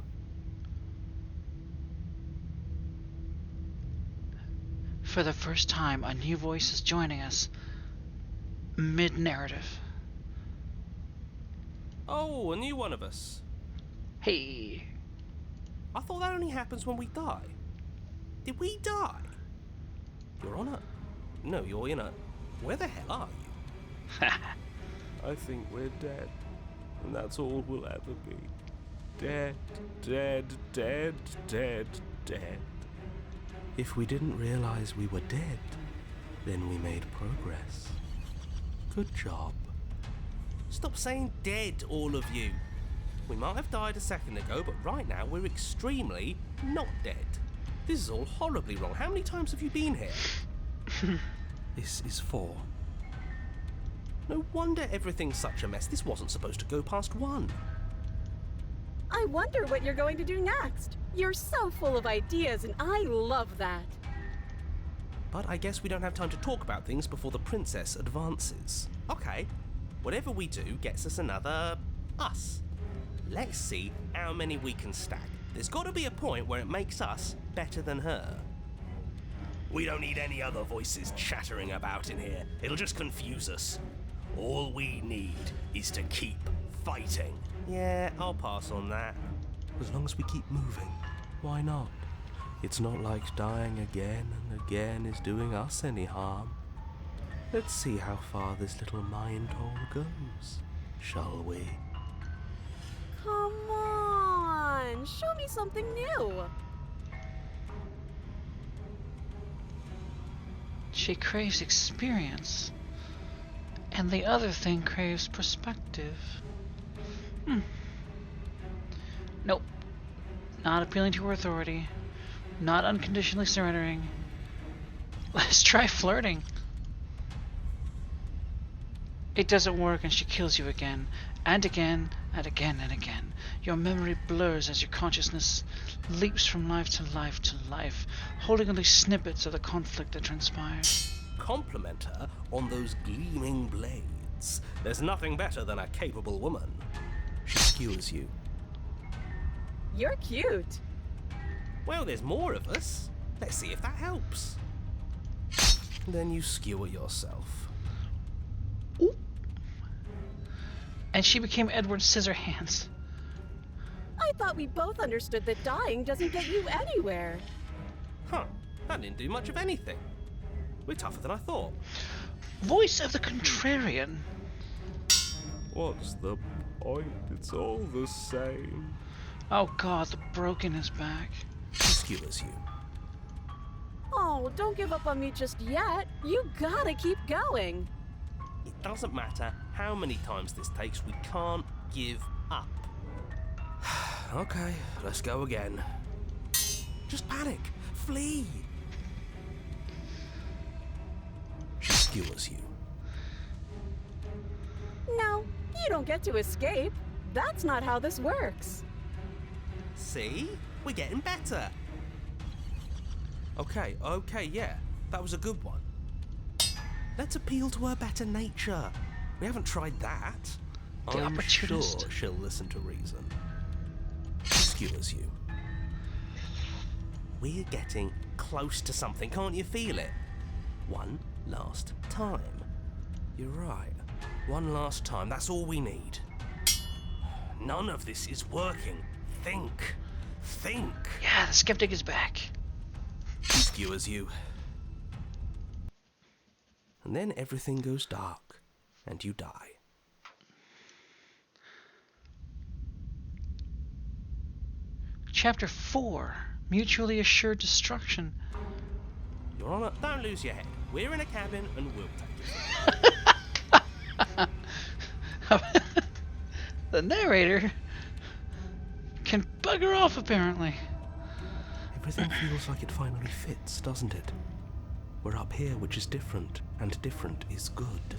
For the first time, a new voice is joining us. Mid-narrative. Oh, a new one of us. Hey. I thought that only happens when we die. Did we die? You're on a... No, you're in a... Where the hell are you? I think we're dead, and that's all we'll ever be. Dead, dead, dead, dead, dead. If we didn't realize we were dead, then we made progress. Good job. Stop saying dead, all of you. We might have died a second ago, but right now we're extremely not dead. This is all horribly wrong. How many times have you been here? This is 4. No wonder everything's such a mess. This wasn't supposed to go past 1. I wonder what you're going to do next. You're so full of ideas, and I love that. But I guess we don't have time to talk about things before the princess advances. Okay, whatever we do gets us another us. Let's see how many we can stack. There's got to be a point where it makes us better than her. We don't need any other voices chattering about in here. It'll just confuse us. All we need is to keep fighting. Yeah, I'll pass on that. As long as we keep moving, why not? It's not like dying again and again is doing us any harm. Let's see how far this little mind hole goes, shall we? Come on, show me something new. She craves experience, and the other thing craves perspective. Nope. Not appealing to her authority. Not unconditionally surrendering. Let's try flirting. It doesn't work and she kills you again, and again, and again, and again. Your memory blurs as your consciousness leaps from life to life to life, holding only snippets of the conflict that transpired. Compliment her on those gleaming blades. There's nothing better than a capable woman. She skewers you. You're cute. Well, there's more of us. Let's see if that helps. Then you skewer yourself. Ooh. And she became Edward Scissorhands. I thought we both understood that dying doesn't get you anywhere. Huh, that didn't do much of anything. We're tougher than I thought. Voice of the Contrarian. What's the point? It's all the same. Oh god, the broken is back. She skewers you. Oh, don't give up on me just yet. You gotta keep going. It doesn't matter how many times this takes, we can't give up. Okay, let's go again. Just panic. Flee. She skewers you. No, you don't get to escape. That's not how this works. See? We're getting better. Okay, yeah. That was a good one. Let's appeal to her better nature. We haven't tried that. The I'm opportunist. sure she'll listen to reason. She skewers you. We're getting close to something, can't you feel it? One last time. You're right. One last time, that's all we need. None of this is working. Think. Yeah, the skeptic is back. She skewers you. And then everything goes dark, and you die. Chapter 4. Mutually Assured Destruction. Your Honor, don't lose your head. We're in a cabin and we'll take it. The narrator can bugger off, apparently. Everything feels like it finally fits, doesn't it? We're up here, which is different, and different is good.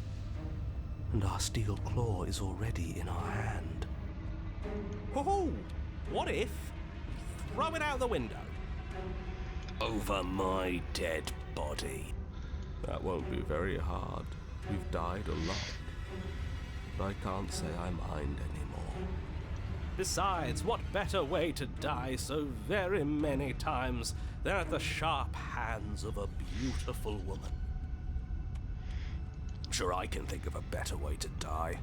And our steel claw is already in our hand. Ho-ho! What if we throw it out the window? Over my dead body. That won't be very hard. We've died a lot. But I can't say I mind anymore. Besides, what better way to die so very many times than at the sharp hands of a beautiful woman? I'm sure I can think of a better way to die.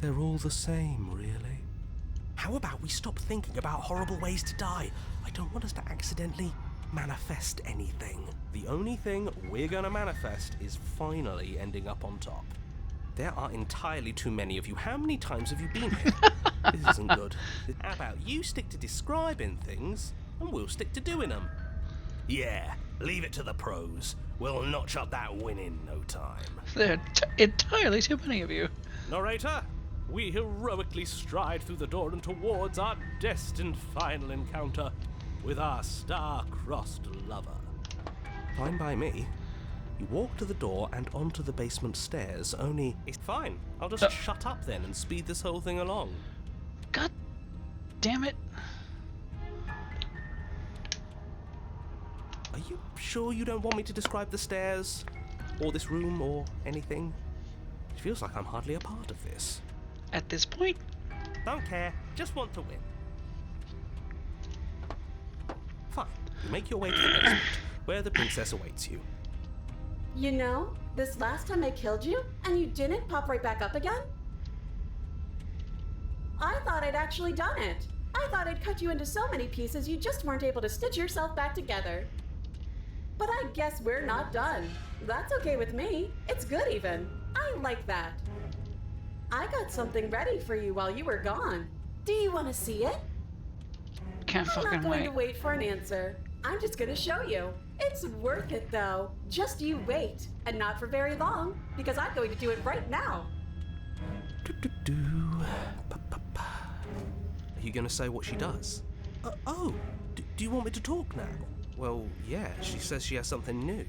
They're all the same, really. How about we stop thinking about horrible ways to die? I don't want us to accidentally manifest anything. The only thing we're gonna manifest is finally ending up on top. There are entirely too many of you. How many times have you been here? This isn't good. How about you stick to describing things, and we'll stick to doing them? Yeah, leave it to the pros. We'll notch up that win in no time. There are entirely too many of you. Narrator, we heroically stride through the door and towards our destined final encounter with our star-crossed lover. Fine by me. You walk to the door and onto the basement stairs, only... It's fine. I'll just shut up then and speed this whole thing along. God damn it. Are you sure you don't want me to describe the stairs? Or this room, or anything? It feels like I'm hardly a part of this. At this point, Don't care. Just want to win. Fine. You make your way to the basement, where the princess awaits you. You know, this last time I killed you, and you didn't pop right back up again? I thought I'd actually done it. I thought I'd cut you into so many pieces you just weren't able to stitch yourself back together. But I guess we're not done. That's okay with me. It's good even. I like that. I got something ready for you while you were gone. Do you want to see it? Can't I'm fucking not going wait. to wait for an answer. I'm just going to show you. It's worth it though. Just you wait. And not for very long, because I'm going to do it right now. Are you going to say what she does? Do you want me to talk now? Well, yeah, she says she has something new.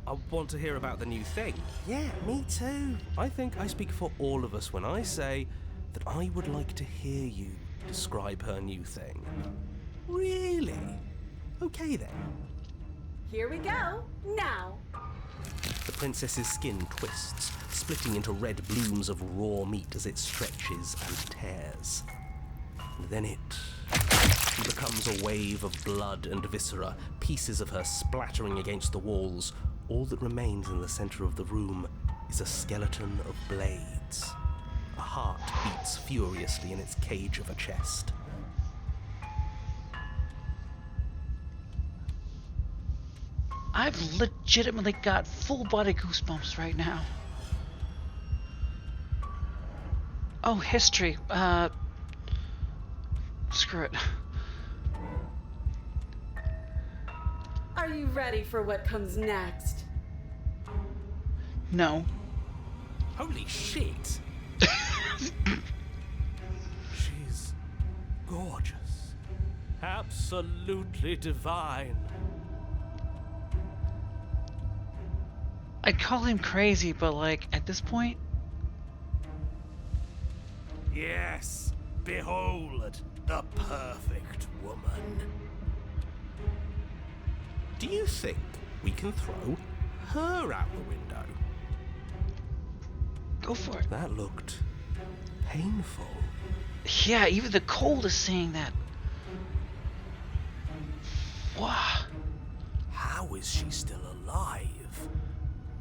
I want to hear about the new thing. Yeah, me too. I think I speak for all of us when I say that I would like to hear you describe her new thing. Really? Okay then. Here we go. Now. The princess's skin twists, splitting into red blooms of raw meat as it stretches and tears. And then it becomes a wave of blood and viscera, pieces of her splattering against the walls. All that remains in the center of the room is a skeleton of blades. A heart beats furiously in its cage of a chest. I've legitimately got full body goosebumps right now. Oh, history. Screw it. Are you ready for what comes next? No. Holy shit! She's gorgeous. Absolutely divine. I'd call him crazy, but like, at this point... Yes, behold, the perfect woman. Do you think we can throw her out the window? Go for it. That looked painful. Yeah, even the cold is saying that. Wow. How is she still alive?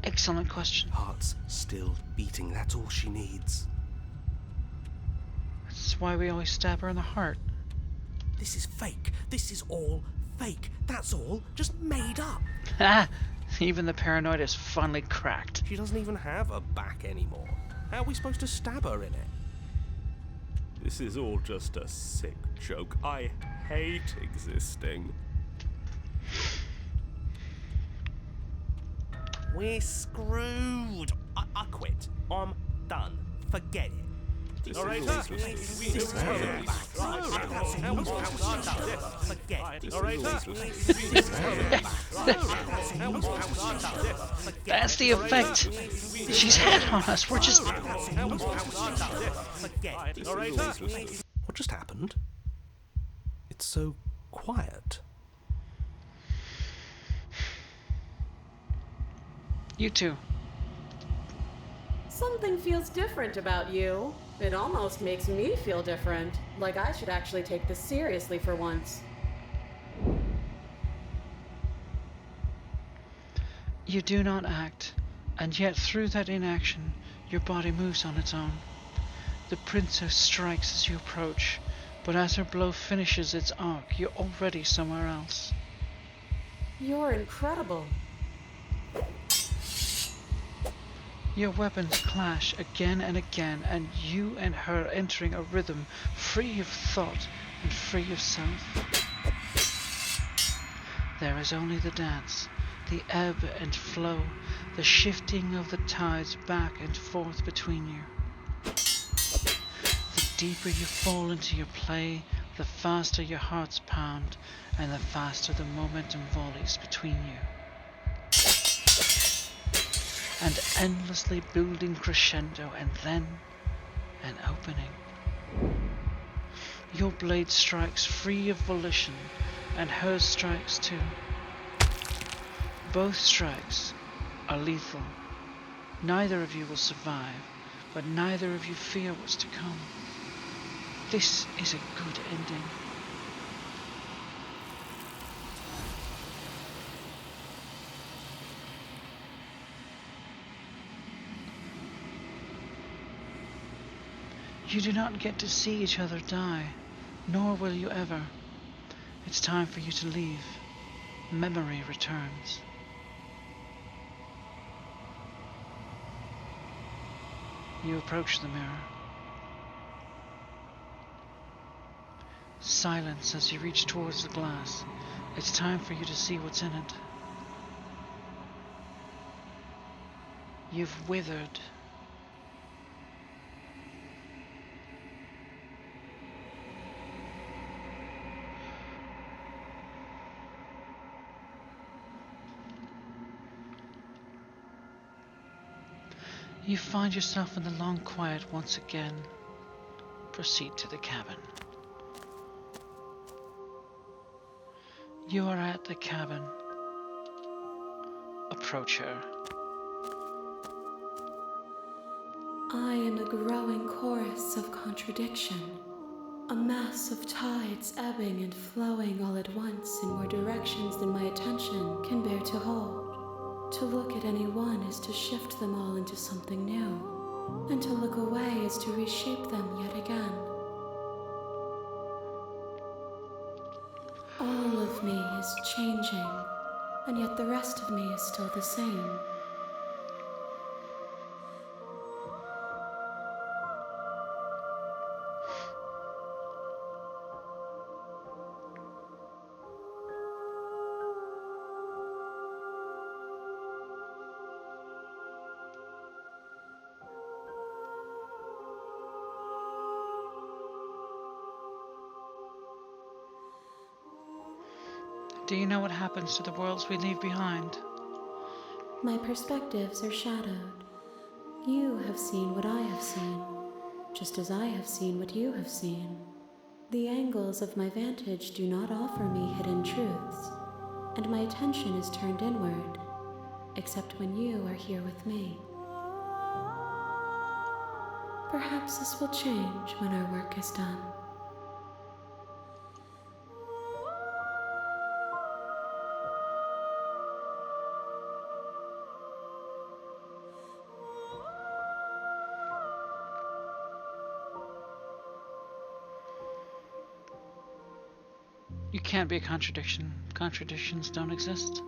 Excellent question. Heart's still beating, that's all she needs. That's why we always stab her in the heart. This is fake. This is all fake. That's all just made up. Ha! Even the paranoid is finally cracked. She doesn't even have a back anymore. How are we supposed to stab her in it? This is all just a sick joke. I hate existing. We're screwed. I quit. I'm done. Forget it. Narrator, That's the effect. She's had on us. We're just... What just happened? It's so quiet. You too. Something feels different about you. It almost makes me feel different. Like I should actually take this seriously for once. You do not act, and yet through that inaction, your body moves on its own. The princess strikes as you approach, but as her blow finishes its arc, you're already somewhere else. You're incredible. Your weapons clash again and again, and you and her entering a rhythm free of thought and free of self. There is only the dance, the ebb and flow, the shifting of the tides back and forth between you. The deeper you fall into your play, the faster your hearts pound, and the faster the momentum volleys between you. And endlessly building crescendo, and then an opening. Your blade strikes free of volition, and hers strikes too. Both strikes are lethal. Neither of you will survive, but neither of you fear what's to come. This is a good ending. You do not get to see each other die, nor will you ever. It's time for you to leave. Memory returns. You approach the mirror. Silence as you reach towards the glass. It's time for you to see what's in it. You've withered. You find yourself in the long quiet once again. Proceed to the cabin. You are at the cabin. Approach her. I am a growing chorus of contradiction, a mass of tides ebbing and flowing all at once in more directions than my attention can bear to hold. To look at any one is to shift them all into something new, and to look away is to reshape them yet again. All of me is changing, and yet the rest of me is still the same. Do you know what happens to the worlds we leave behind? My perspectives are shadowed. You have seen what I have seen, just as I have seen what you have seen. The angles of my vantage do not offer me hidden truths, and my attention is turned inward, except when you are here with me. Perhaps this will change when our work is done. You can't be a contradiction. Contradictions don't exist.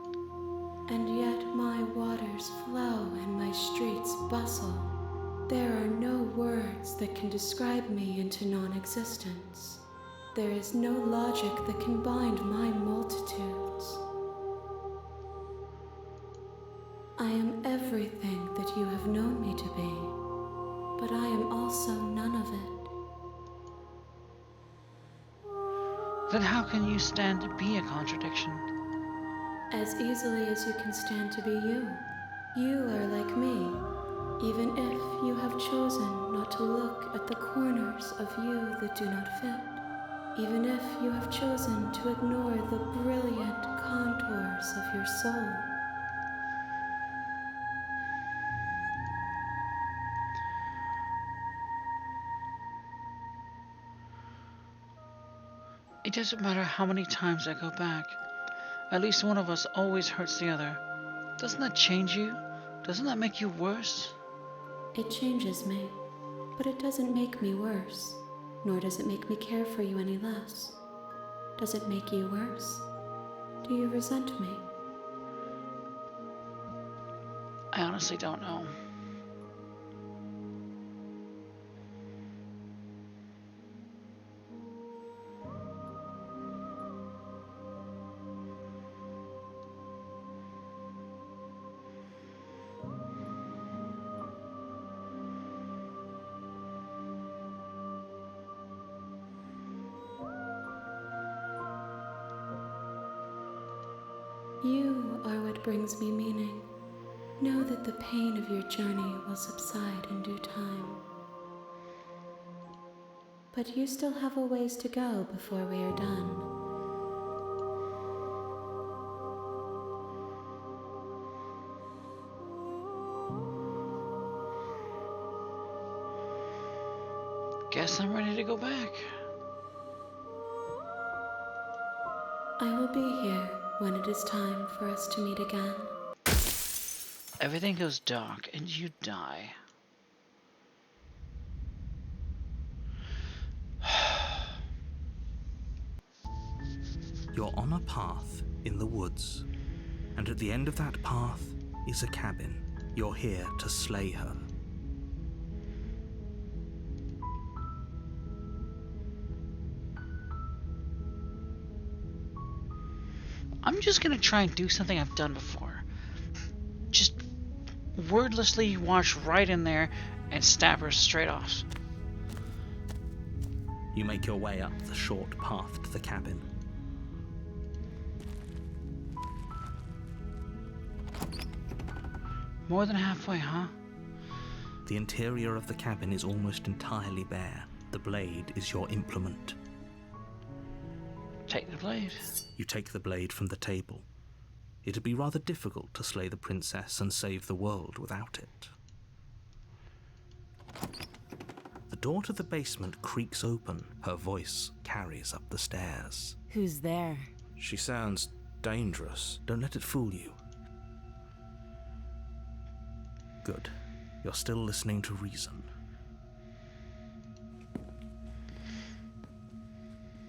And yet my waters flow and my streets bustle. There are no words that can describe me into non-existence. There is no logic that can bind my multitudes. I am everything that you have known me to be, but I am also none of it. Then how can you stand to be a contradiction? As easily as you can stand to be you. You are like me, even if you have chosen not to look at the corners of you that do not fit. Even if you have chosen to ignore the brilliant contours of your soul. It doesn't matter how many times I go back. At least one of us always hurts the other. Doesn't that change you? Doesn't that make you worse? It changes me, but it doesn't make me worse, nor does it make me care for you any less. Does it make you worse? Do you resent me? I honestly don't know. You are what brings me meaning. Know that the pain of your journey will subside in due time. But you still have a ways to go before we are done. Guess I'm ready to go back. I will be here when it is time for us to meet again. Everything goes dark and you die. You're on a path in the woods, and at the end of that path is a cabin. You're here to slay her. I'm just gonna try and do something I've done before. Just wordlessly march right in there and stab her straight off. You make your way up the short path to the cabin. More than halfway, huh? The interior of the cabin is almost entirely bare. The blade is your implement. Take the blade. You take the blade from the table. It'd be rather difficult to slay the princess and save the world without it. The door to the basement creaks open. Her voice carries up the stairs. Who's there? She sounds dangerous. Don't let it fool you. Good. You're still listening to reason.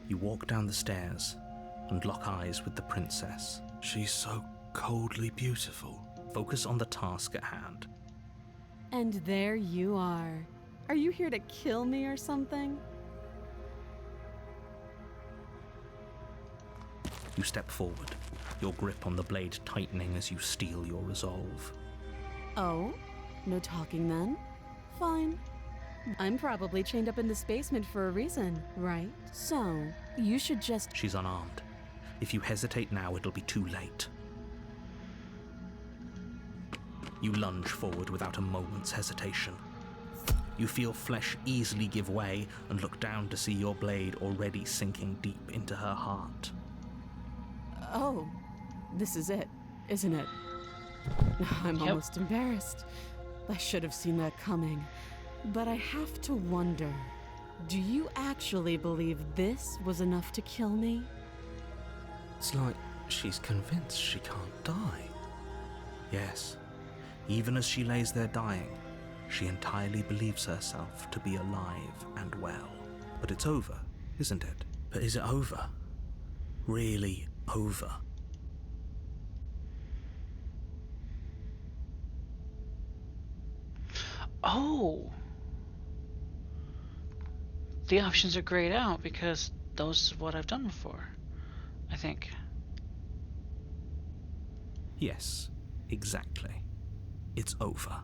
You walk down the stairs and lock eyes with the princess. She's so coldly beautiful. Focus on the task at hand. And there you are. Are you here to kill me or something? You step forward, your grip on the blade tightening as you steel your resolve. Oh? No talking then? Fine. I'm probably chained up in this basement for a reason, right? So, you should just... She's unarmed. If you hesitate now, it'll be too late. You lunge forward without a moment's hesitation. You feel flesh easily give way and look down to see your blade already sinking deep into her heart. Oh, this is it, isn't it? I'm almost embarrassed. I should have seen that coming. But I have to wonder, do you actually believe this was enough to kill me? It's like she's convinced she can't die. Yes, even as she lays there dying, she entirely believes herself to be alive and well. But it's over, isn't it? But is it over? Really over? Oh! The options are grayed out because those are what I've done before, I think. Yes, exactly. It's over.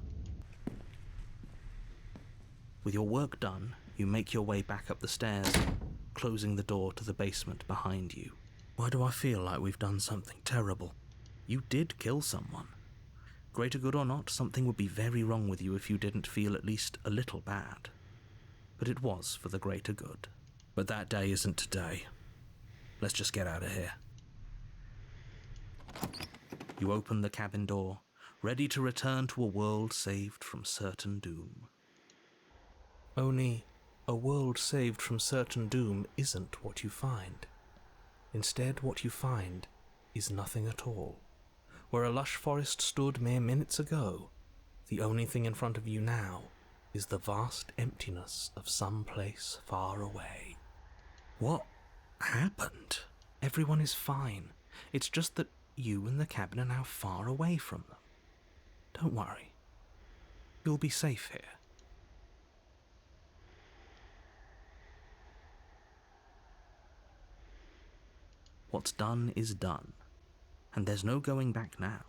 With your work done, you make your way back up the stairs, closing the door to the basement behind you. Why do I feel like we've done something terrible? You did kill someone. Greater good or not, something would be very wrong with you if you didn't feel at least a little bad. But it was for the greater good. But that day isn't today. Let's just get out of here. You open the cabin door, ready to return to a world saved from certain doom. Only, a world saved from certain doom isn't what you find. Instead, what you find is nothing at all. Where a lush forest stood mere minutes ago, the only thing in front of you now is the vast emptiness of some place far away. What happened? Everyone is fine. It's just that you and the cabin are now far away from them. Don't worry. You'll be safe here. What's done is done, and there's no going back now.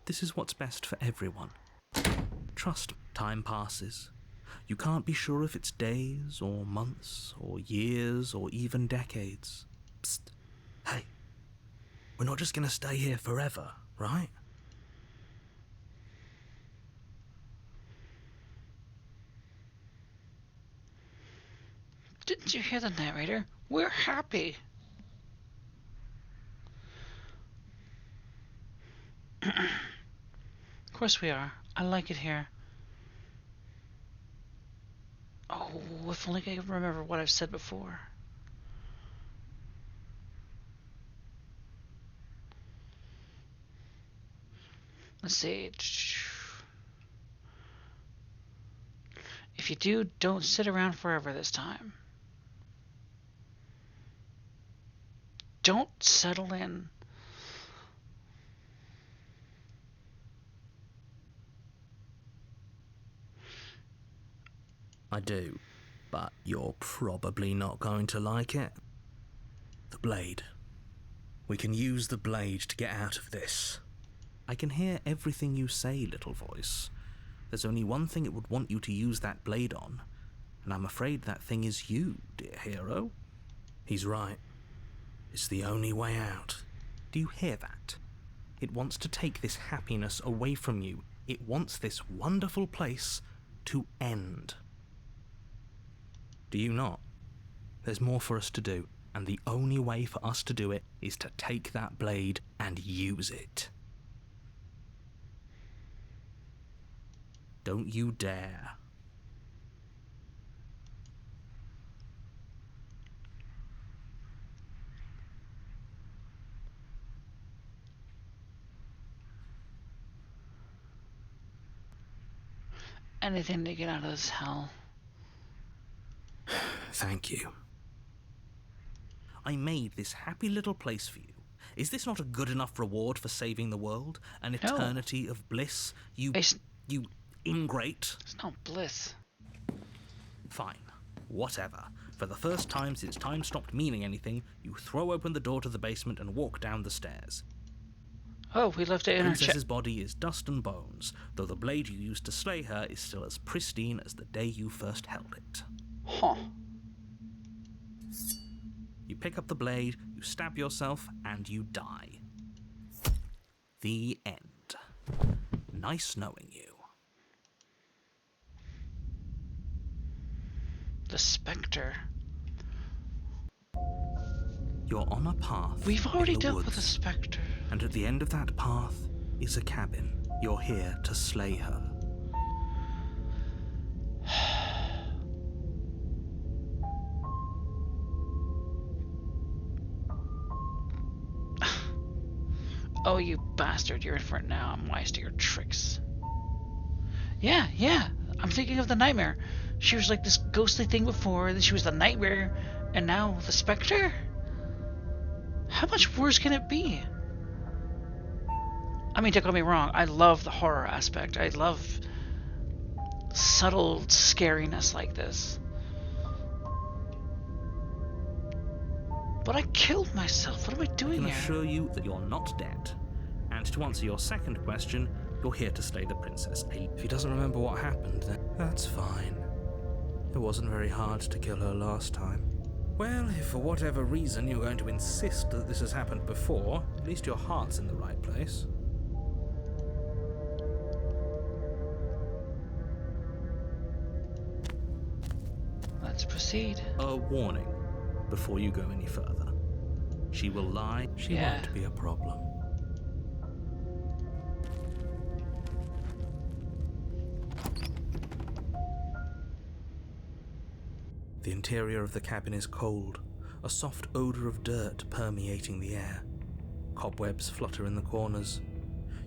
This is what's best for everyone. Trust me, time passes. You can't be sure if it's days, or months, or years, or even decades. Psst. Hey, we're not just gonna stay here forever, right? Didn't you hear the narrator? We're happy. Of course we are. I like it here. Oh, if only I could remember what I've said before. Let's see. If you do, don't sit around forever this time. Don't settle in. I do, but you're probably not going to like it. The blade. We can use the blade to get out of this. I can hear everything you say, little voice. There's only one thing it would want you to use that blade on, and I'm afraid that thing is you, dear hero. He's right. It's the only way out. Do you hear that? It wants to take this happiness away from you. It wants this wonderful place to end. Do you not? There's more for us to do, and the only way for us to do it is to take that blade and use it. Don't you dare. Anything to get out of this hell. Thank you. I made this happy little place for you. Is this not a good enough reward for saving the world? An eternity of bliss? You ingrate. It's not bliss. Fine. Whatever. For the first time since time stopped meaning anything, you throw open the door to the basement and walk down the stairs. Oh, we left it in her chest. Princess's body is dust and bones, though the blade you used to slay her is still as pristine as the day you first held it. Huh. You pick up the blade, you stab yourself, and you die. The end. Nice knowing you. The Spectre. You're on a path. We've already in the dealt woods, with the Spectre. And at the end of that path is a cabin. You're here to slay her. Oh, you bastard, you're in for it now. I'm wise to your tricks. Yeah. I'm thinking of the nightmare. She was like this ghostly thing before, then she was the nightmare, and now the Spectre? How much worse can it be? I mean, don't get me wrong, I love the horror aspect. I love subtle scariness like this. But I killed myself. What am I doing I can here? assure you that you're not dead. And to answer your second question, you're here to slay the princess. If he doesn't remember what happened, then that's fine. It wasn't very hard to kill her last time. Well, if for whatever reason you're going to insist that this has happened before, at least your heart's in the right place. Let's proceed. A warning before you go any further. She will lie, she won't be a problem. The interior of the cabin is cold, a soft odor of dirt permeating the air. Cobwebs flutter in the corners.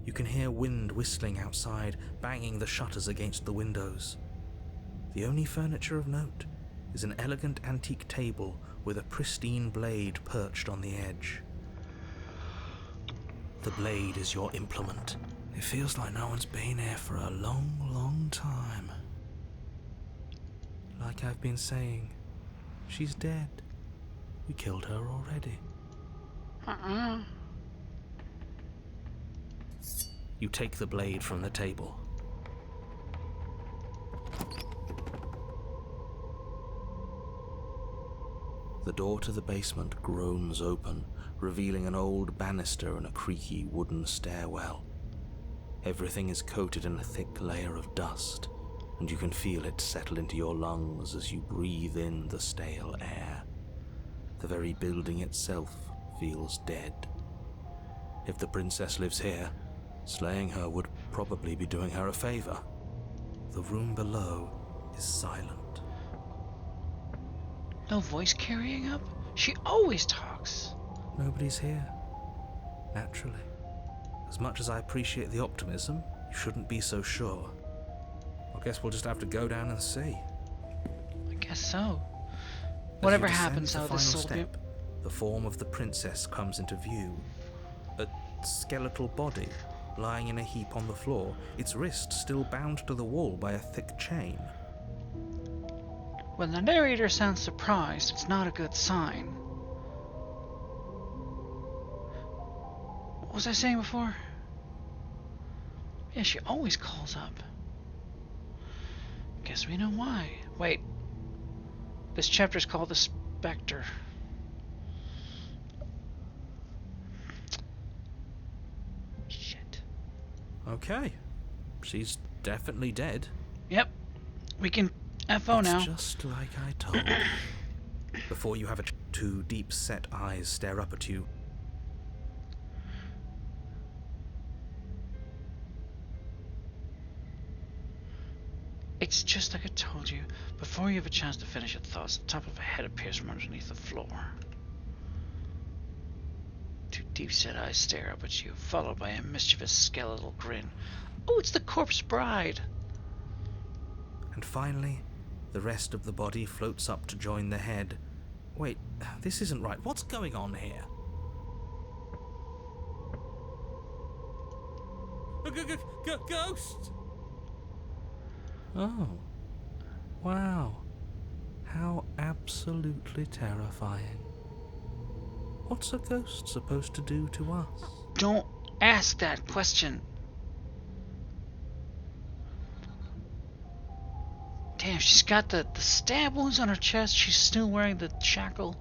You can hear wind whistling outside, banging the shutters against the windows. The only furniture of note is an elegant antique table with a pristine blade perched on the edge. The blade is your implement. It feels like no one's been here for a long, long time. Like I've been saying, she's dead. We killed her already. You take the blade from the table. The door to the basement groans open, revealing an old banister and a creaky wooden stairwell. Everything is coated in a thick layer of dust, and you can feel it settle into your lungs as you breathe in the stale air. The very building itself feels dead. If the princess lives here, slaying her would probably be doing her a favor. The room below is silent. No voice carrying up? She always talks. Nobody's here. Naturally. As much as I appreciate the optimism, you shouldn't be so sure. I guess we'll just have to go down and see. I guess so. As Whatever you descend happens, the though, final this will be... step, the form of the princess comes into view. A skeletal body, lying in a heap on the floor, its wrist still bound to the wall by a thick chain. When the narrator sounds surprised, it's not a good sign. What was I saying before? Yeah, she always calls up. Guess we know why. Wait. This chapter's called The Spectre. Shit. Okay. She's definitely dead. Yep. We can FO now. It's just like I told you. Before you have two deep-set eyes stare up at you. It's just like I told you. Before you have a chance to finish your thoughts, the top of a head appears from underneath the floor. Two deep-set eyes stare up at you, followed by a mischievous skeletal grin. Oh, it's the corpse bride! And finally, the rest of the body floats up to join the head. Wait, this isn't right. What's going on here? Ghost! Oh. Wow. How absolutely terrifying. What's a ghost supposed to do to us? Don't ask that question. Damn, she's got the stab wounds on her chest. She's still wearing the shackle.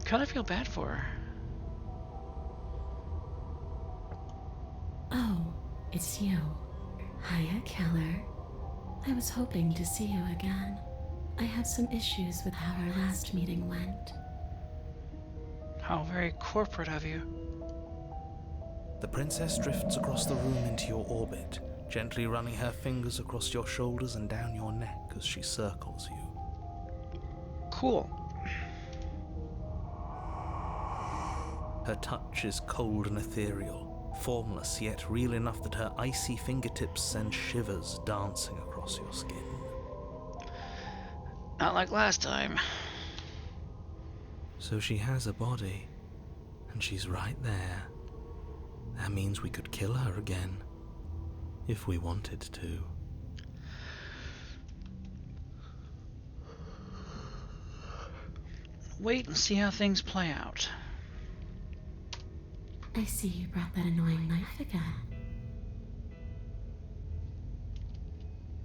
Kinda feel bad for her. Oh, it's you. Hiya, Keller. I was hoping to see you again. I have some issues with how our last meeting went. How very corporate of you. The princess drifts across the room into your orbit, gently running her fingers across your shoulders and down your neck as she circles you. Cool. Her touch is cold and ethereal, formless yet real enough that her icy fingertips send shivers dancing across your skin. Not like last time. So she has a body, and she's right there. That means we could kill her again, if we wanted to. Wait and see how things play out. I see you brought that annoying knife again.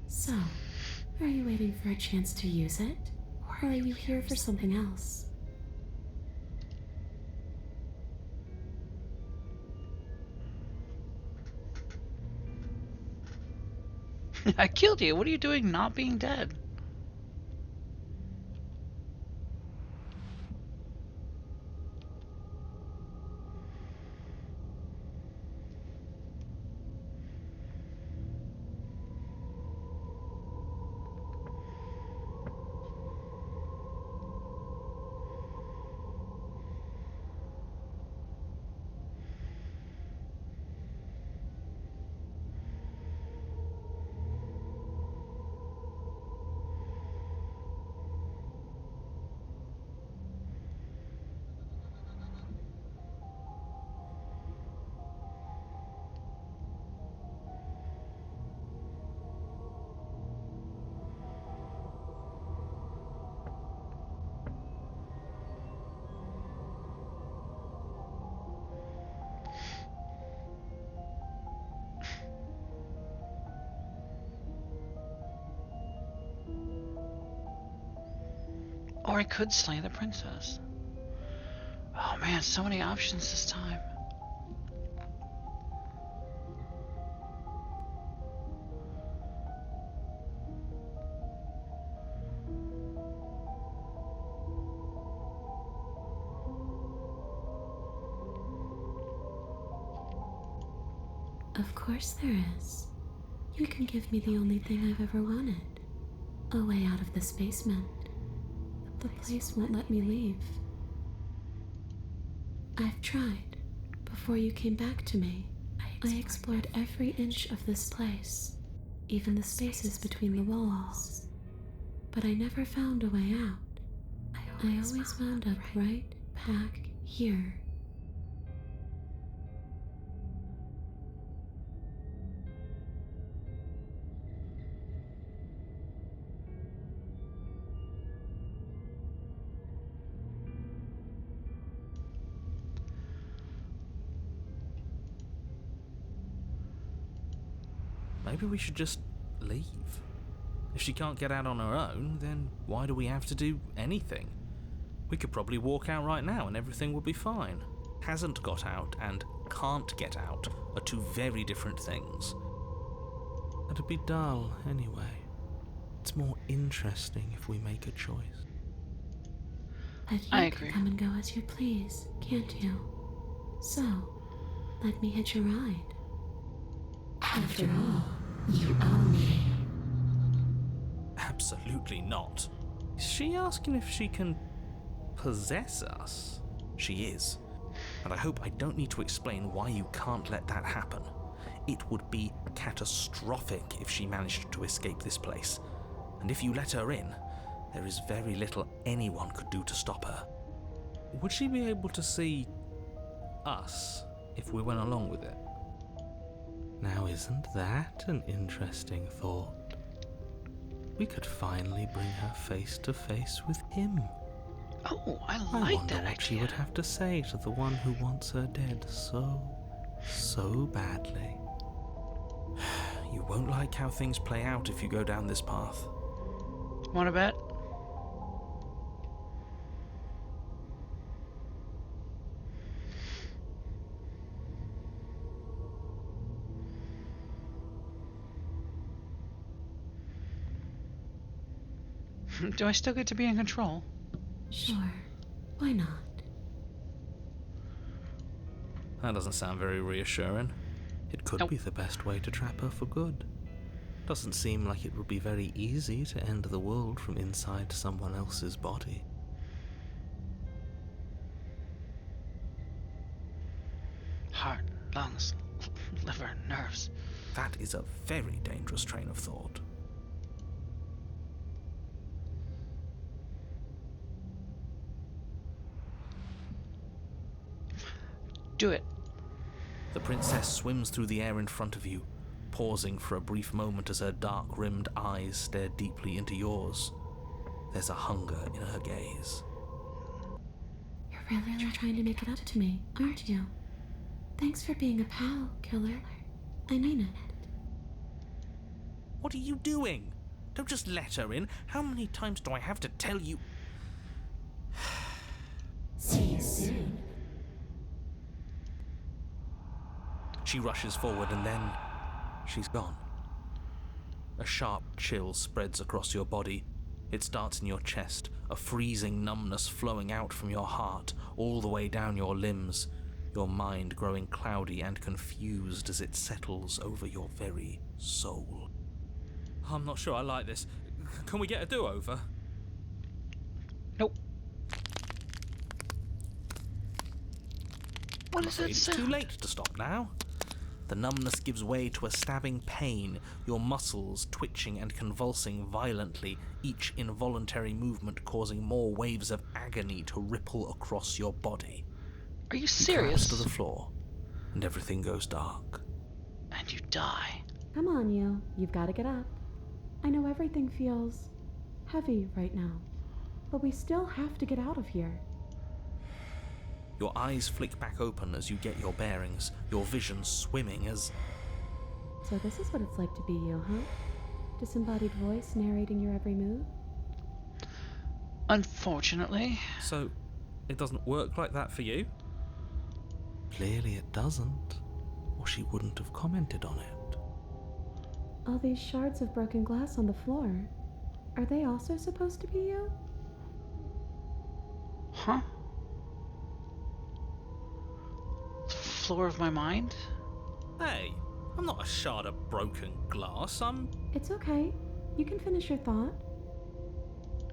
So, are you waiting for a chance to use it? Or are you here for something else? I killed you. What are you doing not being dead? Or I could slay the princess. Oh man, so many options this time. Of course there is. You can give me the only thing I've ever wanted. A way out of this basement. The place won't let me leave. I've tried. Before you came back to me, I explored every inch of this place, even the spaces between the walls. But I never found a way out. I always wound up right back here. Maybe we should just leave. If she can't get out on her own, then why do we have to do anything? We could probably walk out right now and everything would be fine. Hasn't got out and can't get out are two very different things. It'd be dull anyway. It's more interesting if we make a choice. But you I can agree. come and go as you please, can't you? So, let me hitch a ride. After all, you own me. Absolutely not. Is she asking if she can possess us? She is. And I hope I don't need to explain why you can't let that happen. It would be catastrophic if she managed to escape this place. And if you let her in, there is very little anyone could do to stop her. Would she be able to see us if we went along with it? Now, isn't that an interesting thought? We could finally bring her face to face with him. Oh, I I like wonder that what she idea. would have to say to the one who wants her dead so badly. You won't like how things play out if you go down this path. Want to bet? Do I still get to be in control? Sure, why not? That doesn't sound very reassuring. It could Nope. be the best way to trap her for good. Doesn't seem like it would be very easy to end the world from inside someone else's body. Heart, lungs, liver, nerves. That is a very dangerous train of thought. Do it. The princess swims through the air in front of you, pausing for a brief moment as her dark-rimmed eyes stare deeply into yours. There's a hunger in her gaze. You're really trying to make it up to me, aren't you? Thanks for being a pal, killer. I mean it. What are you doing? Don't just let her in. How many times do I have to tell you? See you soon. She rushes forward and then she's gone. A sharp chill spreads across your body. It starts in your chest, a freezing numbness flowing out from your heart all the way down your limbs, your mind growing cloudy and confused as it settles over your very soul. I'm not sure I like this. Can we get a do-over? Nope. What is that It's too sound? late to stop now. The numbness gives way to a stabbing pain, your muscles twitching and convulsing violently, each involuntary movement causing more waves of agony to ripple across your body. Are you You collapse serious? to the floor, and everything goes dark. And you die. Come on, you. You've got to get up. I know everything feels heavy right now, but we still have to get out of here. Your eyes flick back open as you get your bearings, your vision swimming as... So this is what it's like to be you, huh? Disembodied voice narrating your every move? Unfortunately. So, it doesn't work like that for you? Clearly it doesn't, or she wouldn't have commented on it. All these shards of broken glass on the floor, are they also supposed to be you? Huh? The floor of my mind? Hey, I'm not a shard of broken glass, It's okay. You can finish your thought.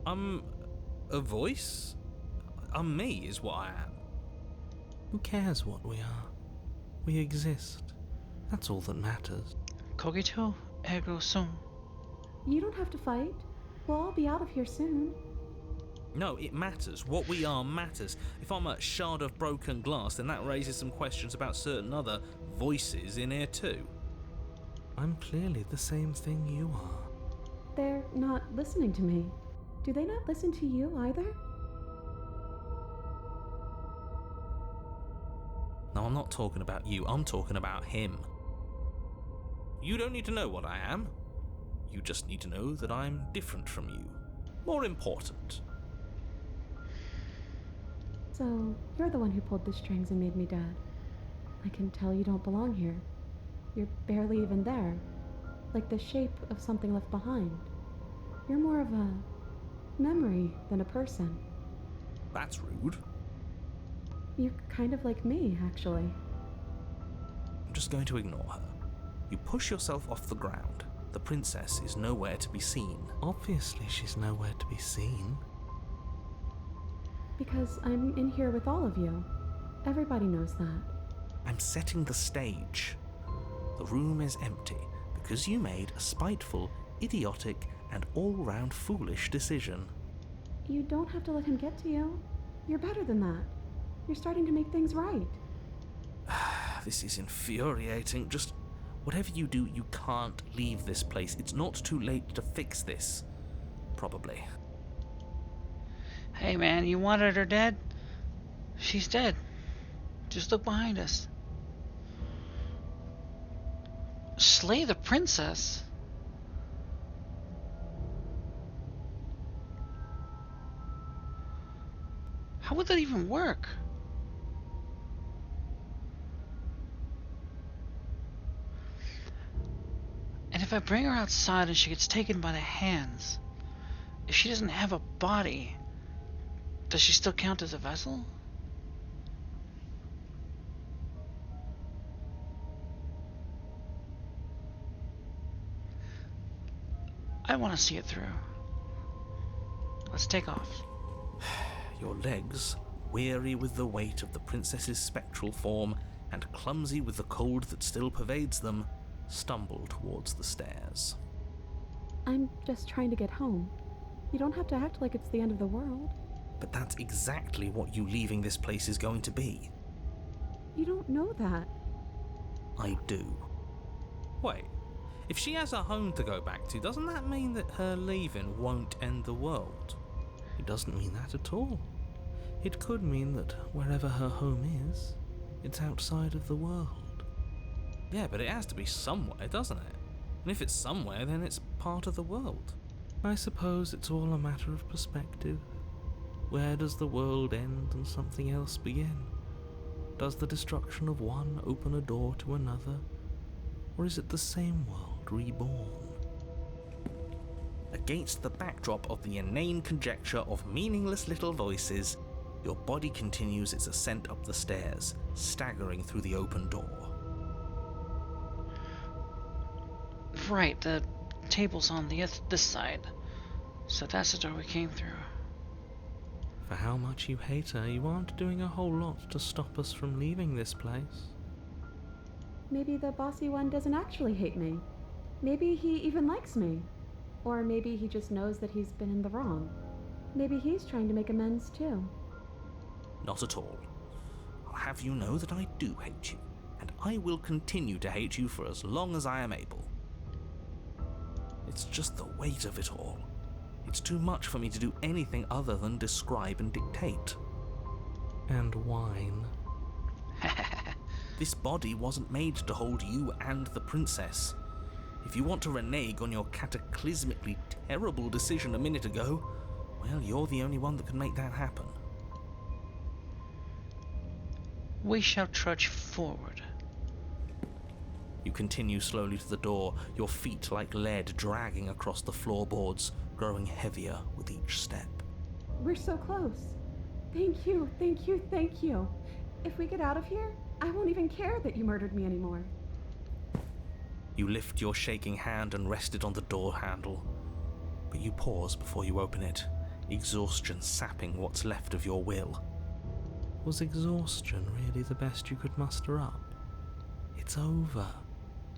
I'm A voice? I'm me, is what I am. Who cares what we are? We exist. That's all that matters. Cogito ergo sum. You don't have to fight. We'll all be out of here soon. No, it matters. What we are matters. If I'm a shard of broken glass, then that raises some questions about certain other voices in here too. I'm clearly the same thing you are. They're not listening to me. Do they not listen to you either? No, I'm not talking about you. I'm talking about him. You don't need to know what I am. You just need to know that I'm different from you. More important. So, you're the one who pulled the strings and made me dead. I can tell you don't belong here. You're barely even there. Like the shape of something left behind. You're more of a memory than a person. That's rude. You're kind of like me, actually. I'm just going to ignore her. You push yourself off the ground. The princess is nowhere to be seen. Obviously, she's nowhere to be seen. Because I'm in here with all of you. Everybody knows that. I'm setting the stage. The room is empty because you made a spiteful, idiotic, and all-round foolish decision. You don't have to let him get to you. You're better than that. You're starting to make things right. This is infuriating. Just whatever you do, you can't leave this place. It's not too late to fix this. Probably. Hey man, you wanted her dead? She's dead. Just look behind us. Slay the princess? How would that even work? And if I bring her outside and she gets taken by the hands, if she doesn't have a body, does she still count as a vessel? I want to see it through. Let's take off. Your legs, weary with the weight of the princess's spectral form and clumsy with the cold that still pervades them, stumble towards the stairs. I'm just trying to get home. You don't have to act like it's the end of the world. But that's exactly what you leaving this place is going to be. You don't know that. I do. Wait, if she has a home to go back to, doesn't that mean that her leaving won't end the world? It doesn't mean that at all. It could mean that wherever her home is, it's outside of the world. Yeah, but it has to be somewhere, doesn't it? And if it's somewhere, then it's part of the world. I suppose it's all a matter of perspective. Where does the world end and something else begin? Does the destruction of one open a door to another? Or is it the same world reborn? Against the backdrop of the inane conjecture of meaningless little voices, your body continues its ascent up the stairs, staggering through the open door. Right, the table's on this side. So that's the door we came through. For how much you hate her, you aren't doing a whole lot to stop us from leaving this place. Maybe the bossy one doesn't actually hate me. Maybe he even likes me. Or maybe he just knows that he's been in the wrong. Maybe he's trying to make amends too. Not at all. I'll have you know that I do hate you, and I will continue to hate you for as long as I am able. It's just the weight of it all. It's too much for me to do anything other than describe and dictate. And whine. This body wasn't made to hold you and the princess. If you want to renege on your cataclysmically terrible decision a minute ago, well, you're the only one that can make that happen. We shall trudge forward. You continue slowly to the door, your feet like lead dragging across the floorboards, growing heavier with each step. We're so close. Thank you, thank you, thank you. If we get out of here, I won't even care that you murdered me anymore. You lift your shaking hand and rest it on the door handle, but you pause before you open it, exhaustion sapping what's left of your will. Was exhaustion really the best you could muster up? It's over.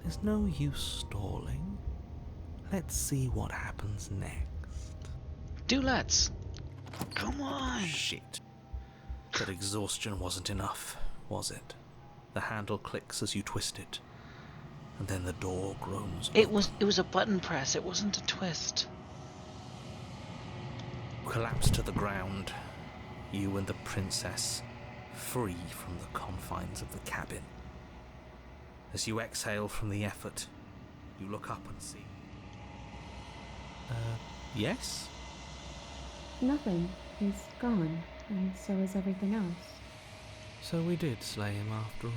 There's no use stalling. Let's see what happens next. Do let's. Come on. Shit. But exhaustion wasn't enough, was it? The handle clicks as you twist it, and then the door groans. It was a button press. It wasn't a twist. Collapse to the ground, you and the princess, free from the confines of the cabin. As you exhale from the effort, you look up and see... yes? Nothing. He's gone, and so is everything else. So we did slay him after all.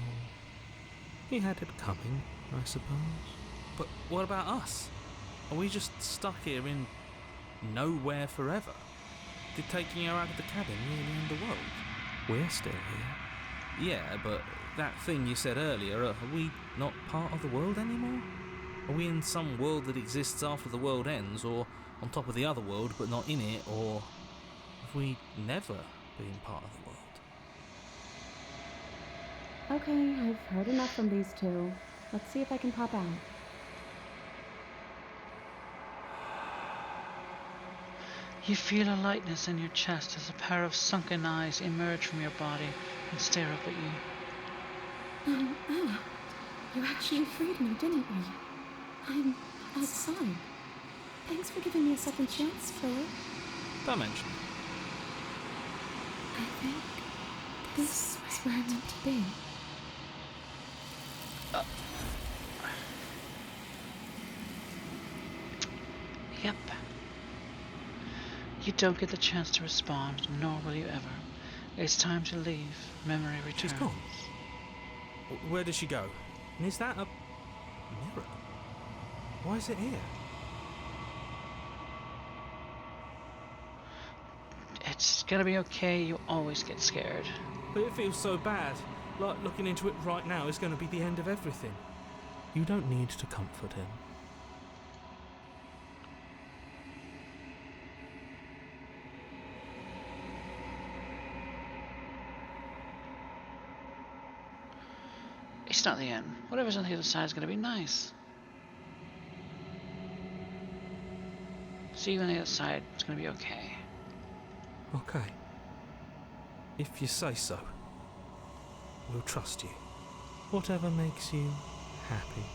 He had it coming, I suppose. But what about us? Are we just stuck here in nowhere forever? Did taking her out of the cabin really end the world? We're still here. Yeah, but that thing you said earlier, are we not part of the world anymore? Are we in some world that exists after the world ends, or on top of the other world but not in it, or have we never been part of the world? Okay, I've heard enough from these two. Let's see if I can pop out. You feel a lightness in your chest as a pair of sunken eyes emerge from your body and stare up at you. Oh, you actually freed me, didn't you? I'm outside. Thanks for giving me a second chance, Philip. Don't mention it. I think this is where I'm meant to be. Yep. You don't get the chance to respond, nor will you ever. It's time to leave. Memory returns. She's gone. Where does she go? And is that a mirror? Why is it here? It's gonna be okay. You always get scared. But it feels so bad. Like looking into it right now is going to be the end of everything. You don't need to comfort him. It's not the end. Whatever's on the other side is gonna be nice. See you on the other side. It's gonna be okay. Okay. If you say so. We'll trust you. Whatever makes you happy.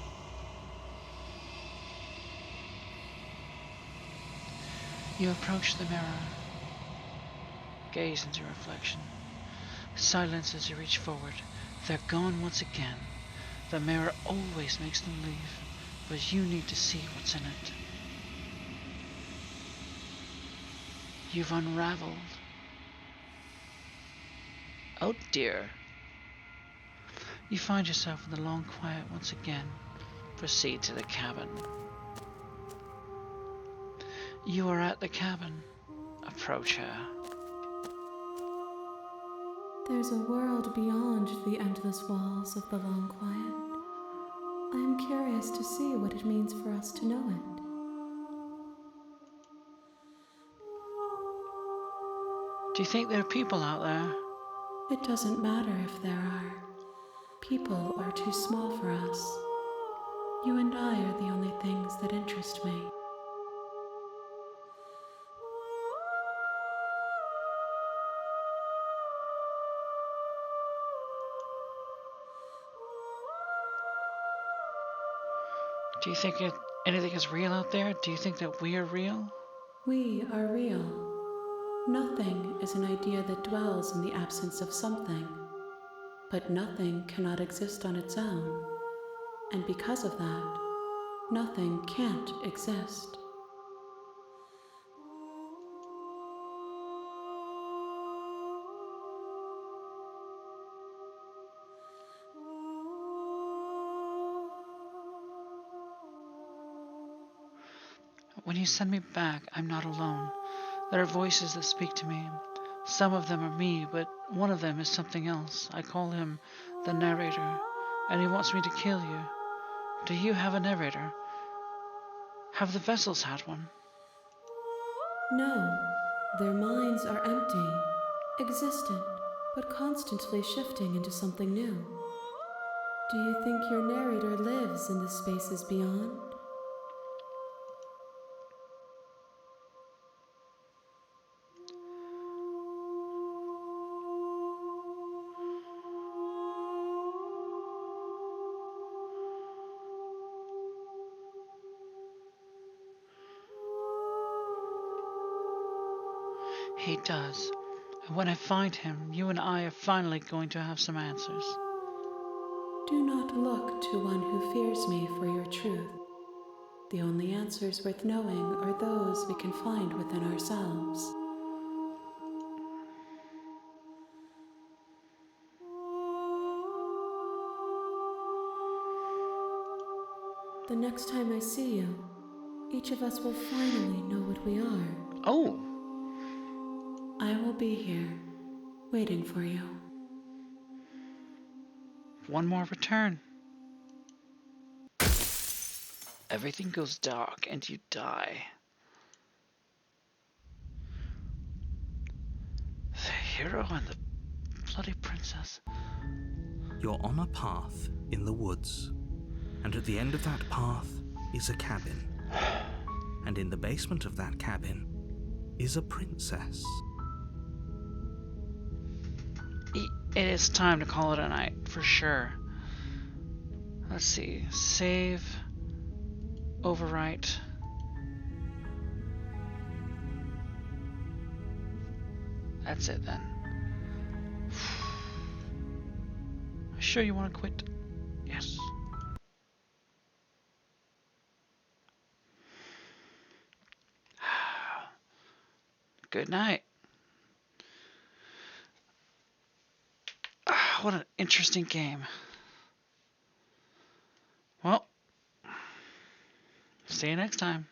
You approach the mirror. Gaze into your reflection. Silence as you reach forward. They're gone once again. The mirror always makes them leave, but you need to see what's in it. You've unraveled. Oh dear. You find yourself in the long quiet once again. Proceed to the cabin. You are at the cabin. Approach her. There's a world beyond the endless walls of the long quiet. I am curious to see what it means for us to know it. Do you think there are people out there? It doesn't matter if there are. People are too small for us. You and I are the only things that interest me. Do you think anything is real out there? Do you think that we are real? We are real. Nothing is an idea that dwells in the absence of something. But nothing cannot exist on its own. And because of that, nothing can't exist. When you send me back, I'm not alone. There are voices that speak to me. Some of them are me, but one of them is something else. I call him the narrator, and he wants me to kill you. Do you have a narrator? Have the vessels had one? No, Their minds are empty, existent, but constantly shifting into something new. Do you think your narrator lives in the spaces beyond? He does. And when I find him, you and I are finally going to have some answers. Do not look to one who fears me for your truth. The only answers worth knowing are those we can find within ourselves. The next time I see you, each of us will finally know what we are. Oh! I will be here, waiting for you. One more return. Everything goes dark and you die. The hero and the bloody princess. You're on a path in the woods, and at the end of that path is a cabin. And in the basement of that cabin is a princess. It is time to call it a night, for sure. Let's see. Save. Overwrite. That's it then. Sure you want to quit? Yes. Good night. What an interesting game. Well, see you next time.